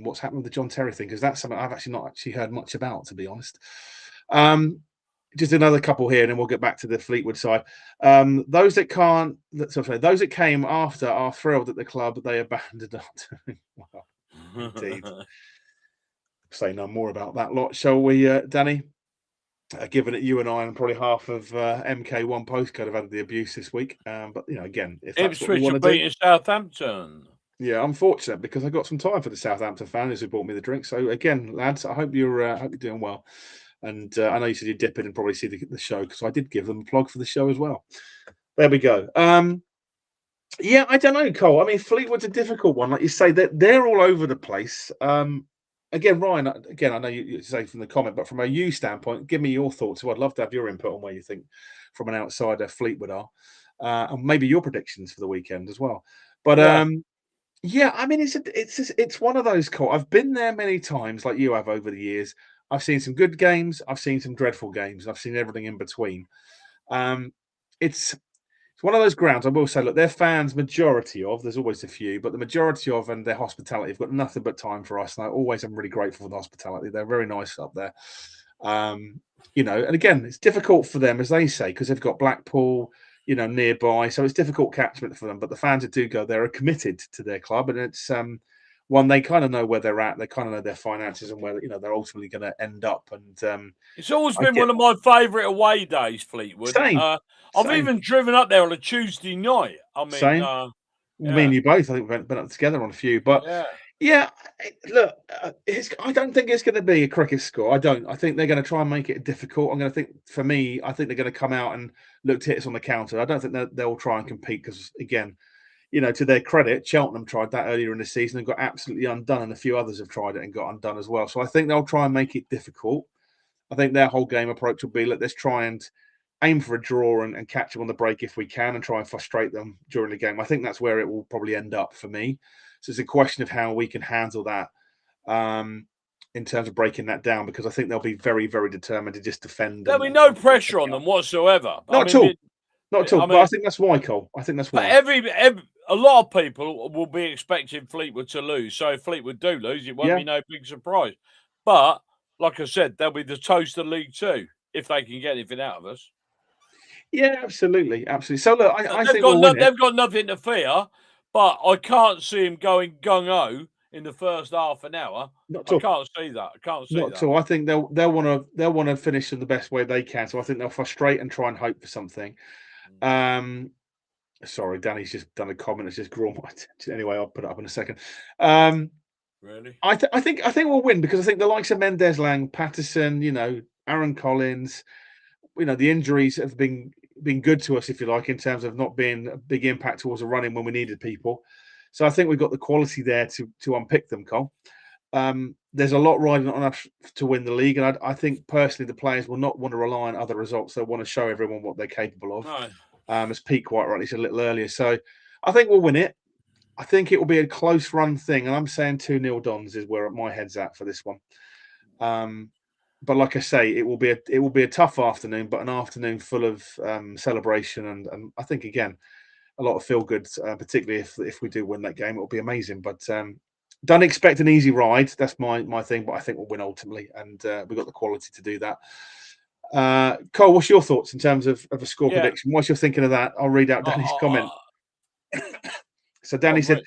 S1: what's happened with the John Terry thing, because that's something I've actually not heard much about, to be honest. Just another couple here, and then we'll get back to the Fleetwood side. Those that came after are thrilled that the club they abandoned. Well, indeed. Say no more about that lot, shall we, Danny? Given that you and I and probably half of MK1 postcode have had the abuse this week, but again, if that's what we want to do,
S2: Southampton.
S1: Yeah, unfortunate, because I got some time for the Southampton fans who bought me the drink. So again, lads, I hope you're doing well. And I know you said you dip in and probably see the show, because I did give them a plug for the show as well. There we go. Yeah, I don't know, Cole. I mean, Fleetwood's a difficult one. Like you say, they're all over the place. Again, Ryan, I know you say from the comment, but from a you standpoint, give me your thoughts. So I'd love to have your input on where you think, from an outsider, Fleetwood are. And maybe your predictions for the weekend as well. But yeah, I mean, it's one of those, Cole. I've been there many times, like you have over the years. I've seen some good games. I've seen some dreadful games. I've seen everything in between. It's one of those grounds, I will say, look, their fans, majority of, there's always a few, but the majority of, and their hospitality have got nothing but time for us. And I always am really grateful for the hospitality. They're very nice up there. You know, and again, it's difficult for them, as they say, because they've got Blackpool, you know, nearby, so it's difficult catchment for them. But the fans that do go there are committed to their club, and it's one they kind of know where they're at. They kind of know their finances and where they're ultimately going to end up. And
S2: it's always been one of my favourite away days, Fleetwood.
S1: Same.
S2: I've even driven up there on a Tuesday night. I mean,
S1: same. Me and you both, I think, we've been up together on a few. But yeah, look, I don't think it's going to be a cricket score. I don't. I think they're going to try and make it difficult. I think they're going to come out and look to hit us on the counter. I don't think they'll try and compete because, again, you know, to their credit, Cheltenham tried that earlier in the season and got absolutely undone, and a few others have tried it and got undone as well. So I think they'll try and make it difficult. I think their whole game approach will be, let's try and aim for a draw and catch them on the break if we can and try and frustrate them during the game. I think that's where it will probably end up for me. So it's a question of how we can handle that in terms of breaking that down, because I think they'll be very, very determined to just defend.
S2: There'll be no pressure on them whatsoever.
S1: Not at all. Not at all. But I think that's why, Cole. I think that's why.
S2: A lot of people will be expecting Fleetwood to lose. So if Fleetwood do lose, it won't be no big surprise. But like I said, they'll be the toast of League Two if they can get anything out of us.
S1: Yeah, absolutely, absolutely. So look, I think
S2: they've got nothing to fear, but I can't see him going gung ho in the first half an hour. I can't see that. I can't see that.
S1: Not at all. I think they'll want to finish in the best way they can. So I think they'll frustrate and try and hope for something. Sorry, Danny's just done a comment that's just drawn my attention. Anyway, I'll put it up in a second.
S2: Really?
S1: I think we'll win, because I think the likes of Mendes Lang, Patterson, you know, Aaron Collins, you know, the injuries have been good to us, if you like, in terms of not being a big impact towards the running when we needed people. So I think we've got the quality there to unpick them, Cole. There's a lot riding on us to win the league, and I think personally the players will not want to rely on other results. They want to show everyone what they're capable of.
S2: No.
S1: As Pete quite rightly said a little earlier. So I think we'll win it. I think it will be a close run thing, and I'm saying 2-0 Dons is where my head's at for this one. But like I say, it will be a tough afternoon, but an afternoon full of celebration, and I think again a lot of feel good, particularly if we do win that game. It will be amazing. But don't expect an easy ride. That's my thing. But I think we'll win ultimately, and we've got the quality to do that. Cole, what's your thoughts in terms of a score prediction? What's your thinking of that? I'll read out Danny's comment. So Danny said,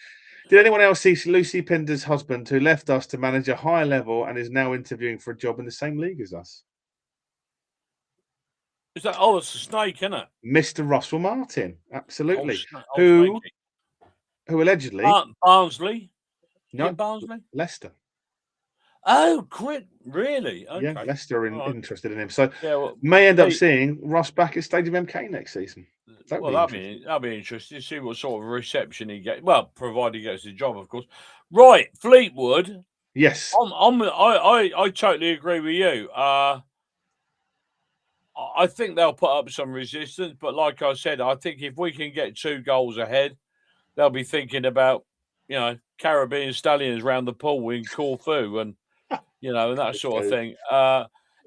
S1: did anyone else see Lucy Pinder's husband, who left us to manage a higher level and is now interviewing for a job in the same league as us?
S2: Is that? Oh, it's a snake, isn't it?
S1: Mr. Russell Martin, absolutely. Who allegedly
S2: Barnsley?
S1: No,
S2: Barnsley,
S1: Leicester.
S2: Oh, really? Okay.
S1: Yeah, Leicester are interested in him. So
S2: well,
S1: may end up seeing Russ back at Stadium MK next season.
S2: That'll be interesting to see what sort of reception he gets. Well, provided he gets the job, of course. Right, Fleetwood.
S1: Yes,
S2: I totally agree with you. I think they'll put up some resistance, but like I said, I think if we can get 2 goals ahead, they'll be thinking about, you know, Caribbean stallions round the pool in Corfu and, you know, and that sort of thing.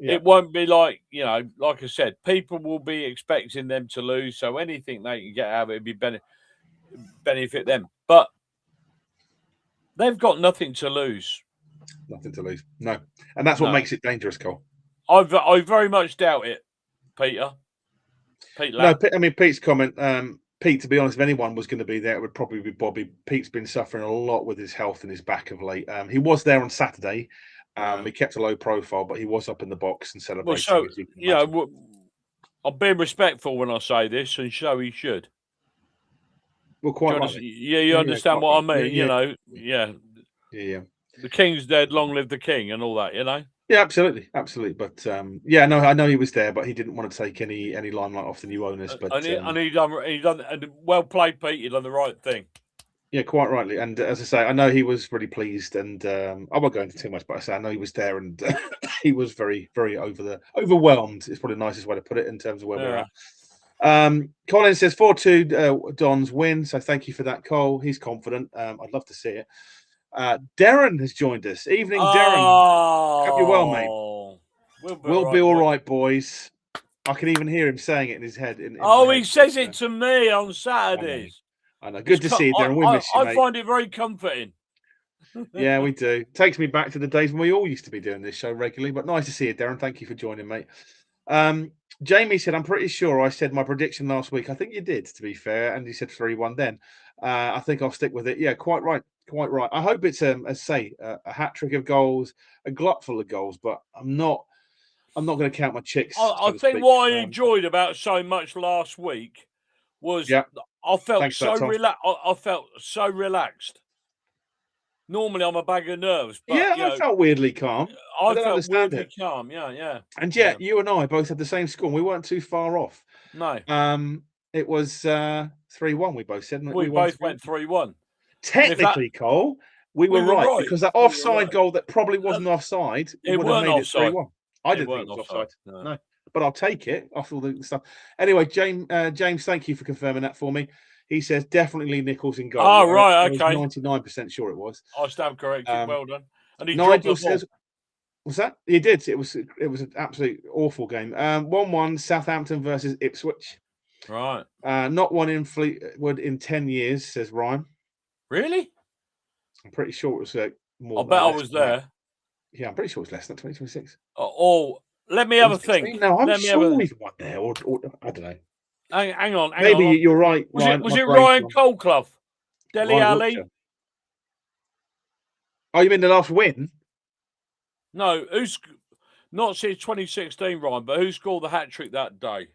S2: It won't be like, you know, like I said, people will be expecting them to lose. So anything they can get out of it would be benefit them. But they've got nothing to lose.
S1: Nothing to lose. No. And that's what makes it dangerous, Cole.
S2: I very much doubt it, Peter.
S1: No, I mean, Pete's comment, Pete, to be honest, if anyone was going to be there, it would probably be Bobby. Pete's been suffering a lot with his health and his back of late. He was there on Saturday. He kept a low profile, but he was up in the box and celebrating.
S2: Well, so, you know, I'm being respectful when I say this, and so he should.
S1: Well, quite right.
S2: You understand what I mean? You know,
S1: yeah.
S2: The king's dead, long live the king, and all that, you know?
S1: Yeah, absolutely. But no, I know he was there, but he didn't want to take any limelight off the new owners. But
S2: he done, and well played, Pete. He done the right thing.
S1: Yeah, quite rightly. And as I say, I know he was really pleased, and I won't go into too much, but I say I know he was there, and he was very, very overwhelmed. It's probably the nicest way to put it in terms of where we're at. Colin says 4-2 Dons win, so thank you for that, Cole. He's confident. I'd love to see it. Darren has joined us. Evening, Darren. Hope you're well, mate. We'll be all right, boys. I can even hear him saying it in his head.
S2: He says it to me on Saturdays.
S1: I know. Good to see you, Darren. We miss you, mate.
S2: I find it very comforting.
S1: Yeah, we do. Takes me back to the days when we all used to be doing this show regularly. But nice to see you, Darren. Thank you for joining, mate. Jamie said, I'm pretty sure I said my prediction last week. I think you did, to be fair. And you said 3-1 then. I think I'll stick with it. Yeah, quite right. Quite right. I hope it's, a hat trick of goals, a glut full of goals. But I'm not going to count my chicks.
S2: I think what I enjoyed about so much last week was I felt so relaxed. I felt so relaxed. Normally, I'm a bag of nerves, but
S1: I felt weirdly calm.
S2: I felt weirdly calm. Yeah.
S1: And yet, you and I both had the same score. And we weren't too far off.
S2: No.
S1: It was 3-1. We both said.
S2: We both went 3-1.
S1: Technically, Cole, we were right because that offside goal that probably wasn't offside would have made it 3-1. I didn't think it was offside. No. But I'll take it off all the stuff. Anyway, James, thank you for confirming that for me. He says definitely Lee Nichols in goal.
S2: Oh, right, okay.
S1: I was 99% sure it was.
S2: I stand corrected. Well done. And he
S1: Nigel says, was that? He did. It was an absolute awful game. 1-1 Southampton versus Ipswich.
S2: Right.
S1: Not one in Fleetwood in 10 years, says Ryan.
S2: Really?
S1: I'm pretty sure it was more.
S2: I bet I was there.
S1: Yeah, I'm pretty sure it's less than 2026.
S2: Let me have a think.
S1: No, I'm sure we've won there, or I don't know.
S2: Hang on.
S1: Maybe you're right.
S2: Was it Ryan Colclough? Dele Alli?
S1: Oh, you mean the last win?
S2: No, who's not since 2016, Ryan, but who scored the hat trick that day?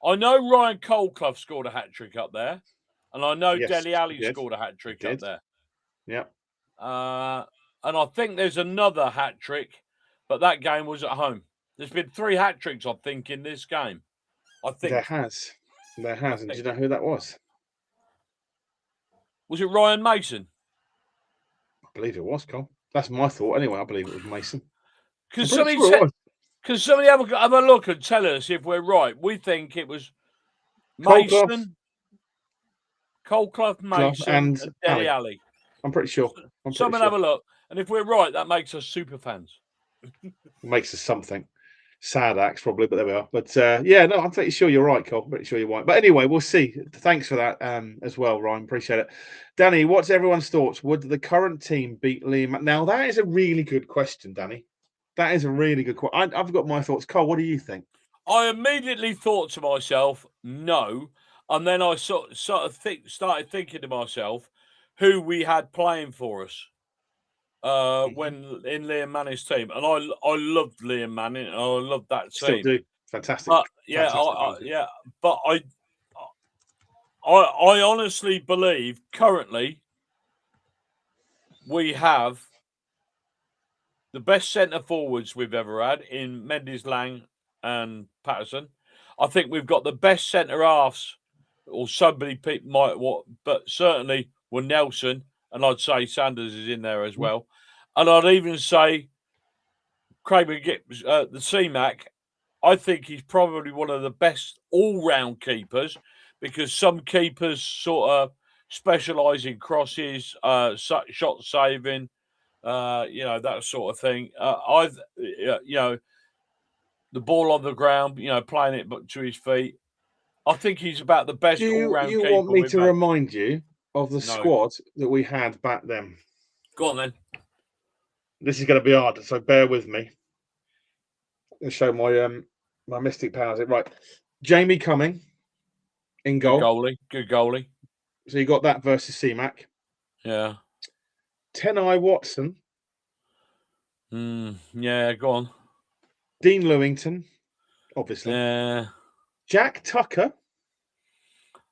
S2: I know Ryan Colclough scored a hat trick up there, and I know Dele Alli scored a hat trick up there.
S1: Yeah.
S2: And I think there's another hat trick, but that game was at home. There's been 3 hat tricks, I think, in this game. I think
S1: there has. And do you know who that was?
S2: Was it Ryan Mason?
S1: I believe it was, Cole. That's my thought. Anyway, I believe it was Mason.
S2: Can somebody have a look and tell us if we're right? We think it was Mason, Colclough, Mason, and Dele Alli.
S1: I'm pretty sure.
S2: Someone have a look. And if we're right, that makes us super fans.
S1: Makes us something. Sad acts, probably, but there we are. But no, I'm pretty sure you're right, Cole. I'm pretty sure you're right. But anyway, we'll see. Thanks for that as well, Ryan. Appreciate it. Danny, what's everyone's thoughts? Would the current team beat Liam? Now, that is a really good question, Danny. That is a really good question. I've got my thoughts. Cole, what do you think?
S2: I immediately thought to myself, no. And then I started thinking to myself who we had playing for us. When in Liam Manning's team, and I loved Liam Manning, and I loved that team.
S1: Still do. Fantastic.
S2: But but I honestly believe currently we have the best centre forwards we've ever had in Mendes, Lang, and Patterson. I think we've got the best centre halves, or somebody might but certainly Nelson, and I'd say Sanders is in there as well. And I'd even say Craig McGibbs, the C-Mac, I think he's probably one of the best all-round keepers because some keepers sort of specialise in crosses, shot saving, that sort of thing. The ball on the ground, playing it to his feet. I think he's about the best all-round keeper.
S1: You want me to remind you of the squad that we had back then?
S2: Go on then.
S1: This is going to be hard, so bear with me. I'll show my mystic powers. Right, Jamie Cumming in goal.
S2: Good goalie.
S1: So you got that versus C-Mac.
S2: Yeah.
S1: Tenai Watson.
S2: Yeah, go on.
S1: Dean Lewington, obviously.
S2: Yeah.
S1: Jack Tucker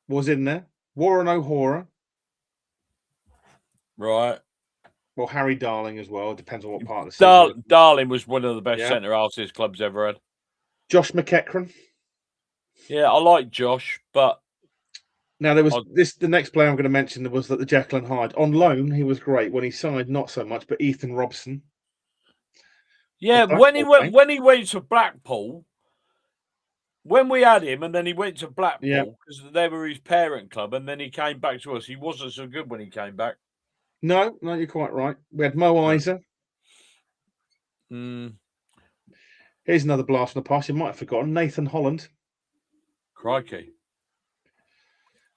S1: was in there. Warren O'Hara.
S2: Right.
S1: Well, Harry Darling as well. It depends on what part of the season.
S2: Darling was one of the best centre halves this club's ever had.
S1: Josh McEachran.
S2: Yeah, I like Josh, but
S1: now there was the next player I'm going to mention was that the Jekyll and Hyde. On loan, he was great. When he signed, not so much, but Ethan Robson.
S2: Yeah, when he went to Blackpool, when we had him, and then he went to Blackpool because they were his parent club, and then he came back to us. He wasn't so good when he came back.
S1: No, you're quite right. We had Mo Isa. Here's another blast from the past. You might have forgotten. Nathan Holland.
S2: Crikey.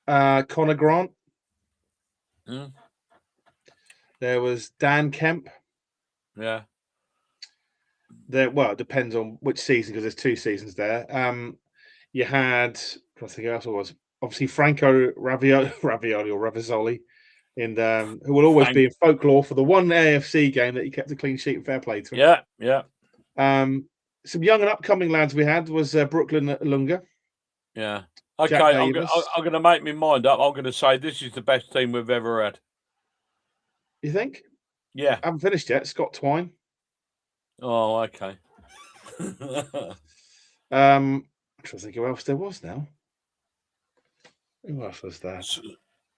S1: Connor Grant. There was Dan Kemp.
S2: Yeah.
S1: Well, it depends on which season because there's 2 seasons there. You had, I think who else it was. Obviously, Franco Ravioli or Ravizoli, who will always be in folklore for the one AFC game that he kept a clean sheet and fair play to him.
S2: Yeah, yeah.
S1: Some young and upcoming lads we had was Brooklyn Lunga.
S2: Yeah. Okay, I'm going to make my mind up. I'm going to say this is the best team we've ever had.
S1: You think?
S2: Yeah.
S1: I haven't finished yet. Scott Twine.
S2: Oh, okay.
S1: I'm trying to think who else there was now. Who else was there?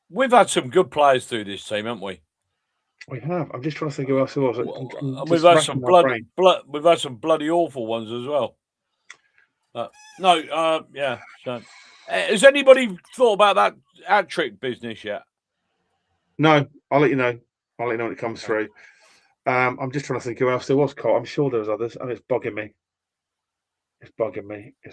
S2: We've had some good players through this team, haven't we?
S1: We have. I'm just trying to think who else there was.
S2: We've had some we've had some bloody awful ones as well. Yeah. So, has anybody thought about that hat trick business yet?
S1: No, I'll let you know. I'll let you know when it comes through. I'm just trying to think who else there was, Cole. I'm sure there was others, and it's bugging me. It's bugging me.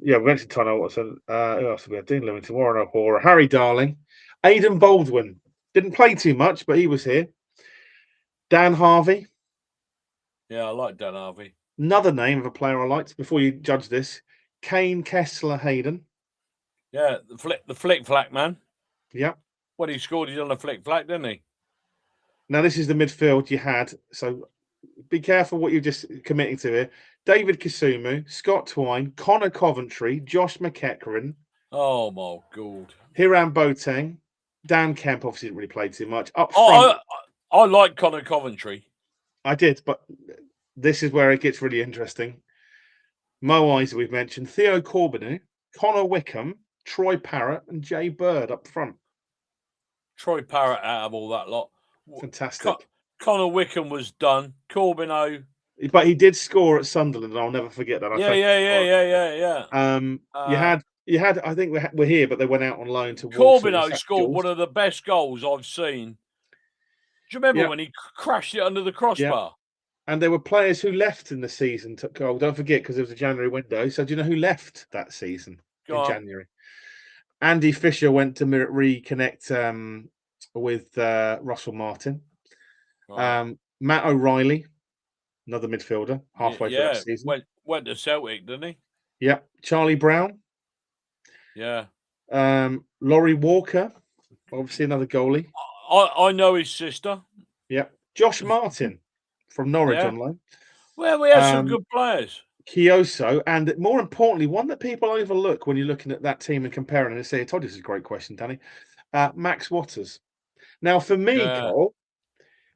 S1: Yeah, we mentioned Tony Watson. Who else did we have? Dean Lewington, Warren O'Hora, Harry Darling, Aidan Baldwin. Didn't play too much, but he was here. Dan Harvey.
S2: Yeah, I like Dan Harvey.
S1: Another name of a player I liked before you judge this. Kane Kessler Hayden.
S2: Yeah, the flick flack man.
S1: Yep.
S2: What he scored, he's on a flick flack, didn't he?
S1: Now this is the midfield you had, so be careful what you're just committing to here. David Kisumu, Scott Twine, Connor Coventry, Josh McEachran.
S2: Oh my God.
S1: Hiram Boateng, Dan Kemp obviously didn't really play too much. Up front,
S2: I like Connor Coventry.
S1: I did, but this is where it gets really interesting. Mo Isa, we've mentioned, Theo Corbeanu, Connor Wickham, Troy Parrott, and Jay Bird up front.
S2: Troy Parrott out of all that lot.
S1: Fantastic.
S2: Connor Wickham was done. Corbino.
S1: But he did score at Sunderland, and I'll never forget that.
S2: Yeah.
S1: You had. I think we're here, but they went out on loan to.
S2: Corbino scored one of the best goals I've seen. Do you remember when he crashed it under the crossbar?
S1: Yeah. And there were players who left in the season to go. Don't forget, because it was a January window. So do you know who left that season in January? Andy Fisher went to reconnect with Russell Martin. Right. Matt O'Reilly, another midfielder, halfway through that season.
S2: Went to Celtic, didn't he?
S1: Yeah. Charlie Brown.
S2: Yeah.
S1: Laurie Walker, obviously another goalie.
S2: I know his sister.
S1: Yeah. Josh Martin from Norwich on loan.
S2: Well, we had some good players.
S1: Kioso, and more importantly, one that people overlook when you're looking at that team and comparing and say, I told you this is a great question, Danny. Max Waters. Now, for me, Cole,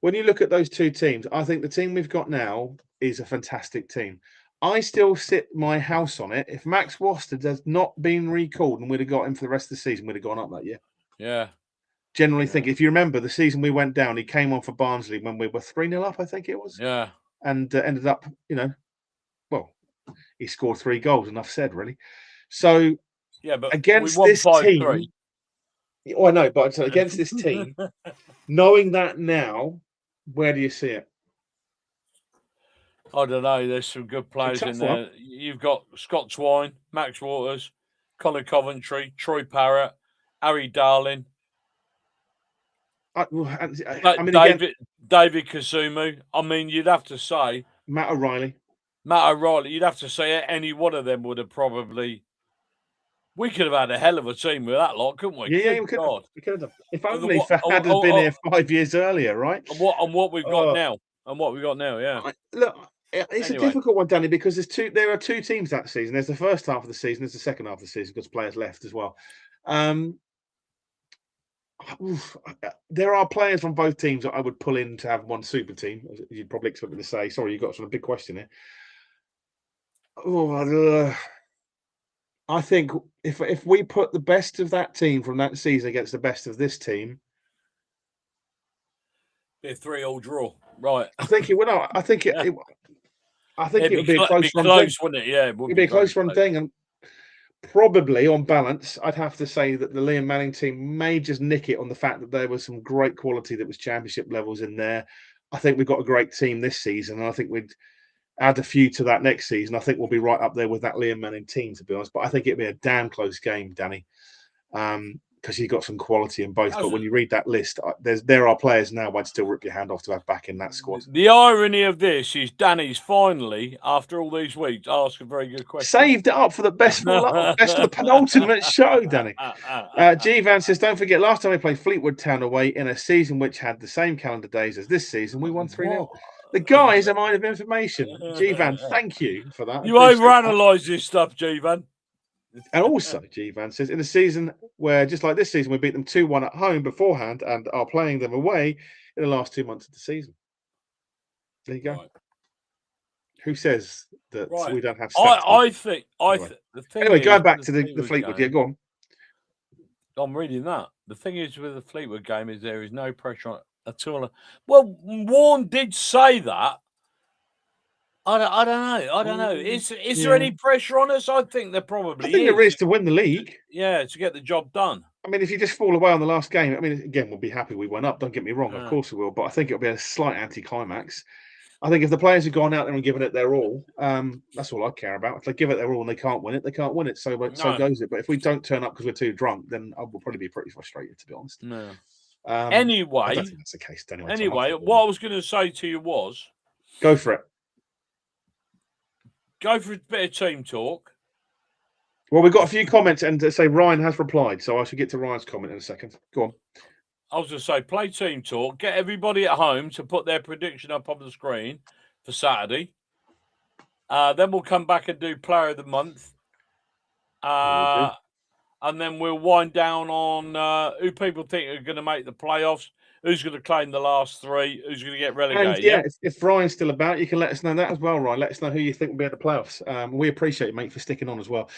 S1: when you look at those two teams, I think the team we've got now is a fantastic team. I still sit my house on it. If Max Waters has not been recalled and we'd have got him for the rest of the season, we'd have gone up that year.
S2: Yeah.
S1: Generally think, if you remember the season we went down, he came on for Barnsley when we were 3-0 up, I think it was.
S2: Yeah.
S1: And ended up, well, he scored 3 goals, enough said, really. So,
S2: but
S1: against this team, I know, but against this team, knowing that now, where do you see it?
S2: I don't know. There's some good players in there. You've got Scott Twine, Max Waters, Connor Coventry, Troy Parrott, Harry Darling. David Kasumu. I mean, you'd have to say
S1: Matt O'Reilly.
S2: You'd have to say any one of them would have probably. We could have had a hell of a team with that lot, couldn't we?
S1: Yeah, we could have done. If only had been here 5 years earlier, right?
S2: And what we've got now, yeah.
S1: Look, it's a difficult one, Danny, because there are 2 teams that season. There's the first half of the season. There's the second half of the season because players left as well. There are players from both teams that I would pull in to have one super team. You'd probably expect me to say. Sorry, you got sort of a big question here. I think if we put the best of that team from that season against the best of this team,
S2: be a 3-3 draw, right?
S1: I think it would. I think it would be a close
S2: thing, wouldn't it? Yeah,
S1: it'd be a close run thing, and probably on balance, I'd have to say that the Liam Manning team may just nick it on the fact that there was some great quality that was championship levels in there. I think we've got a great team this season, and I think we'd add a few to that next season. I think we'll be right up there with that Liam Manning team, to be honest. But I think it'd be a damn close game, Danny. because you've got some quality in both. But when you read that list, there are players now I'd still rip your hand off to have back in that squad.
S2: The irony of this is Danny's finally, after all these weeks, asked a very good question.
S1: Saved it up for the best for the penultimate show, Danny. G-Van says, don't forget, last time we played Fleetwood Town away in a season which had the same calendar days as this season, we won 3-0. The guy is a mind of information. G-Van, thank you for that.
S2: You overanalyze this stuff, G-Van.
S1: And also, G-Van says, in a season where, just like this season, we beat them 2-1 at home beforehand and are playing them away in the last 2 months of the season. There you go. Right. Who says that we don't have stats?
S2: I think the thing
S1: anyway, going back to the Fleetwood, yeah, go on.
S2: I'm reading that. The thing is with the Fleetwood game is there is no pressure on it at all. Well, Warren did say that. I don't know. Is there any pressure on us? I think there probably is.
S1: I think there is to win the league.
S2: Yeah, to get the job done.
S1: I mean, if you just fall away on the last game, I mean, again, we'll be happy we went up. Don't get me wrong, of course we will. But I think it'll be a slight anticlimax. I think if the players have gone out there and given it their all, that's all I care about. If they give it their all and they can't win it, they can't win it. So goes it. But if we don't turn up because we're too drunk, then I will probably be pretty frustrated, to be honest.
S2: No.
S1: Anyway, I don't think that's the case.
S2: Anyway, what I was going to say to you was,
S1: go for it.
S2: Go for a bit of team talk.
S1: Well, we've got a few comments, and to say Ryan has replied, so I should get to Ryan's comment in a second. Go on.
S2: I was going to say, play team talk. Get everybody at home to put their prediction up on the screen for Saturday. Then we'll come back and do Player of the Month. And then we'll wind down on who people think are going to make the playoffs, who's going to claim the last three, who's going to get relegated.
S1: And if Ryan's still about, you can let us know that as well, Ryan. Let us know who you think will be at the playoffs. We appreciate it, mate, for sticking on as well.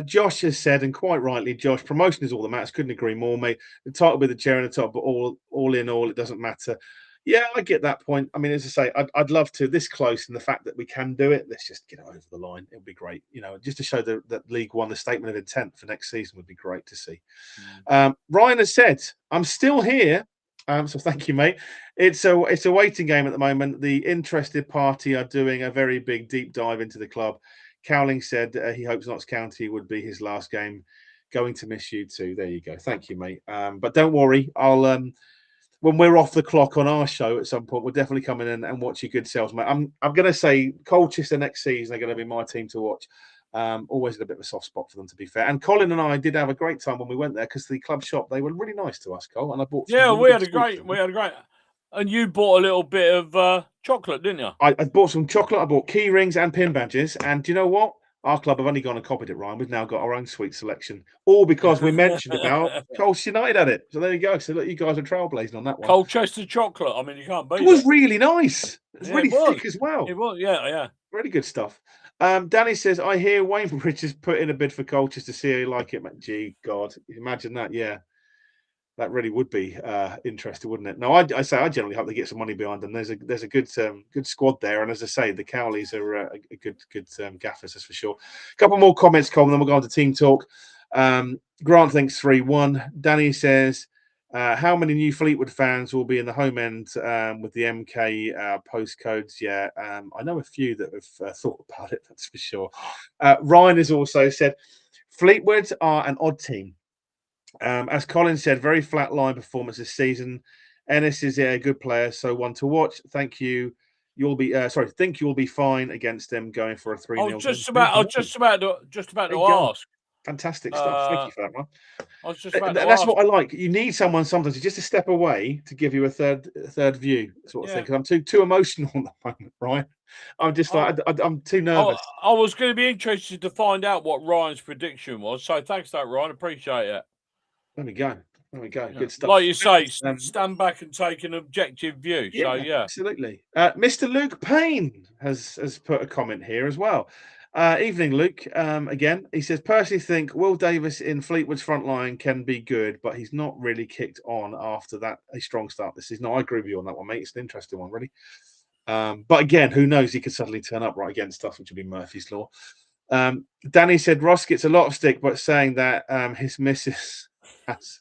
S1: Josh has said, and quite rightly, Josh, promotion is all that matters. Couldn't agree more, mate. The title with the chair in the top, but all in all, it doesn't matter. Yeah, I get that point. I mean, as I say, I'd love to this close, and the fact that we can do it, let's just get it over the line. It would be great, just to show that League One, the statement of intent for next season would be great to see. Ryan has said, "I'm still here." So thank you, mate. It's a waiting game at the moment. The interested party are doing a very big deep dive into the club. Cowling said he hopes Notts County would be his last game. Going to miss you too. There you go. Thank you, mate. But don't worry, I'll when we're off the clock on our show at some point, we'll definitely come in and watch your good selves, mate. I'm going to say Colchester next season are going to be my team to watch. Always a bit of a soft spot for them, to be fair. And Colin and I did have a great time when we went there because the club shop, they were really nice to us, Cole. And I bought
S2: we had a great. And you bought a little bit of chocolate, didn't you?
S1: I bought some chocolate. I bought key rings and pin badges. And do you know what? Our club have only gone and copied it, Ryan. We've now got our own sweet selection, all because we mentioned about Colchester United had it. So there you go. So look, you guys are trailblazing on that one.
S2: Colchester chocolate. I mean, you can't beat it.
S1: It was really nice. It was really thick as well.
S2: It was, yeah.
S1: Really good stuff. Danny says, I hear Weybridge has put in a bid for Colchester to see how you like it. Gee, God, imagine that. Yeah, that really would be interesting, wouldn't it? No, I generally hope they get some money behind them. There's a good squad there, and as I say, the Cowleys are a good gaffers, that's for sure. A couple more comments, Colin, then we'll go on to team talk. Grant thinks 3-1. Danny says, how many new Fleetwood fans will be in the home end with the MK postcodes? Yeah, I know a few that have thought about it, that's for sure. Ryan has also said, Fleetwood are an odd team. As Colin said, very flat line performance this season. Ennis is a good player, so one to watch. Thank you. Think you'll be fine against them going for a 3-0.
S2: I was just about to ask.
S1: Fantastic stuff. Thank you for that one.
S2: I was just about to
S1: that's
S2: ask.
S1: what I like. You need someone sometimes just to step away to give you a third view, sort of thing. Because I'm too emotional at the moment, right? I'm just I'm too nervous.
S2: I was going to be interested to find out what Ryan's prediction was. So thanks, for that, Ryan. Appreciate it.
S1: There we go. Yeah. Good stuff.
S2: Like you say, stand back and take an objective view. Yeah, so
S1: absolutely. Mr. Luke Payne has put a comment here as well. Evening, Luke. Again, he says, personally think Will Davis in Fleetwood's front line can be good, but he's not really kicked on after that a strong start this season. No, I agree with you on that one, mate. It's an interesting one, really. But again, who knows? He could suddenly turn up right against us, which would be Murphy's Law. Danny said Ross gets a lot of stick, but saying that his missus has...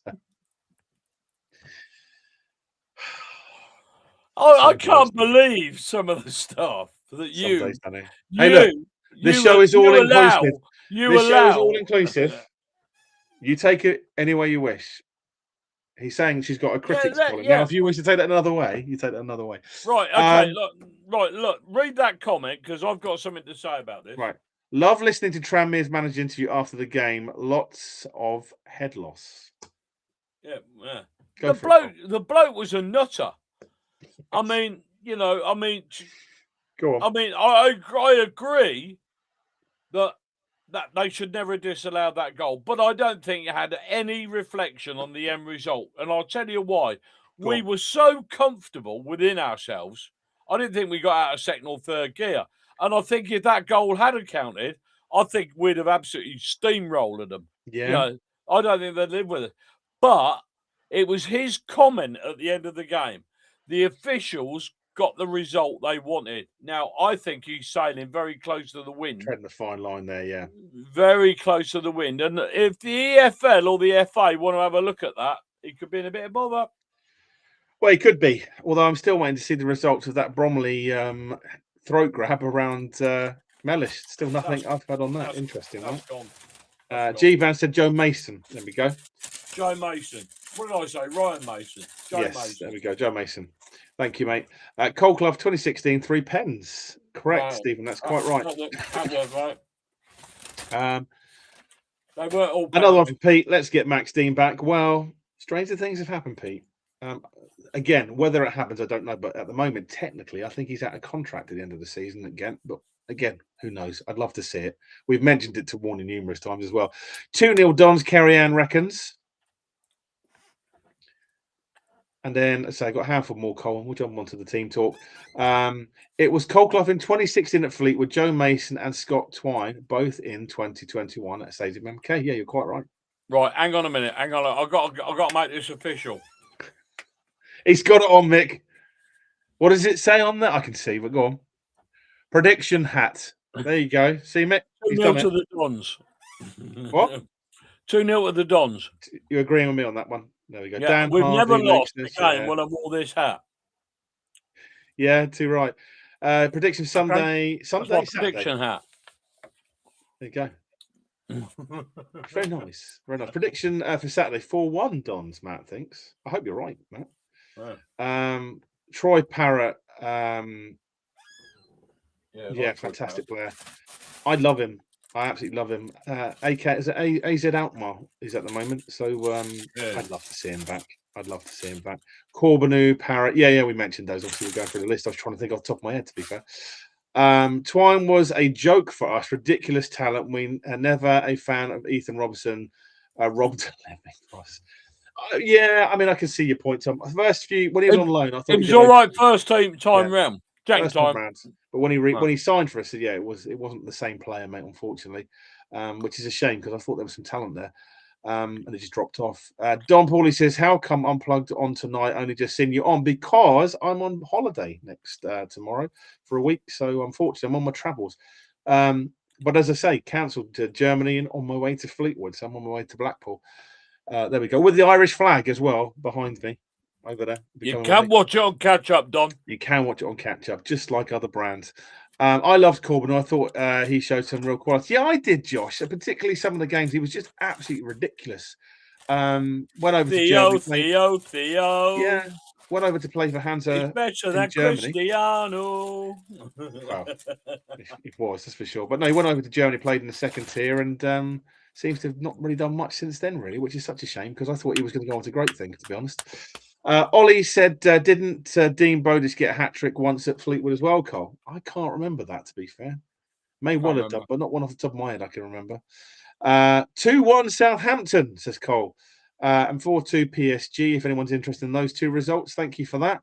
S2: I can't believe some of the stuff that you...
S1: Some days, Danny. Hey, look. This show is all inclusive. This show is all inclusive. You take it any way you wish. He's saying she's got a critics column. Now, if you wish to take that another way, you take that another way.
S2: Right. Okay. Look. Read that comment because I've got something to say about this.
S1: Right. Love listening to Tranmere's manager interview after the game. Lots of head loss.
S2: Yeah.
S1: The
S2: bloke was a nutter. I mean,
S1: go on.
S2: I mean, I agree that they should never have disallowed that goal, but I don't think it had any reflection on the end result, and I'll tell you why. We were so comfortable within ourselves. I didn't think we got out of second or third gear, and I think if that goal hadn't counted, I think we'd have absolutely steamrolled them.
S1: Yeah,
S2: I don't think they'd live with it. But it was his comment at the end of the game. The officials got the result they wanted. Now, I think he's sailing very close to the wind.
S1: treading the fine line there, yeah.
S2: Very close to the wind. And if the EFL or the FA want to have a look at that, it could be in a bit of bother.
S1: Well, he could be. Although I'm still waiting to see the results of that Bromley throat grab around Mellish. Still nothing I've had on that. Interesting, right? G-Van said Joe Mason. There we go.
S2: Joe Mason. What did I say? Ryan Mason. Joe Mason.
S1: There we go. Joe Mason. Thank you, mate. Cold Clough 2016, 3 pens. Correct, right. Stephen. That's quite right.
S2: That was right. They weren't all
S1: another one for Pete. Let's get Max Dean back. Well, stranger things have happened, Pete. Again, whether it happens, I don't know. But at the moment, technically, I think he's out of contract at the end of the season again. But again, who knows? I'd love to see it. We've mentioned it to Warner numerous times as well. 2-0 Dons, Kerry-Ann reckons. And then, I got a handful more, Colin. We'll jump on to the team talk. It was Cold Clough in 2016 at Fleetwood, Joe Mason and Scott Twine, both in 2021 at Stadium MK. Yeah, you're quite right.
S2: Right, hang on a minute. Hang on. I've got to make this official.
S1: He's got it on, Mick. What does it say on there? I can see, but go on. Prediction hat. There you go. See, Mick?
S2: 2-0 to the Dons.
S1: What?
S2: 2-0 to the Dons.
S1: You're agreeing with me on that one. There we go.
S2: Yeah,
S1: Dan
S2: we've
S1: Harvey,
S2: never lost
S1: Luke
S2: the game when I wore this hat.
S1: Yeah, too right. Prediction Sunday. Sunday,
S2: prediction hat.
S1: There you go. Very nice. Very nice. Prediction for Saturday, 4-1 Dons, Matt thinks. I hope you're right, Matt. Wow. Troy Parrott. Yeah, fantastic player. I love him. I absolutely love him. AZ Alkmaar is at the moment, so I'd love to see him back. Corbanu, Parrott. Yeah, we mentioned those. Obviously, we're going through the list. I was trying to think off the top of my head, to be fair. Twine was a joke for us. Ridiculous talent. We are never a fan of Ethan Robinson. Robbed for us. Yeah, I mean, I can see your point, Tom. First few, when he was on loan, I thought
S2: it was all right first time round.
S1: But when he signed for us, yeah, it wasn't the same player, mate, unfortunately, which is a shame because I thought there was some talent there, and it just dropped off. Don Paulie says, "How come Unplugged on tonight? Only just seen you on because I'm on holiday next tomorrow for a week, so unfortunately I'm on my travels. But as I say, cancelled to Germany and on my way to Fleetwood, so I'm on my way to Blackpool. There we go with the Irish flag as well behind me." Over there.
S2: You can watch it on catch up, Don.
S1: You can watch it on catch up, just like other brands. I loved Corbin. I thought he showed some real quality. Yeah, I did, Josh. Particularly some of the games, he was just absolutely ridiculous. Went over to Germany.
S2: Theo.
S1: Yeah, went over to play for Hansa.
S2: He's better than
S1: Germany.
S2: Cristiano.
S1: Well, he was, that's for sure. But no, he went over to Germany, played in the second tier, and seems to have not really done much since then, really, which is such a shame because I thought he was going to go on to great things, to be honest. Ollie said, didn't Dean Bodish get a hat-trick once at Fleetwood as well, Cole? I can't remember that, to be fair. May well have done, but not one off the top of my head I can remember. 2-1 Southampton, says Cole. And 4-2 PSG, if anyone's interested in those two results. Thank you for that.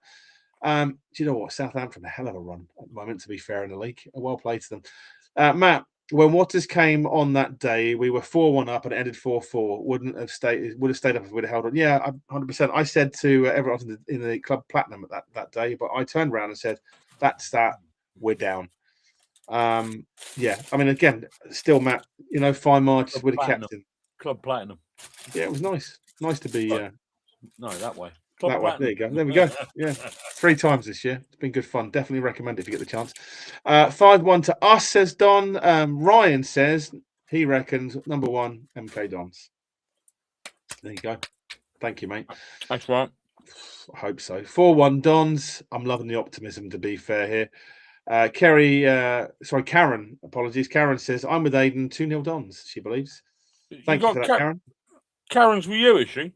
S1: Do you know what? Southampton, a hell of a run at the moment, to be fair, in the league. Well played to them. Matt, when Waters came on that day, we were 4-1 up and it ended 4-4. Would have stayed up if we'd have held on. Yeah, 100%. I said to everyone in the club platinum at that day, but I turned around and said, "That's that. We're down." Yeah, I mean, again, still, Matt, fine marches with a captain.
S2: Club platinum.
S1: Yeah, it was nice. Nice to be.
S2: No, that way.
S1: That way. There you go. There we go. Yeah, 3 times this year. It's been good fun. Definitely recommend it if you get the chance. 5-1 to us, says Don. Ryan says he reckons number 1 MK Dons. There you go. Thank you, mate.
S2: That's right.
S1: I hope so. 4-1 Dons. I'm loving the optimism, to be fair here. Karen, apologies. Karen says, I'm with Aiden, 2-0 Dons, she believes. Thank you for that, Karen.
S2: Karen's with you, is she?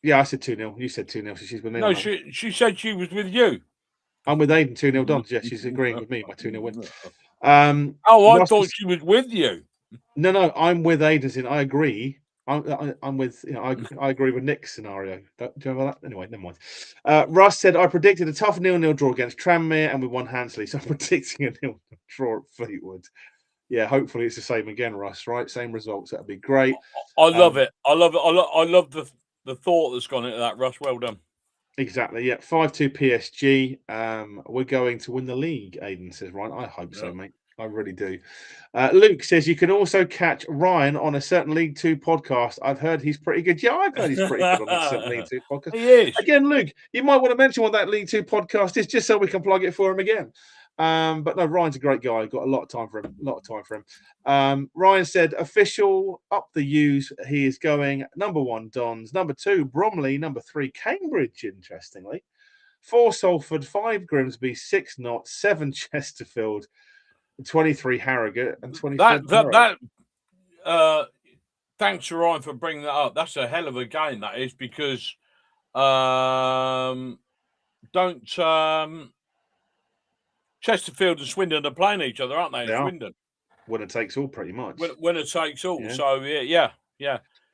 S1: Yeah, I said 2-0. You said 2-0, so she's with me.
S2: No, she said she was with you.
S1: I'm with Aiden, 2-0 Dons. Yeah, she's agreeing with me, my 2-0 win.
S2: I thought she was with you.
S1: No, I'm with Aiden. I agree. I'm with, I agree with Nick's scenario. Do you remember that? Anyway, never mind. Russ said, I predicted a tough 0-0 draw against Tranmere and we won handsomely. So I'm predicting a 0-0 draw at Fleetwood. Yeah, hopefully it's the same again, Russ, right? Same results. That'd be great.
S2: I love it. I love the thought that's gone into that, Russ. Well done.
S1: Exactly. Yeah. 5-2 PSG. We're going to win the league, Aiden says, right? I hope so, mate. I really do. Luke says you can also catch Ryan on a certain League 2 podcast. I've heard he's pretty good. Yeah, I've heard he's pretty good on a certain League 2 podcast.
S2: He is.
S1: Again, Luke, you might want to mention what that League 2 podcast is just so we can plug it for him again. But no, Ryan's a great guy. Got a lot of time for him. Ryan said, official, up the U's. He is going number 1, Dons. Number 2, Bromley. Number 3, Cambridge, interestingly. 4, Salford. 5, Grimsby. 6, Notts. 7, Chesterfield. 23, Harrogate. And 24,
S2: thanks to Ryan for bringing that up. That's a hell of a game, that is, because Chesterfield and Swindon are playing each other, aren't they? Swindon.
S1: Winner takes all, pretty much.
S2: Winner takes all.
S1: Yeah.
S2: So yeah.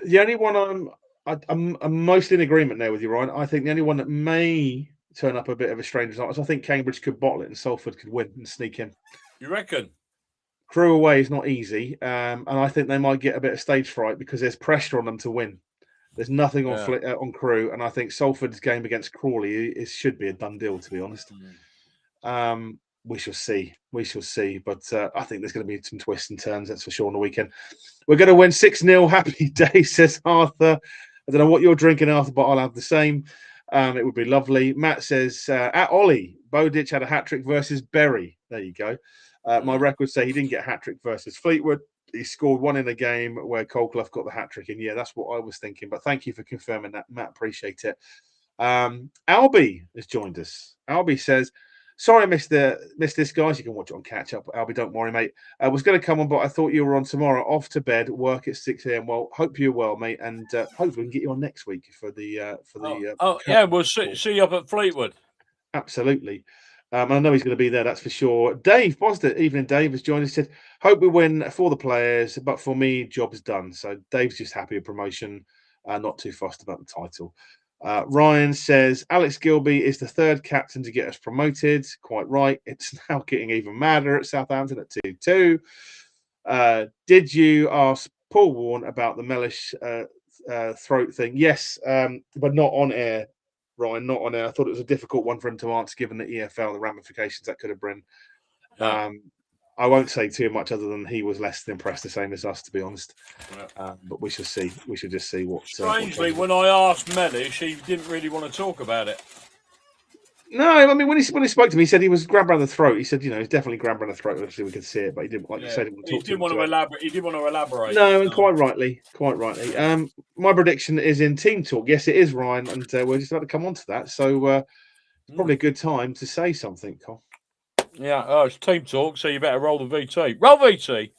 S1: The only one I'm mostly in agreement there with you, Ryan. I think the only one that may turn up a bit of a strange result is I think Cambridge could bottle it and Salford could win and sneak in.
S2: You reckon?
S1: Crewe away is not easy, and I think they might get a bit of stage fright because there's pressure on them to win. There's nothing on Crewe, and I think Salford's game against Crawley should be a done deal, to be honest. We shall see. But I think there's going to be some twists and turns, that's for sure, on the weekend. We're going to win 6-0. Happy day, says Arthur. I don't know what you're drinking, Arthur, but I'll have the same. It would be lovely. Matt says, at Ollie, Bowditch had a hat-trick versus Bury. There you go. My records say he didn't get a hat-trick versus Fleetwood. He scored one in a game where Colclough got the hat-trick. And yeah, that's what I was thinking. But thank you for confirming that, Matt. Appreciate it. Albie has joined us. Albie says, sorry I missed this, guys. You can watch it on catch up. Albie, don't worry, mate. I was going to come on, but I thought you were on tomorrow. Off to bed, work at 6 a.m. Well, hope you're well, mate. And hopefully we can get you on next week for the
S2: yeah, we'll see you up at Fleetwood.
S1: Absolutely. I know he's going to be there, that's for sure. Dave, positive evening. Dave has joined us. Said, hope we win for the players, but for me, job's done. So Dave's just happy with promotion, not too fussed about the title. Ryan says, Alex Gilby is the third captain to get us promoted. Quite right. It's now getting even madder at Southampton at 2-2. Did you ask Paul Warne about the Mellish throat thing? Yes, but not on air. Ryan, not on air. I thought it was a difficult one for him to answer, given the EFL, the ramifications that could have been. I won't say too much other than he was less than impressed, the same as us, to be honest. But we shall see. We should just see what.
S2: Strangely, when I asked Mellish, he didn't really want to talk about it.
S1: No, I mean when he spoke to me, he said he was grabbed around the throat. He said, he's definitely grabbed around the throat. Obviously, we could see it, but he didn't, like you said, he didn't want to
S2: elaborate. He didn't want to elaborate.
S1: No, and quite rightly. My prediction is in team talk. Yes, it is, Ryan, and we're just about to come on to that. So it's probably a good time to say something, Cole.
S2: Yeah, it's team talk, so you better roll the VT. Roll VT.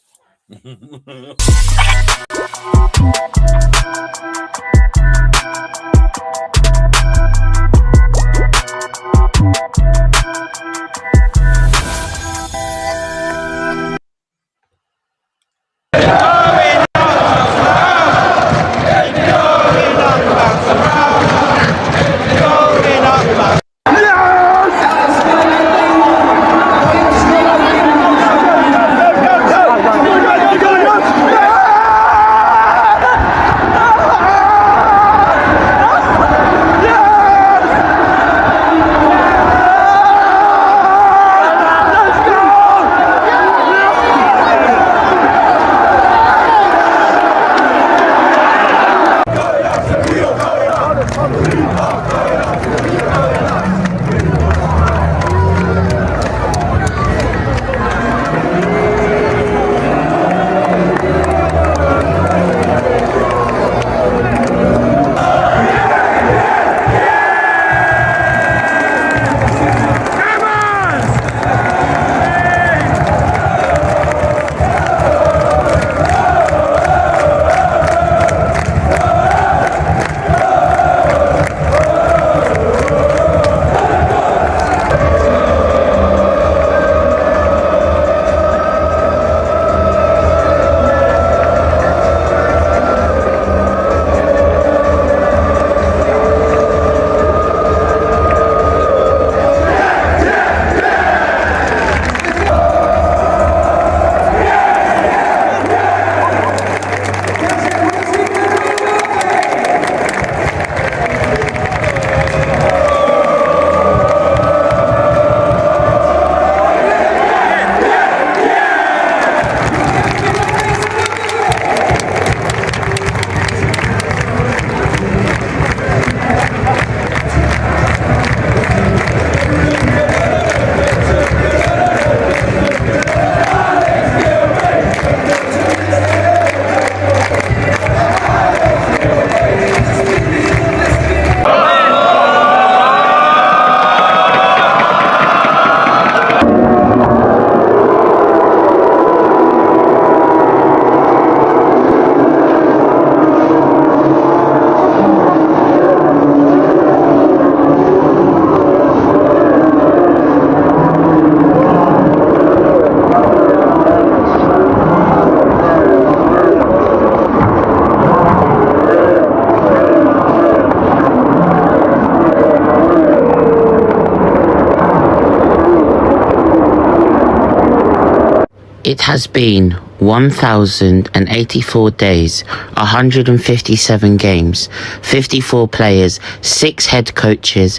S5: It has been 1,084 days, 157 games, 54 players, 6 head coaches,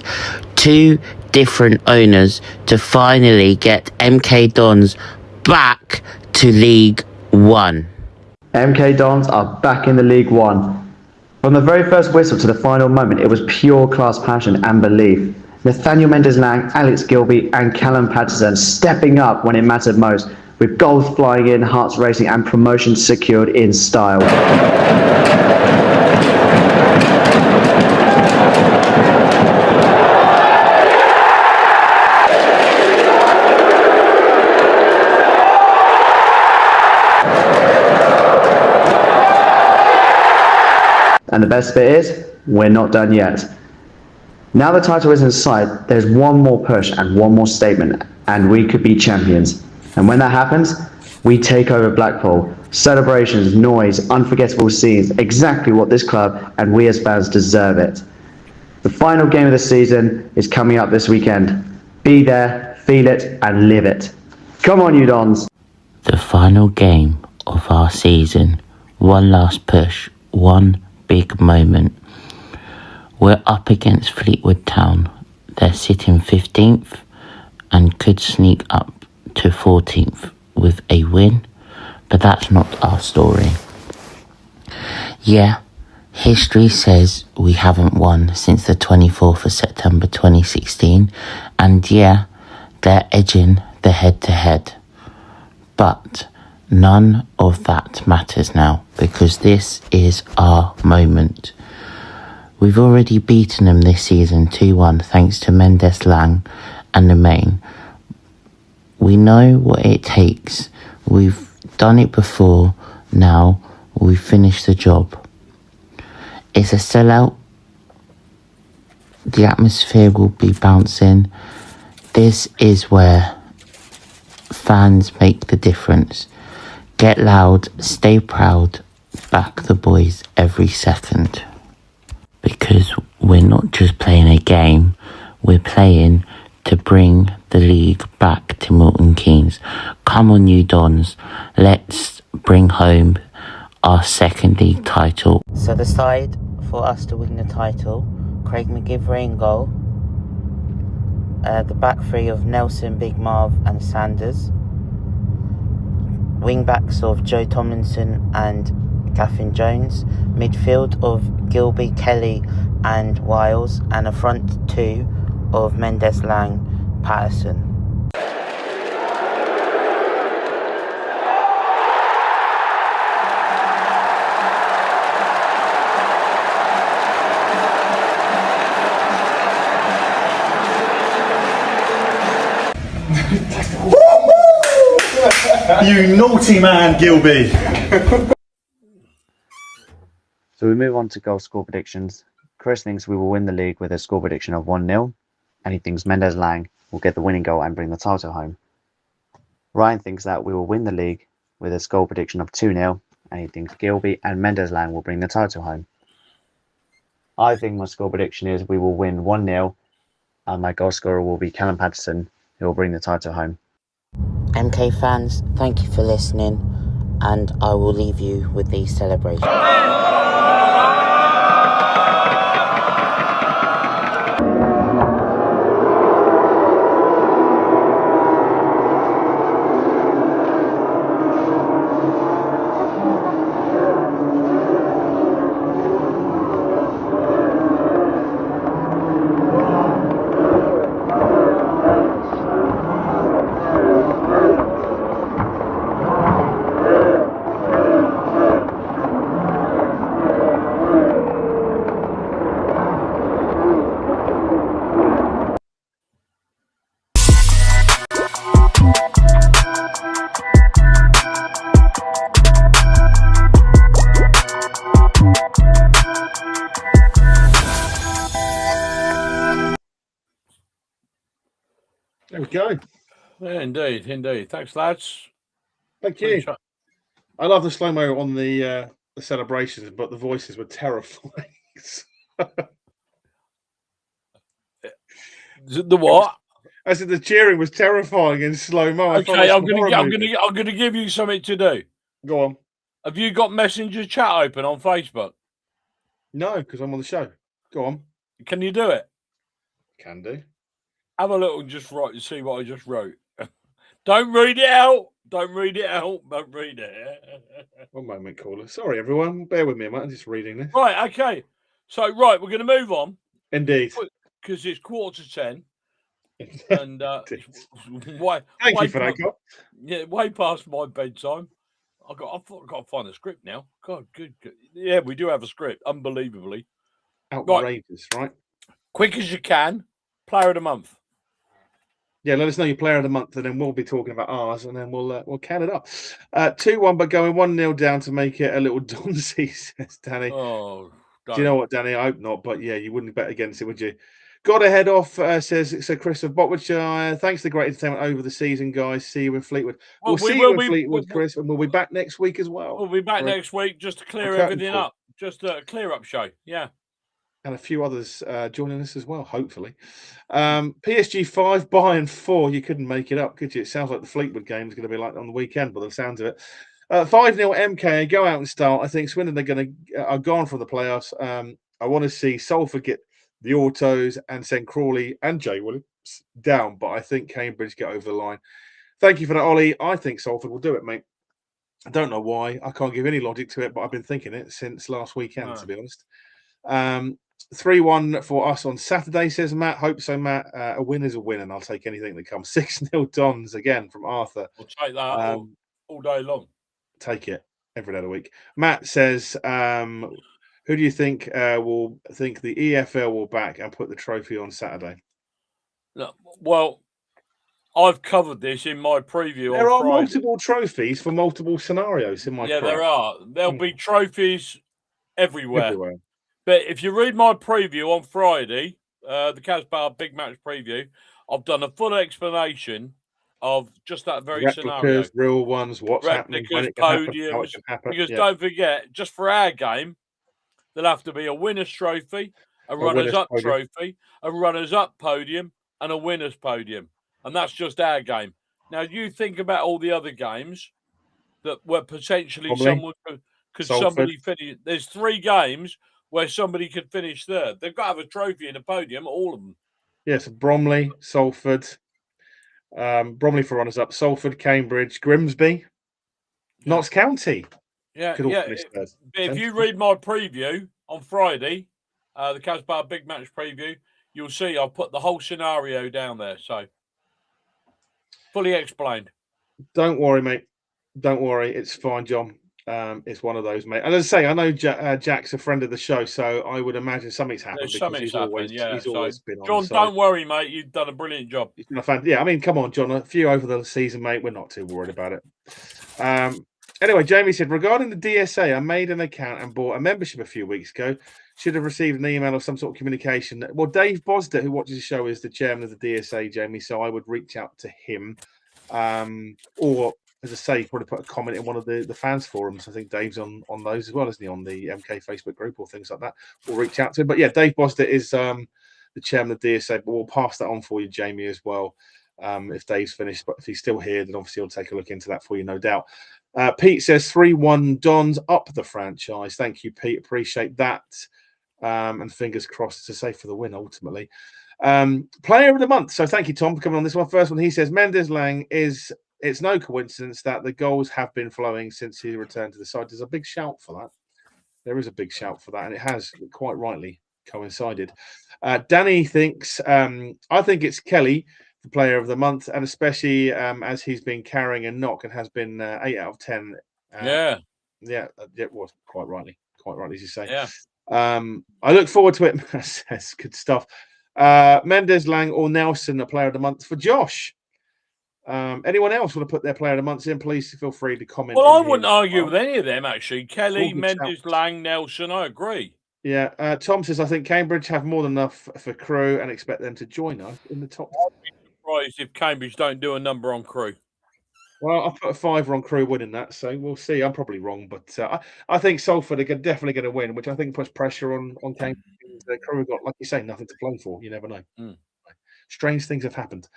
S5: 2 different owners to finally get MK Dons back to League One.
S6: MK Dons are back in the League One. From the very first whistle to the final moment, it was pure class passion and belief. Nathaniel Mendes-Lang, Alex Gilby and Callum Patterson stepping up when it mattered most, with goals flying in, hearts racing and promotion secured in style. And the best bit is, we're not done yet. Now the title is in sight, there's one more push and one more statement, and we could be champions. And when that happens, we take over Blackpool. Celebrations, noise, unforgettable scenes, exactly what this club and we as fans deserve it. The final game of the season is coming up this weekend. Be there, feel it, and live it. Come on, you Dons!
S5: The final game of our season. One last push. One big moment. We're up against Fleetwood Town. They're sitting 15th and could sneak up to 14th with a win, but that's not our story. Yeah, history says we haven't won since the 24th of September 2016, and yeah, they're edging the head-to-head. But none of that matters now, because this is our moment. We've already beaten them this season 2-1 thanks to Mendes-Lang and the main. We know what it takes. We've done it before. Now we've finished the job. It's a sellout. The atmosphere will be bouncing. This is where fans make the difference. Get loud, stay proud, back the boys every second. Because we're not just playing a game, we're playing to bring the league back to Milton Keynes. Come on, you Dons, let's bring home our second league title. So the side for us to win the title, Craig McGivray in goal, the back three of Nelson, Big Marv and Sanders, wing backs of Joe Tomlinson and Catherine Jones, midfield of Gilby, Kelly and Wiles, and a front two of Mendes-Lang, Patterson.
S7: You naughty man, Gilby.
S6: So we move on to goal score predictions. Chris thinks we will win the league with a score prediction of 1-0, and he thinks Mendes-Lang will get the winning goal and bring the title home. Ryan thinks that we will win the league with a score prediction of 2-0, and he thinks Gilby and Mendes-Lang will bring the title home. I think my score prediction is we will win 1-0, and my goal scorer will be Callum Patterson, who will bring the title home.
S5: MK fans, thank you for listening, and I will leave you with these celebrations.
S1: There we go.
S2: Yeah, indeed, indeed. Thanks, lads.
S1: Thank you. I love the slow-mo on the celebrations, but the voices were terrifying.
S2: The what?
S1: I said the cheering was terrifying in slow mo.
S2: Okay, I'm gonna give you something to do.
S1: Go on.
S2: Have you got Messenger chat open on Facebook?
S1: No, because I'm on the show. Go on.
S2: Can you do it?
S1: Can do.
S2: Have a little just write and see what I just wrote. Don't read it out. Don't read it out. Don't read it.
S1: One moment, caller. Sorry, everyone. Bear with me, mate. I'm just reading this.
S2: Right, okay. So, we're going to move on.
S1: Indeed.
S2: Because it's 9:45. And
S1: Thank you for that, Cop.
S2: Yeah, way past my bedtime. I've got to find a script now. God, good. Yeah, we do have a script, unbelievably.
S1: Outrageous, right?
S2: Quick as you can. Player of the month.
S1: Yeah, let us know your player of the month, and then we'll be talking about ours, and then we'll count it up. 2-1, but going 1-0 down to make it a little Donzy, says Danny.
S2: Oh,
S1: do you know what, Danny? I hope not, but yeah, you wouldn't bet against it, would you? Got to head off, says Chris of Botwoodshire. Thanks for the great entertainment over the season, guys. See you in Fleetwood. We'll see you in Fleetwood, Chris, and we'll be back next week as well.
S2: We'll be back next week just to clear everything up. Just a clear-up show, yeah.
S1: And a few others joining us as well, hopefully. PSG 5, Bayern 4. You couldn't make it up, could you? It sounds like the Fleetwood game is going to be like on the weekend, by the sounds of it. 5-0 MK. Go out and start. I think Swindon are gone from the playoffs. I want to see Salford get the autos and send Crawley and Jay Williams down, but I think Cambridge get over the line. Thank you for that, Ollie. I think Salford will do it, mate. I don't know why. I can't give any logic to it, but I've been thinking it since last weekend, to be honest. 3-1 for us on Saturday, says Matt. Hope so, Matt. A win is a win, and I'll take anything that comes. 6-0 Dons again from Arthur.
S2: I'll take that all day long.
S1: Take it every day of the week. Matt says, who do you think will think the EFL will back and put the trophy on Saturday?
S2: No, well, I've covered this in my preview.
S1: There are
S2: Friday.
S1: multiple trophies for multiple scenarios in my
S2: there are. There'll be trophies everywhere. But if you read my preview on Friday, the Casbah Big Match preview, I've done a full explanation of just that very scenario.
S1: Real ones, what's happening, when it can
S2: podiums,
S1: happen, how it can happen.
S2: Because don't forget, just for our game, there'll have to be a winner's trophy, a runners-up trophy, a runners-up podium, and a winner's podium. And that's just our game. Now, you think about all the other games that were potentially someone could somebody finish. There's 3 games where somebody could finish third. They've got to have a trophy and a podium, all of them.
S1: Yes, Bromley, Salford, Bromley for runners-up, Salford, Cambridge, Grimsby, Notts County.
S2: Yeah. If you read my preview on Friday, the Casbah Big Match preview, you'll see I'll put the whole scenario down there. So, fully explained.
S1: Don't worry, mate. Don't worry. It's fine, John. It's one of those, mate. And as I say, I know Jack's a friend of the show, so I would imagine something's happened. He's always been on.
S2: John, don't worry, mate. You've done a brilliant job.
S1: He's been a fan. Yeah, I mean, come on, John. A few over the season, mate. We're not too worried about it. Anyway, Jamie said, regarding the DSA, I made an account and bought a membership a few weeks ago. Should have received an email or some sort of communication. Well, Dave Bosdet, who watches the show, is the chairman of the DSA, Jamie, so I would reach out to him. Or, as I say, probably put a comment in one of the fans forums. I think Dave's on those as well, isn't he? On the MK Facebook group or things like that. We'll reach out to him. But yeah, Dave Bosdet is the chairman of the DSA, but we'll pass that on for you, Jamie, as well. If Dave's finished, but if he's still here, then obviously he'll take a look into that for you, no doubt. Pete says 3-1 Dons up the franchise. Thank you, Pete. Appreciate that. And fingers crossed, to say for the win ultimately. Player of the month. So thank you, Tom, for coming on this one. First one, he says Mendes Lang is. It's no coincidence that the goals have been flowing since he returned to the side. There's a big shout for that. There is a big shout for that, and it has quite rightly coincided. Danny thinks, I think it's Kelly, the player of the month, and especially as he's been carrying a knock and has been 8 out of 10. It was quite rightly, as you say.
S2: Yeah.
S1: I look forward to it. Says good stuff. Mendes Lang or Nelson, a player of the month for Josh. Anyone else want to put their player of the month in? Please feel free to comment.
S2: Well, I wouldn't argue with any of them, actually. Kelly, Mendes, Lang, Nelson, I agree.
S1: Yeah. Tom says, I think Cambridge have more than enough for Crew and expect them to join us in the top.
S2: I'd be surprised if Cambridge don't do a number on Crew.
S1: Well, I'll put a 5 on Crew winning that, so we'll see. I'm probably wrong, but I think Salford are definitely going to win, which I think puts pressure on Cambridge. Crew have got, like you say, nothing to play for. You never know. strange things have happened.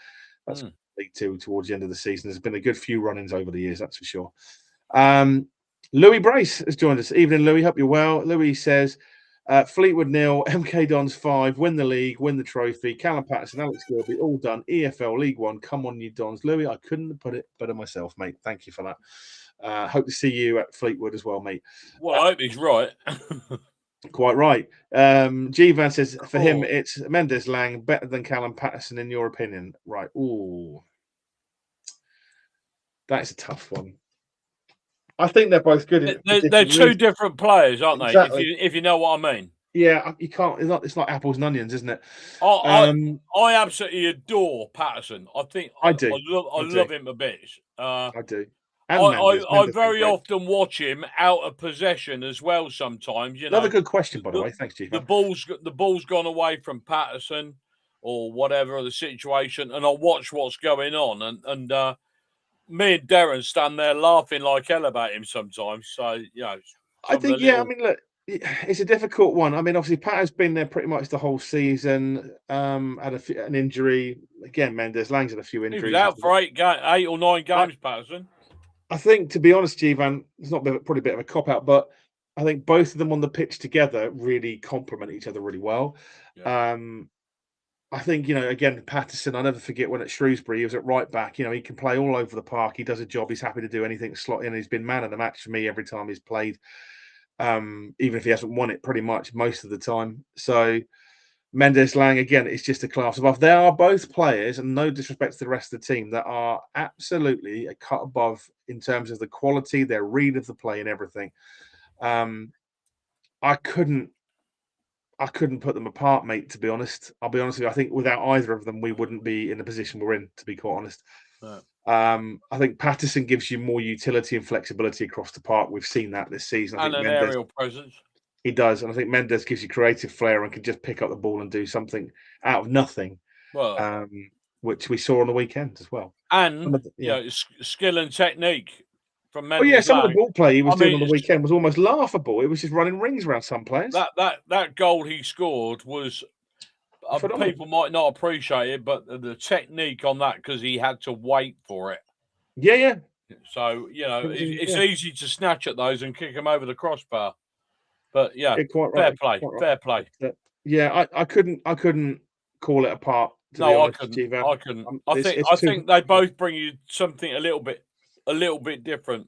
S1: That's League Two towards the end of the season. There's been a good few run-ins over the years, that's for sure. Louis Brace has joined us. Evening, Louis. Hope you're well. Louis says, Fleetwood 0, MK Dons 5, win the league, win the trophy. Callum Patterson, Alex Gilby, all done. EFL League One, come on, you Dons. Louis, I couldn't have put it better myself, mate. Thank you for that. Hope to see you at Fleetwood as well, mate.
S2: Well, I hope he's right.
S1: Quite right. G-Van says, for him, it's Mendes Lang, better than Callum Patterson, in your opinion. Right. Ooh. That's a tough one. I think they're both good.
S2: They're two different players, aren't they?
S1: Exactly.
S2: If you know what I mean.
S1: Yeah, you can't. It's not apples and onions, isn't it?
S2: I absolutely adore Patterson. I think
S1: I do.
S2: I love him a bit.
S1: I do.
S2: I very often watch him out of possession as well. Sometimes,
S1: Another good question, by the way. Thanks, Chief.
S2: The ball's gone away from Patterson, or whatever the situation, and I watch what's going on, and me and Darren stand there laughing like hell about him sometimes. So
S1: I think I mean, look, it's a difficult one. I mean, obviously, Pat has been there pretty much the whole season. Had an injury again. Mendes Lang's had a few injuries.
S2: He was out for 8 or 9 games, Patterson.
S1: I think, to be honest, G-Van, it's not probably a bit of a cop-out, but I think both of them on the pitch together really complement each other really well. Yeah. I think, again, Patterson, I'll never forget when at Shrewsbury, he was at right back. He can play all over the park. He does a job. He's happy to do anything to slot in. He's been man of the match for me every time he's played, even if he hasn't won it pretty much most of the time. So Mendes Lang, again, is just a class above. They are both players, and no disrespect to the rest of the team, that are absolutely a cut above in terms of the quality, their read of the play and everything. I couldn't put them apart, mate, to be honest. I'll be honest with you. I think without either of them, we wouldn't be in the position we're in, to be quite honest. No. I think Patterson gives you more utility and flexibility across the park. We've seen that this season.
S2: And an aerial presence.
S1: He does. And I think Mendes gives you creative flair and can just pick up the ball and do something out of nothing, which we saw on the weekend as well.
S2: And skill and technique from Mendes.
S1: Some of the ball play he was doing on the weekend was almost laughable. It was just running rings around some players.
S2: That goal he scored was, people might not appreciate it, but the technique on that, because he had to wait for it.
S1: Yeah.
S2: So, it's easy to snatch at those and kick them over the crossbar. But fair play.
S1: Yeah, I couldn't call it apart.
S2: I couldn't. I think they both bring you something a little bit different.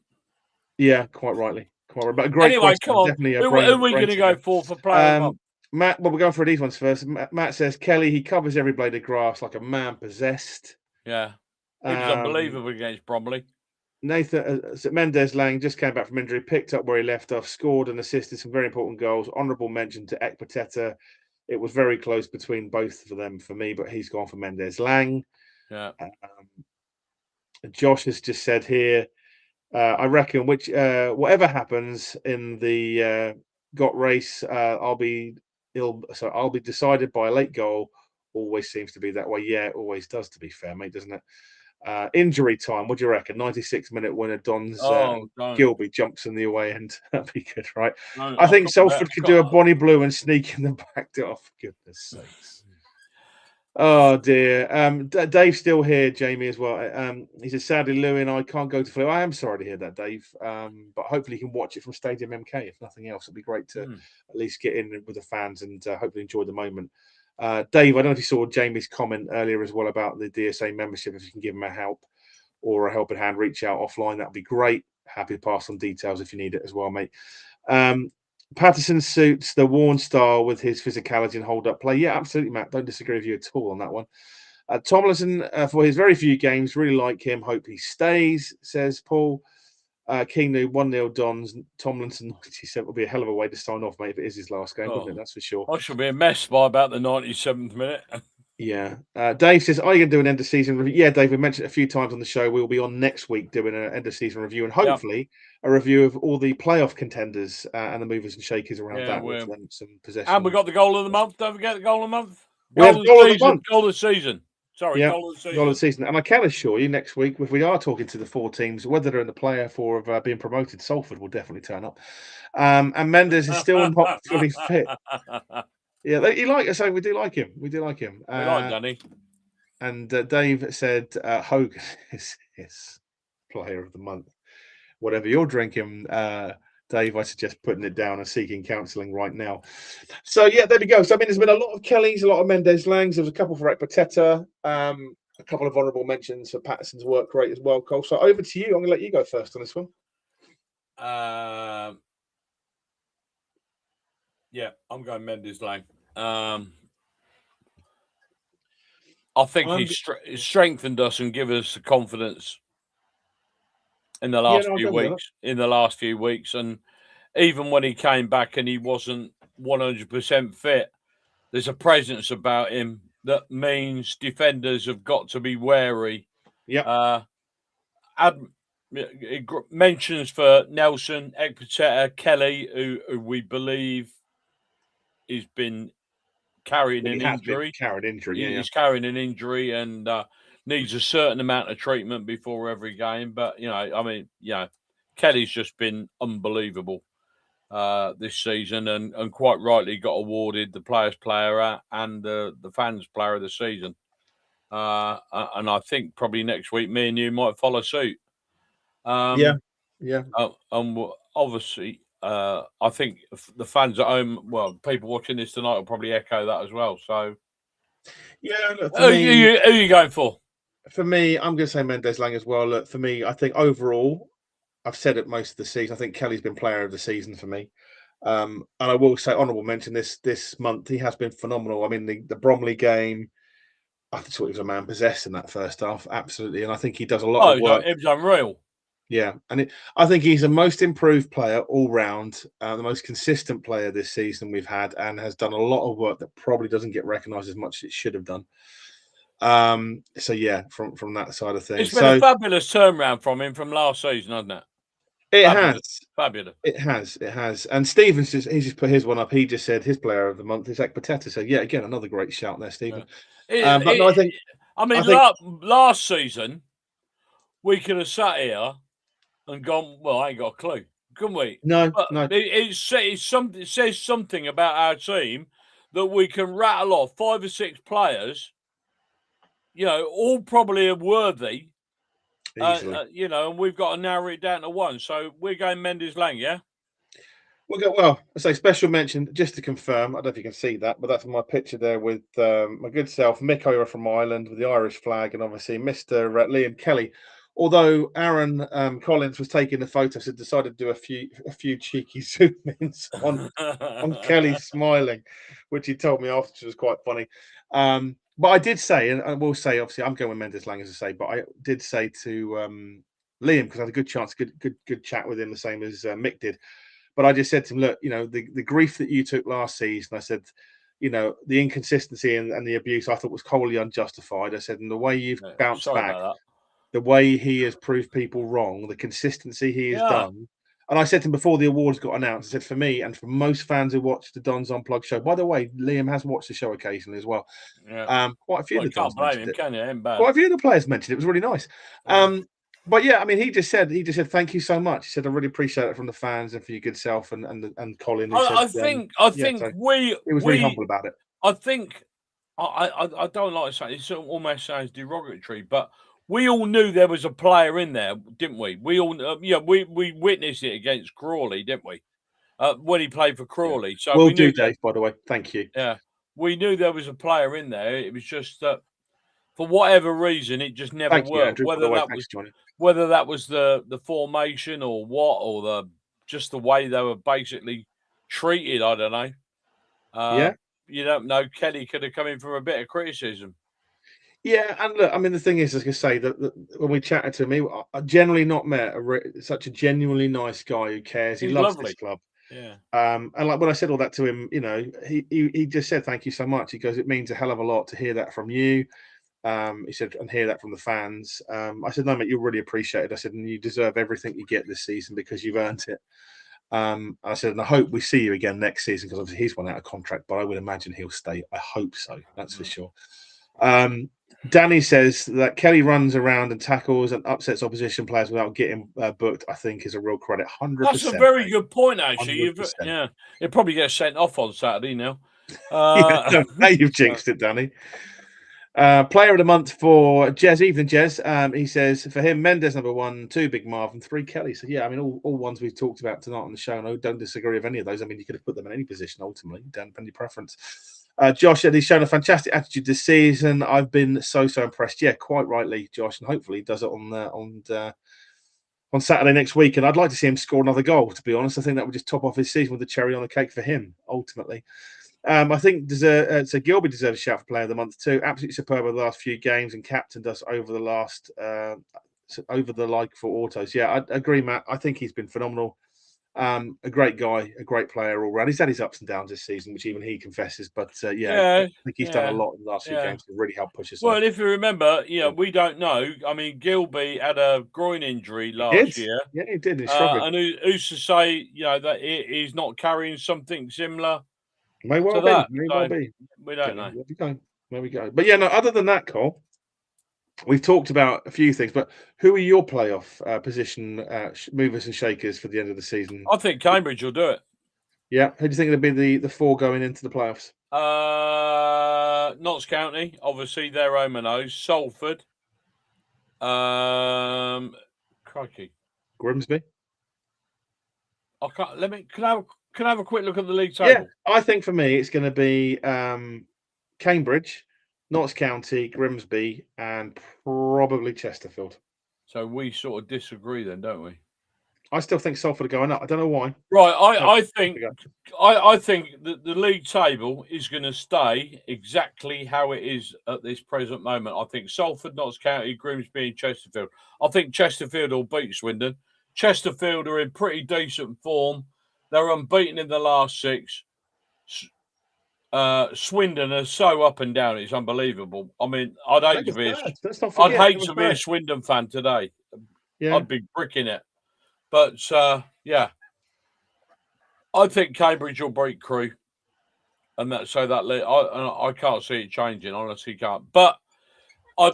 S1: Yeah, quite rightly. But a great question.
S2: Come on. Who are we going to go for player?
S1: Matt, well, we're going for these ones first. Matt says, Kelly, he covers every blade of grass like a man possessed.
S2: Yeah. He was unbelievable against Bromley.
S1: Nathan Mendes Lang just came back from injury, picked up where he left off, scored and assisted some very important goals. Honourable mention to Ekpateta. It was very close between both of them for me, but he's gone for Mendes Lang.
S2: Yeah.
S1: Josh has just said here, I reckon whatever happens in the GOT race, I'll be decided by a late goal. Always seems to be that way. Yeah, it always does, to be fair, mate, doesn't it? Injury time, what do you reckon? 96-minute winner, Don's Gilby jumps in the away end. That'd be good, right? I think Salford could do a Bonnie Blue and sneak in the back door. For goodness sakes. Oh dear. Dave's still here, Jamie, as well. He says, sadly, Louis and I can't go to Fleetwood. I am sorry to hear that, Dave. But hopefully you can watch it from Stadium MK. If nothing else, it'd be great to at least get in with the fans and hopefully enjoy the moment. Dave, I don't know if you saw Jamie's comment earlier as well about the DSA membership. If you can give him a help or a helping hand, reach out offline. That'd be great. Happy to pass on details if you need it as well, mate. Patterson suits the Warren style with his physicality and hold-up play. Yeah, absolutely, Matt. Don't disagree with you at all on that one. Tomlinson, for his very few games, really like him. Hope he stays, says Paul. Kingsley 1-0 Dons. Tomlinson 97 will be a hell of a way to sign off, mate, if it is his last game, wouldn't it? That's for sure.
S2: I shall be a mess by about the 97th minute.
S1: Yeah. Dave says, are you going to do an end-of-season review? Yeah, Dave, we mentioned it a few times on the show. We'll be on next week doing an end-of-season review and hopefully a review of all the playoff contenders and the movers and shakers around that with some possession.
S2: And we got the goal of the month. Don't forget the goal of the month.
S1: Goal of
S2: the season. Sorry, goal of the season.
S1: Goal of the season. And I can assure you, next week, if we are talking to the 4 teams, whether they're in the playoff or of being promoted, Salford will definitely turn up. And Mendes is still not fully fit. Yeah, we do like him.
S2: We like Danny.
S1: And Dave said Hogan is player of the month. Whatever you're drinking, Dave, I suggest putting it down and seeking counselling right now. So yeah, there we go. So I mean, there's been a lot of Kellys, a lot of Mendes Langs. There's a couple for Ekpiteta, a couple of honourable mentions for Patterson's work rate as well, Cole. So over to you. I'm going to let you go first on this one.
S2: Yeah, I'm going Mendes Lang. I think he's strengthened us and given us the confidence in the last few weeks. In the last few weeks, and even when he came back and he wasn't 100% fit, there's a presence about him that means defenders have got to be wary.
S1: Yeah.
S2: Mentions for Nelson, Ekpiteta, Kelly, who we believe has been carrying an injury. He's carrying an injury and needs a certain amount of treatment before every game. But Kelly's just been unbelievable this season, and quite rightly got awarded the Players' Player and the Fans' Player of the Season. And I think probably next week me and you might follow suit. Obviously, I think the fans at home, people watching this tonight will probably echo that as well. So,
S1: look,
S2: who are you going for?
S1: For me, I'm going to say Mendes Lang as well. Look, for me, I think overall, I've said it most of the season. I think Kelly's been player of the season for me. And I will say honourable mention this month. He has been phenomenal. I mean, the Bromley game, I thought he was a man possessed in that first half, absolutely. And I think he does a lot of work.
S2: It was unreal.
S1: Yeah, and I think he's the most improved player all round, the most consistent player this season we've had, and has done a lot of work that probably doesn't get recognised as much as it should have done. So yeah, from that side of things,
S2: it's been a fabulous turnaround from him from last season, hasn't it?
S1: It has.
S2: Fabulous.
S1: It has. And Stephen's he's just put his one up. He just said his player of the month is Ekpiteta. So yeah, again, another great shout there, Stephen.
S2: Last season we could have sat here and gone, well, I ain't got a clue, couldn't we?
S1: No.
S2: It says something about our team that we can rattle off 5 or 6 players, all probably are worthy. And we've got to narrow it down to one. So we're going Mendes Lang, yeah?
S1: Well, I say special mention, just to confirm, I don't know if you can see that, but that's my picture there with my good self, Mick over from Ireland with the Irish flag, and obviously Mr. Liam Kelly. Although Aaron Collins was taking the photos, had decided to do a few cheeky zoom ins on Kelly smiling, which he told me afterwards was quite funny. But I did say, and I will say, obviously, I'm going with Mendes Lang as I say, but I did say to Liam, because I had a good chance, good chat with him, the same as Mick did. But I just said to him, look, the grief that you took last season, I said, the inconsistency and the abuse I thought was wholly unjustified. I said, and the way you've bounced back, the way he has proved people wrong, the consistency he has done. And I said to him before the awards got announced, I said, for me and for most fans who watch the Don's Unplugged show, by the way, Liam has watched the show occasionally as well.
S2: Yeah.
S1: Quite a few of the Dons mentioned it.
S2: Quite
S1: a few of the players mentioned it. It was really nice. But yeah, I mean, he just said, thank you so much. He said, I really appreciate it from the fans and for your good self and Colin.
S2: I think he
S1: was really humble about it.
S2: I think I don't like to say it almost sounds derogatory, but we all knew there was a player in there, didn't we? We all, we witnessed it against Crawley, didn't we? When he played for Crawley.
S1: Yeah. So we knew Dave, by the way. Thank you.
S2: Yeah, we knew there was a player in there. It was just that for whatever reason, it just never worked.
S1: You, Andrew,
S2: whether that was the formation or what, or just the way they were basically treated, I don't know. You don't know. Kelly could have come in from a bit of criticism.
S1: Yeah, and look, I mean, the thing is, as I say, that when we chatted to him, I generally not met such a genuinely nice guy who cares. He loves this club.
S2: Yeah.
S1: And like when I said all that to him, he just said thank you so much. He goes, it means a hell of a lot to hear that from you. He said, and hear that from the fans. I said, no, mate, you'll really appreciate it. I said, and you deserve everything you get this season because you've earned it. I said, and I hope we see you again next season because obviously he's won out of contract, but I would imagine he'll stay. I hope so. That's for sure. Danny says that Kelly runs around and tackles and upsets opposition players without getting booked. I think is a real credit. 100%.
S2: That's a very good point, actually. He'll probably get sent off on Saturday now.
S1: Now you've jinxed it, Danny. Player of the month for Jez. Evening, Jez. He says for him, Mendes number 1, 2 Big Marv, and 3 Kelly. So yeah, I mean all ones we've talked about tonight on the show. And I don't disagree with any of those. I mean, you could have put them in any position ultimately, down to your preference. Josh said he's shown a fantastic attitude this season. I've been so impressed. Yeah, quite rightly, Josh, and hopefully he does it on Saturday next week. And I'd like to see him score another goal. To be honest, I think that would just top off his season with the cherry on the cake for him ultimately. I think so Gilby deserves a shout for player of the month too. Absolutely superb over the last few games and captained us over the last over the like for autos. Yeah, I agree, Matt. I think he's been phenomenal. A great guy, a great player all round. He's had his ups and downs this season, which even he confesses. But I think he's done a lot in the last few games to really help push us.
S2: Well, if you remember, we don't know. I mean, Gilby had a groin injury last year.
S1: Yeah, he did. He's
S2: and who's to say, that he's not carrying something similar?
S1: May well
S2: be.
S1: May well be.
S2: We don't know.
S1: There we go. But yeah, no. Other than that, Cole, we've talked about a few things. But who are your playoff position movers and shakers for the end of the season?
S2: I think Cambridge will do it.
S1: Yeah. Who do you think will be the 4 going into the playoffs?
S2: Notts County, obviously they're home and hose. Salford. Crikey.
S1: Grimsby.
S2: I can't. Can I have a quick look at the league table?
S1: Yeah, I think for me it's going to be Cambridge, Notts County, Grimsby, and probably Chesterfield.
S2: So we sort of disagree then, don't we?
S1: I still think Salford are going up. I don't know why.
S2: Right, I think that the league table is going to stay exactly how it is at this present moment. I think Salford, Notts County, Grimsby, and Chesterfield. I think Chesterfield will beat Swindon. Chesterfield are in pretty decent form. They're unbeaten in the last 6. Swindon are so up and down; it's unbelievable. I mean, I'd hate to be a Swindon fan today. Yeah. I'd be bricking it. But I think Cambridge will beat Crewe, and I can't see it changing. Honestly, can't. But I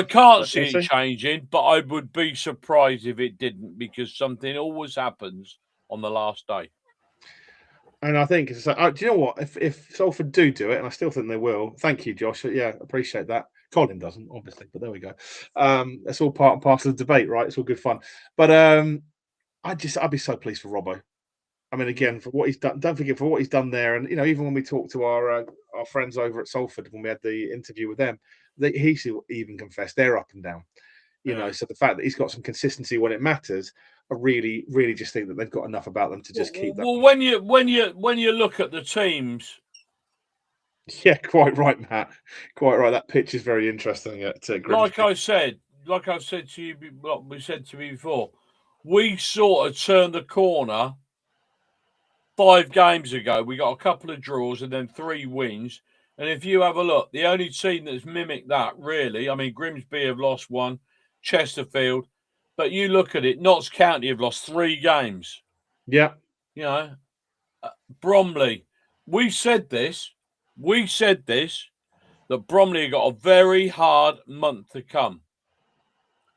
S2: can't see it changing. But I would be surprised if it didn't, because something always happens on the last day.
S1: And I think do you know what? If Salford do it, and I still think they will. Thank you, Josh. Yeah, appreciate that. Colin doesn't, obviously, but there we go. That's all part and parcel of the debate, right? It's all good fun. But I'd be so pleased for Robbo. I mean, again, for what he's done. Don't forget for what he's done there, and even when we talked to our friends over at Salford when we had the interview with them, he even confessed they're up and down. So the fact that he's got some consistency when it matters, I really, really just think that they've got enough about them to just keep that.
S2: Well, when you look at the teams,
S1: yeah, quite right, Matt. Quite right. That pitch is very interesting.
S2: Like I said to you, what we said to me before, we sort of turned the corner 5 games ago. We got a couple of draws and then 3 wins. And if you have a look, the only team that's mimicked that, really, I mean, Grimsby have lost 1, Chesterfield, but you look at it, Notts County have lost 3 games.
S1: Yeah.
S2: Bromley, we said this, that Bromley got a very hard month to come.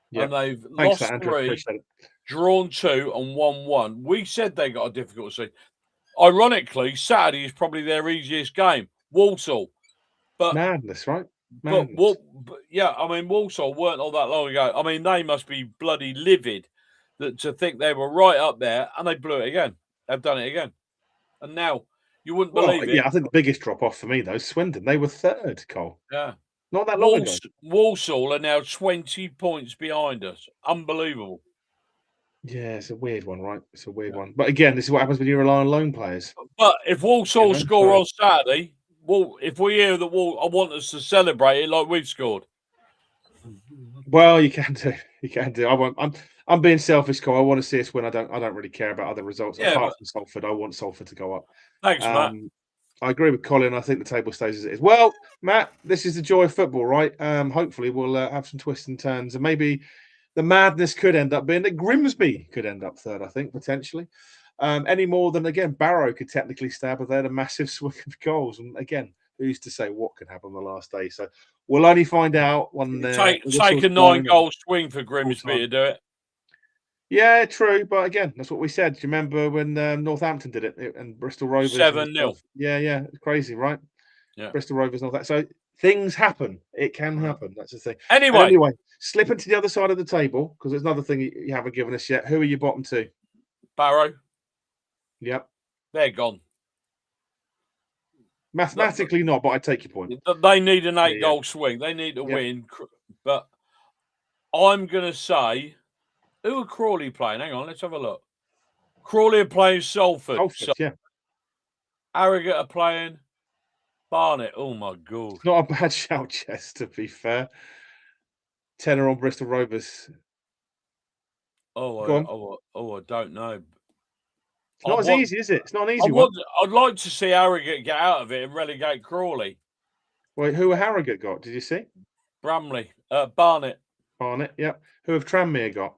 S2: Yeah. And they've lost 3, drawn 2, and won 1. We said they got a difficult season. Ironically, Saturday is probably their easiest game. Walsall. But
S1: madness, right? Madness.
S2: But I mean, Walsall weren't all that long ago. I mean, they must be bloody livid to think they were right up there, and they blew it again. They've done it again. And now, you wouldn't believe it.
S1: Yeah, I think the biggest drop-off for me, though, is Swindon. They were 3rd, Cole.
S2: Yeah.
S1: Not that long ago.
S2: Walsall are now 20 points behind us. Unbelievable.
S1: Yeah, it's a weird one, right? It's a weird one. But again, this is what happens when you rely on loan players.
S2: But if Walsall score on Saturday, if we hear that I want us to celebrate it like we've scored.
S1: Well, you can do. You can do. I'm being selfish, Cole. I want to see us win. I don't really care about other results. Apart from Salford, I want Salford to go up.
S2: Thanks, Matt.
S1: I agree with Colin. I think the table stays as it is. Well, Matt, this is the joy of football, right? Hopefully, we'll have some twists and turns, and maybe the madness could end up being that Grimsby could end up 3rd, I think, potentially. Any more than, again, Barrow could technically stab if they had a massive swing of goals. And again, who's to say what could happen on the last day? So we'll only find out when
S2: take a 9-goal swing for Grimsby to do it.
S1: Yeah, true. But again, that's what we said. Do you remember when Northampton did it and Bristol Rovers?
S2: 7-0.
S1: Yeah. Crazy, right?
S2: Yeah.
S1: Bristol Rovers and all that. So things happen. It can happen. That's the thing.
S2: Anyway,
S1: slip into the other side of the table because there's another thing you haven't given us yet. Who are you bottom two?
S2: Barrow.
S1: Yep.
S2: They're gone.
S1: Mathematically not, but I take your point.
S2: They need an 8-goal swing. They need to win. But I'm going to say, who are Crawley playing? Hang on, let's have a look. Crawley are playing Salford.
S1: Yeah.
S2: Harrogate are playing Barnet. Oh, my God.
S1: It's not a bad shout, Jess, to be fair. Tenor on Bristol Rovers.
S2: I don't know.
S1: It's not as easy, is it? It's not an easy one.
S2: I'd like to see Harrogate get out of it and relegate Crawley.
S1: Wait, who have Harrogate got? Did you see?
S2: Bramley. Barnet.
S1: Barnet, yep. Who have Tranmere got?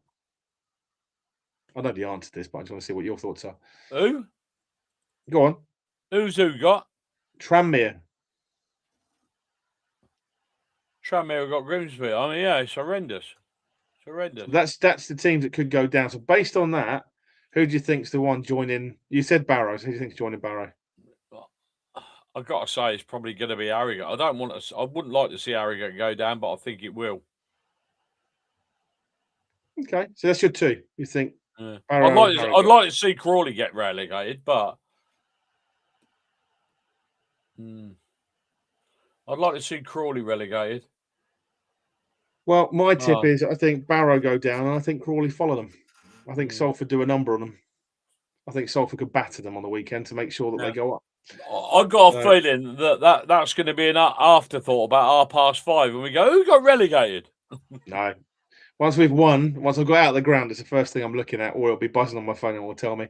S1: I know the answer to this, but I just want to see what your thoughts are.
S2: Who?
S1: Go on.
S2: Who got?
S1: Tranmere.
S2: Tranmere got Grimsby. I mean, yeah, it's horrendous. It's horrendous.
S1: That's the teams that could go down. So based on that, who do you think's the one joining? You said Barrow. So who do you think's joining Barrow?
S2: I've got to say it's probably going to be Harrogate. I wouldn't like to see Harrogate go down, but I think it will.
S1: Okay, so that's your two. You think?
S2: Yeah. I'd like to see Crawley get relegated, but I'd like to see Crawley relegated.
S1: Well, my tip is I think Barrow go down, and I think Crawley follow them. I think Salford do a number on them. I think Salford could batter them on the weekend to make sure that they go up.
S2: I've got a feeling that's going to be an afterthought about 5:30, and we go, who got relegated?
S1: No. Once I've got out of the ground, it's the first thing I'm looking at, or it'll be buzzing on my phone and will tell me.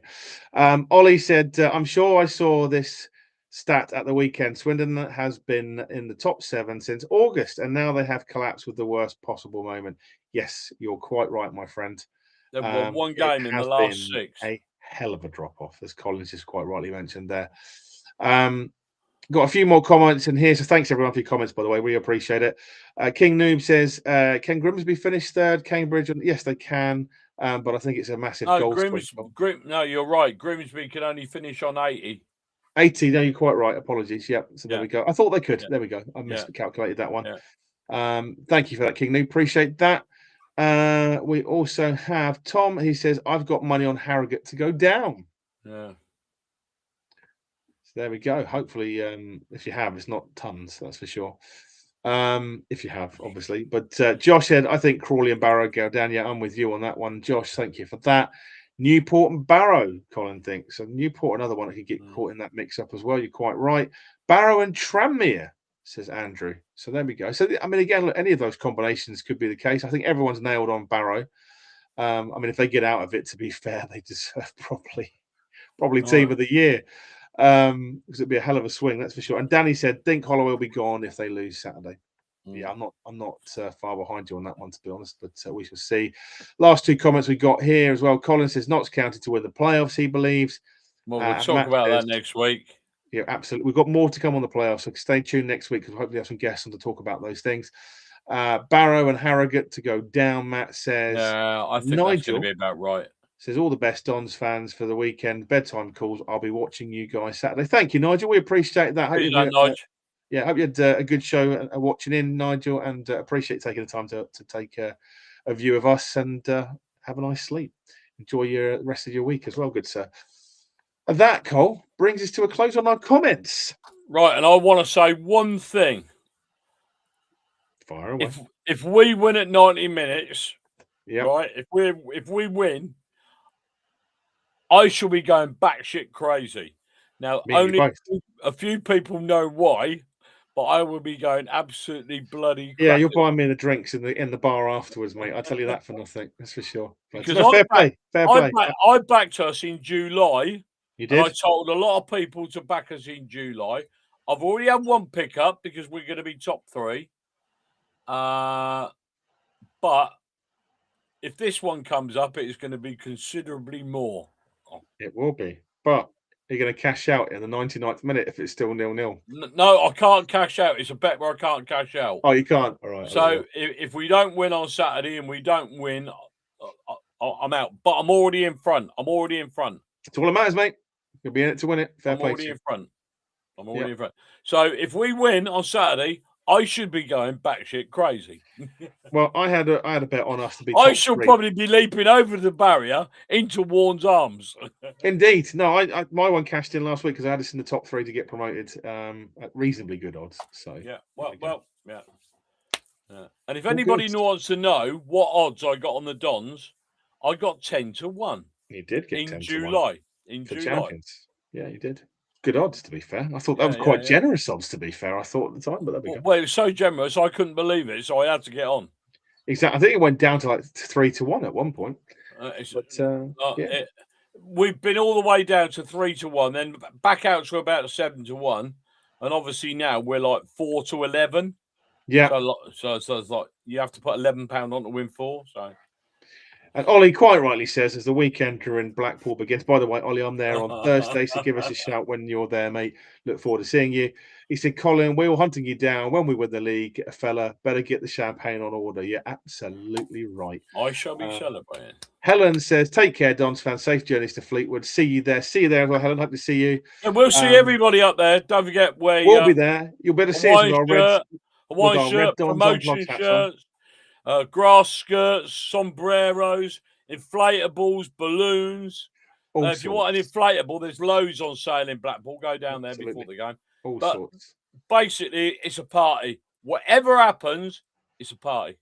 S1: Ollie said, I'm sure I saw this stat at the weekend. Swindon has been in the top 7 since August, and now they have collapsed with the worst possible moment. Yes, you're quite right, my friend.
S2: They've won one game in the last 6.
S1: A hell of a drop-off, as Collins just quite rightly mentioned there. Got a few more comments in here, so thanks everyone for your comments, by the way. We appreciate it. King Noob says, can Grimsby finish third? Cambridge? Yes, they can, but I think it's a massive goal.
S2: No, you're right. Grimsby can only finish on 80.
S1: 80, no, you're quite right. Apologies. Yep. So there we go. I thought they could. There we go. I miscalculated that one. Thank you for that, King Noob. Appreciate that. We also have Tom. He says, I've got money on Harrogate to go down.
S2: Yeah.
S1: So there we go. Hopefully, if you have, it's not tons, that's for sure. If you have, obviously. But Josh said, I think Crawley and Barrow go down. Yeah, I'm with you on that one. Josh, thank you for that. Newport and Barrow, Colin thinks. So Newport, another one that could get caught in that mix-up as well. You're quite right. Barrow and Tranmere, says Andrew. So there we go. So, I mean, again, look, any of those combinations could be the case. I think everyone's nailed on Barrow. I mean, if they get out of it, to be fair, they deserve probably team of the year. Because it'd be a hell of a swing, that's for sure. And Danny said, think Holloway will be gone if they lose Saturday. Yeah, I'm not far behind you on that one, to be honest, but we shall see. Last two comments we got here as well. Colin says Notts County to win the playoffs, he believes.
S2: Well, we'll talk about that next week.
S1: Yeah, absolutely. We've got more to come on the playoffs, so stay tuned next week because hopefully have some guests on to talk about those things. Barrow and Harrogate to go down, Matt says.
S2: Yeah, I think that's going to be about right.
S1: Says all the best Dons fans for the weekend. Bedtime calls. I'll be watching you guys Saturday. Thank you, Nigel. We appreciate that. Hope you had a good show watching in, Nigel, and appreciate taking the time to take a view of us and have a nice sleep. Enjoy your rest of your week as well, good sir. And that, Cole, brings us to a close on our comments.
S2: Right, and I want to say one thing.
S1: Fire away.
S2: If we win at 90 minutes, right? If we win, I shall be going batshit crazy. Now, only a few people know why, but I will be going absolutely bloody crazy.
S1: Yeah, you'll buy me the drinks in the bar afterwards, mate. I tell you that for nothing. That's for sure.
S2: Because fair play. I backed us in July.
S1: You did?
S2: And I told a lot of people to back us in July. I've already had one pickup because we're going to be top 3. But if this one comes up, it is going to be considerably more.
S1: It will be. But you're going to cash out in the 99th minute if it's still 0-0.
S2: No, I can't cash out. It's a bet where I can't cash out.
S1: Oh, you can't? All right.
S2: So if we don't win on Saturday and we don't win, I'm out. But I'm already in front. That's
S1: all that matters, mate. You'll be in it to win it. Fair play.
S2: I'm already in front. So if we win on Saturday, I should be going batshit crazy.
S1: Well, I had a bet on us to be.
S2: I shall probably be leaping over the barrier into Warren's arms.
S1: Indeed, no, my one cashed in last week because I had us in the top 3 to get promoted at reasonably good odds. So
S2: yeah, yeah. And if anybody wants to know what odds I got on the Dons, I got 10-1.
S1: You did get
S2: in
S1: 10
S2: July. In
S1: for
S2: July,
S1: champions. Yeah, you did. Good odds, to be fair. I thought that was quite generous odds, to be fair. I thought at the time, but there we go.
S2: Well, it was so generous, I couldn't believe it, so I had to get on.
S1: Exactly. I think it went down to like 3-1 at one point.
S2: We've been all the way down to 3-1, then back out to about 7-1, and obviously now we're like 4-11.
S1: Yeah.
S2: So it's like you have to put £11 on to win 4. So.
S1: And Ollie quite rightly says, as the weekender in Blackpool begins. By the way, Ollie, I'm there on Thursday, so give us a shout when you're there, mate. Look forward to seeing you. He said, Colin, we're all hunting you down. When we win the league, fella, better get the champagne on order. You're absolutely right.
S2: I shall be celebrating.
S1: Helen says, take care, Dons fans. Safe journeys to Fleetwood. See you there. See you there as well, Helen. Hope to see you.
S2: And we'll see everybody up there. Don't forget where
S1: we'll be there. You'll better see us with our red.
S2: Hawaiian shirt, promotion shirts, grass skirts, sombreros, inflatables, balloons. If you want an inflatable, there's loads on sale in Blackpool. Go down there before the game.
S1: All sorts.
S2: Basically, it's a party. Whatever happens, it's a party.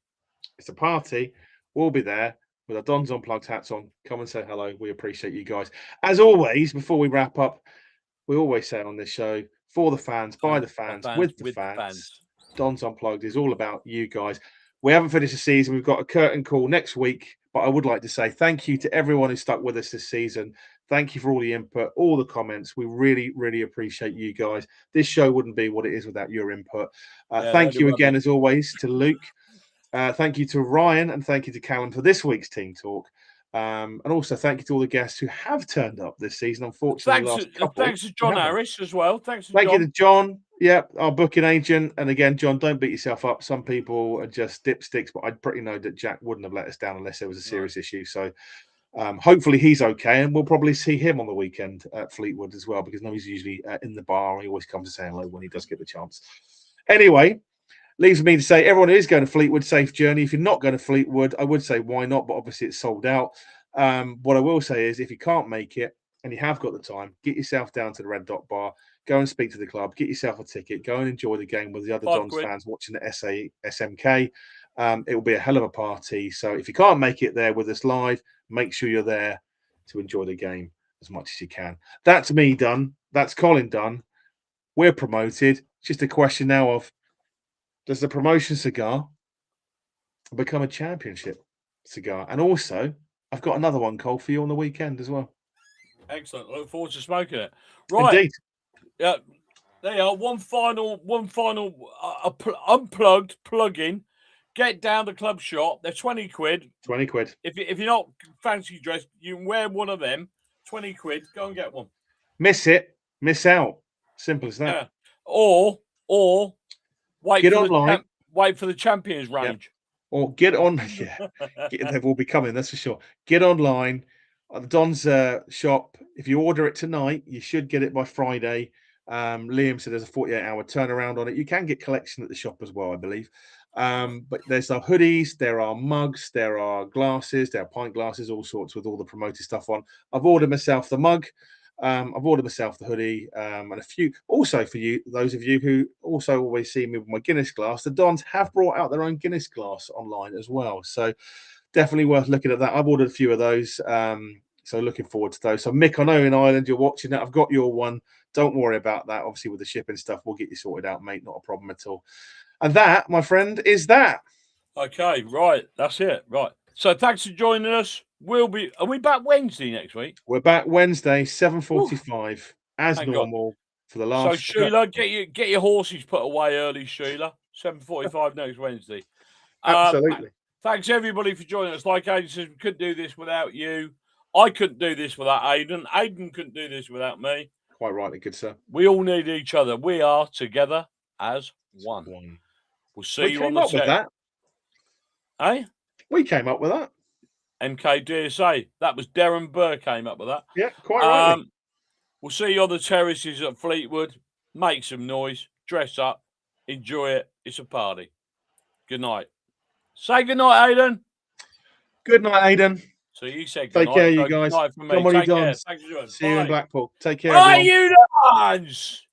S1: It's a party. We'll be there with our Don's Unplugged hats on. Come and say hello. We appreciate you guys. As always, before we wrap up, we always say on this show, for the fans, by the fans, with the fans. Don's Unplugged is all about you guys. We haven't finished the season. We've got a curtain call next week, but I would like to say thank you to everyone who stuck with us this season. Thank you for all the input, all the comments. We really, really appreciate you guys. This show wouldn't be what it is without your input. Thank you again, as always, to Luke. Thank you to Ryan, and thank you to Callum for this week's Team Talk. And also thank you to all the guests who have turned up this season. Unfortunately,
S2: thanks to John Harris as well. Thank
S1: you to John. Yep, our booking agent. And again, John, don't beat yourself up. Some people are just dipsticks, but I'd pretty know that Jack wouldn't have let us down unless there was a serious issue. So hopefully he's okay, and we'll probably see him on the weekend at Fleetwood as well, because he's usually in the bar. He always comes to say hello when he does get the chance. Anyway, leaves me to say everyone who is going to Fleetwood, safe journey. If you're not going to Fleetwood, I would say why not, but obviously it's sold out. What I will say is if you can't make it and you have got the time, get yourself down to the Red Dot Bar, go and speak to the club, get yourself a ticket, go and enjoy the game with the other Dons fans watching the SMK. It will be a hell of a party. So if you can't make it there with us live, make sure you're there to enjoy the game as much as you can. That's me done. That's Colin done. We're promoted. It's just a question now of, does the promotion cigar become a championship cigar? And also, I've got another one, Cole, for you on the weekend as well.
S2: Excellent. Look forward to smoking it. Right.
S1: Indeed.
S2: Yeah. There you are. One final unplugged plug-in. Get down the club shop. They're 20 quid.
S1: 20 quid.
S2: If you're not fancy dressed, you can wear one of them. 20 quid. Go and get one.
S1: Miss it. Miss out. Simple as that.
S2: Yeah. Or wait
S1: get online.
S2: Wait for the Champions range.
S1: Or get on. Yeah. They will be coming, that's for sure. Get online at the Don's shop. If you order it tonight, you should get it by Friday. Liam said there's a 48-hour turnaround on it. You can get collection at the shop as well, I believe. But there's our hoodies, there are mugs, there are glasses, there are pint glasses, all sorts with all the promoted stuff on. I've ordered myself the mug. I've ordered myself the hoodie and a few. Also, for you, those of you who also always see me with my Guinness glass, the Dons have brought out their own Guinness glass online as well. So definitely worth looking at that. I've ordered a few of those. So looking forward to those. So Mick, I know in Ireland you're watching that. I've got your one. Don't worry about that. Obviously, with the shipping stuff, we'll get you sorted out, mate. Not a problem at all. And that, my friend, is that.
S2: Okay, right. That's it. Right. So thanks for joining us. Are we back Wednesday next week?
S1: We're back Wednesday, 7:45, as normal for the last.
S2: So Sheila, get your horses put away early, Sheila. 7:45 next Wednesday.
S1: Absolutely.
S2: Thanks everybody for joining us. Like Aidan says, we couldn't do this without you. I couldn't do this without Aidan. Aidan couldn't do this without me.
S1: Quite rightly, good sir.
S2: We all need each other. We are together as one. We'll see you on the set.
S1: That.
S2: Eh?
S1: We came up with that.
S2: MKDSA. That was Darren Burr came up with that.
S1: Yeah, quite right.
S2: We'll see you on the terraces at Fleetwood. Make some noise. Dress up. Enjoy it. It's a party. Good night. Say good night, Aidan.
S1: Good night, Aidan.
S2: So you said good
S1: Take
S2: night.
S1: care,
S2: So
S1: you guys.
S2: Good night from me.
S1: Come on, you
S2: Take care.
S1: dons.
S2: Thanks for joining.
S1: See you in
S2: Bye.
S1: Blackpool. Take care,
S2: Bye,
S1: everyone.
S2: you dons.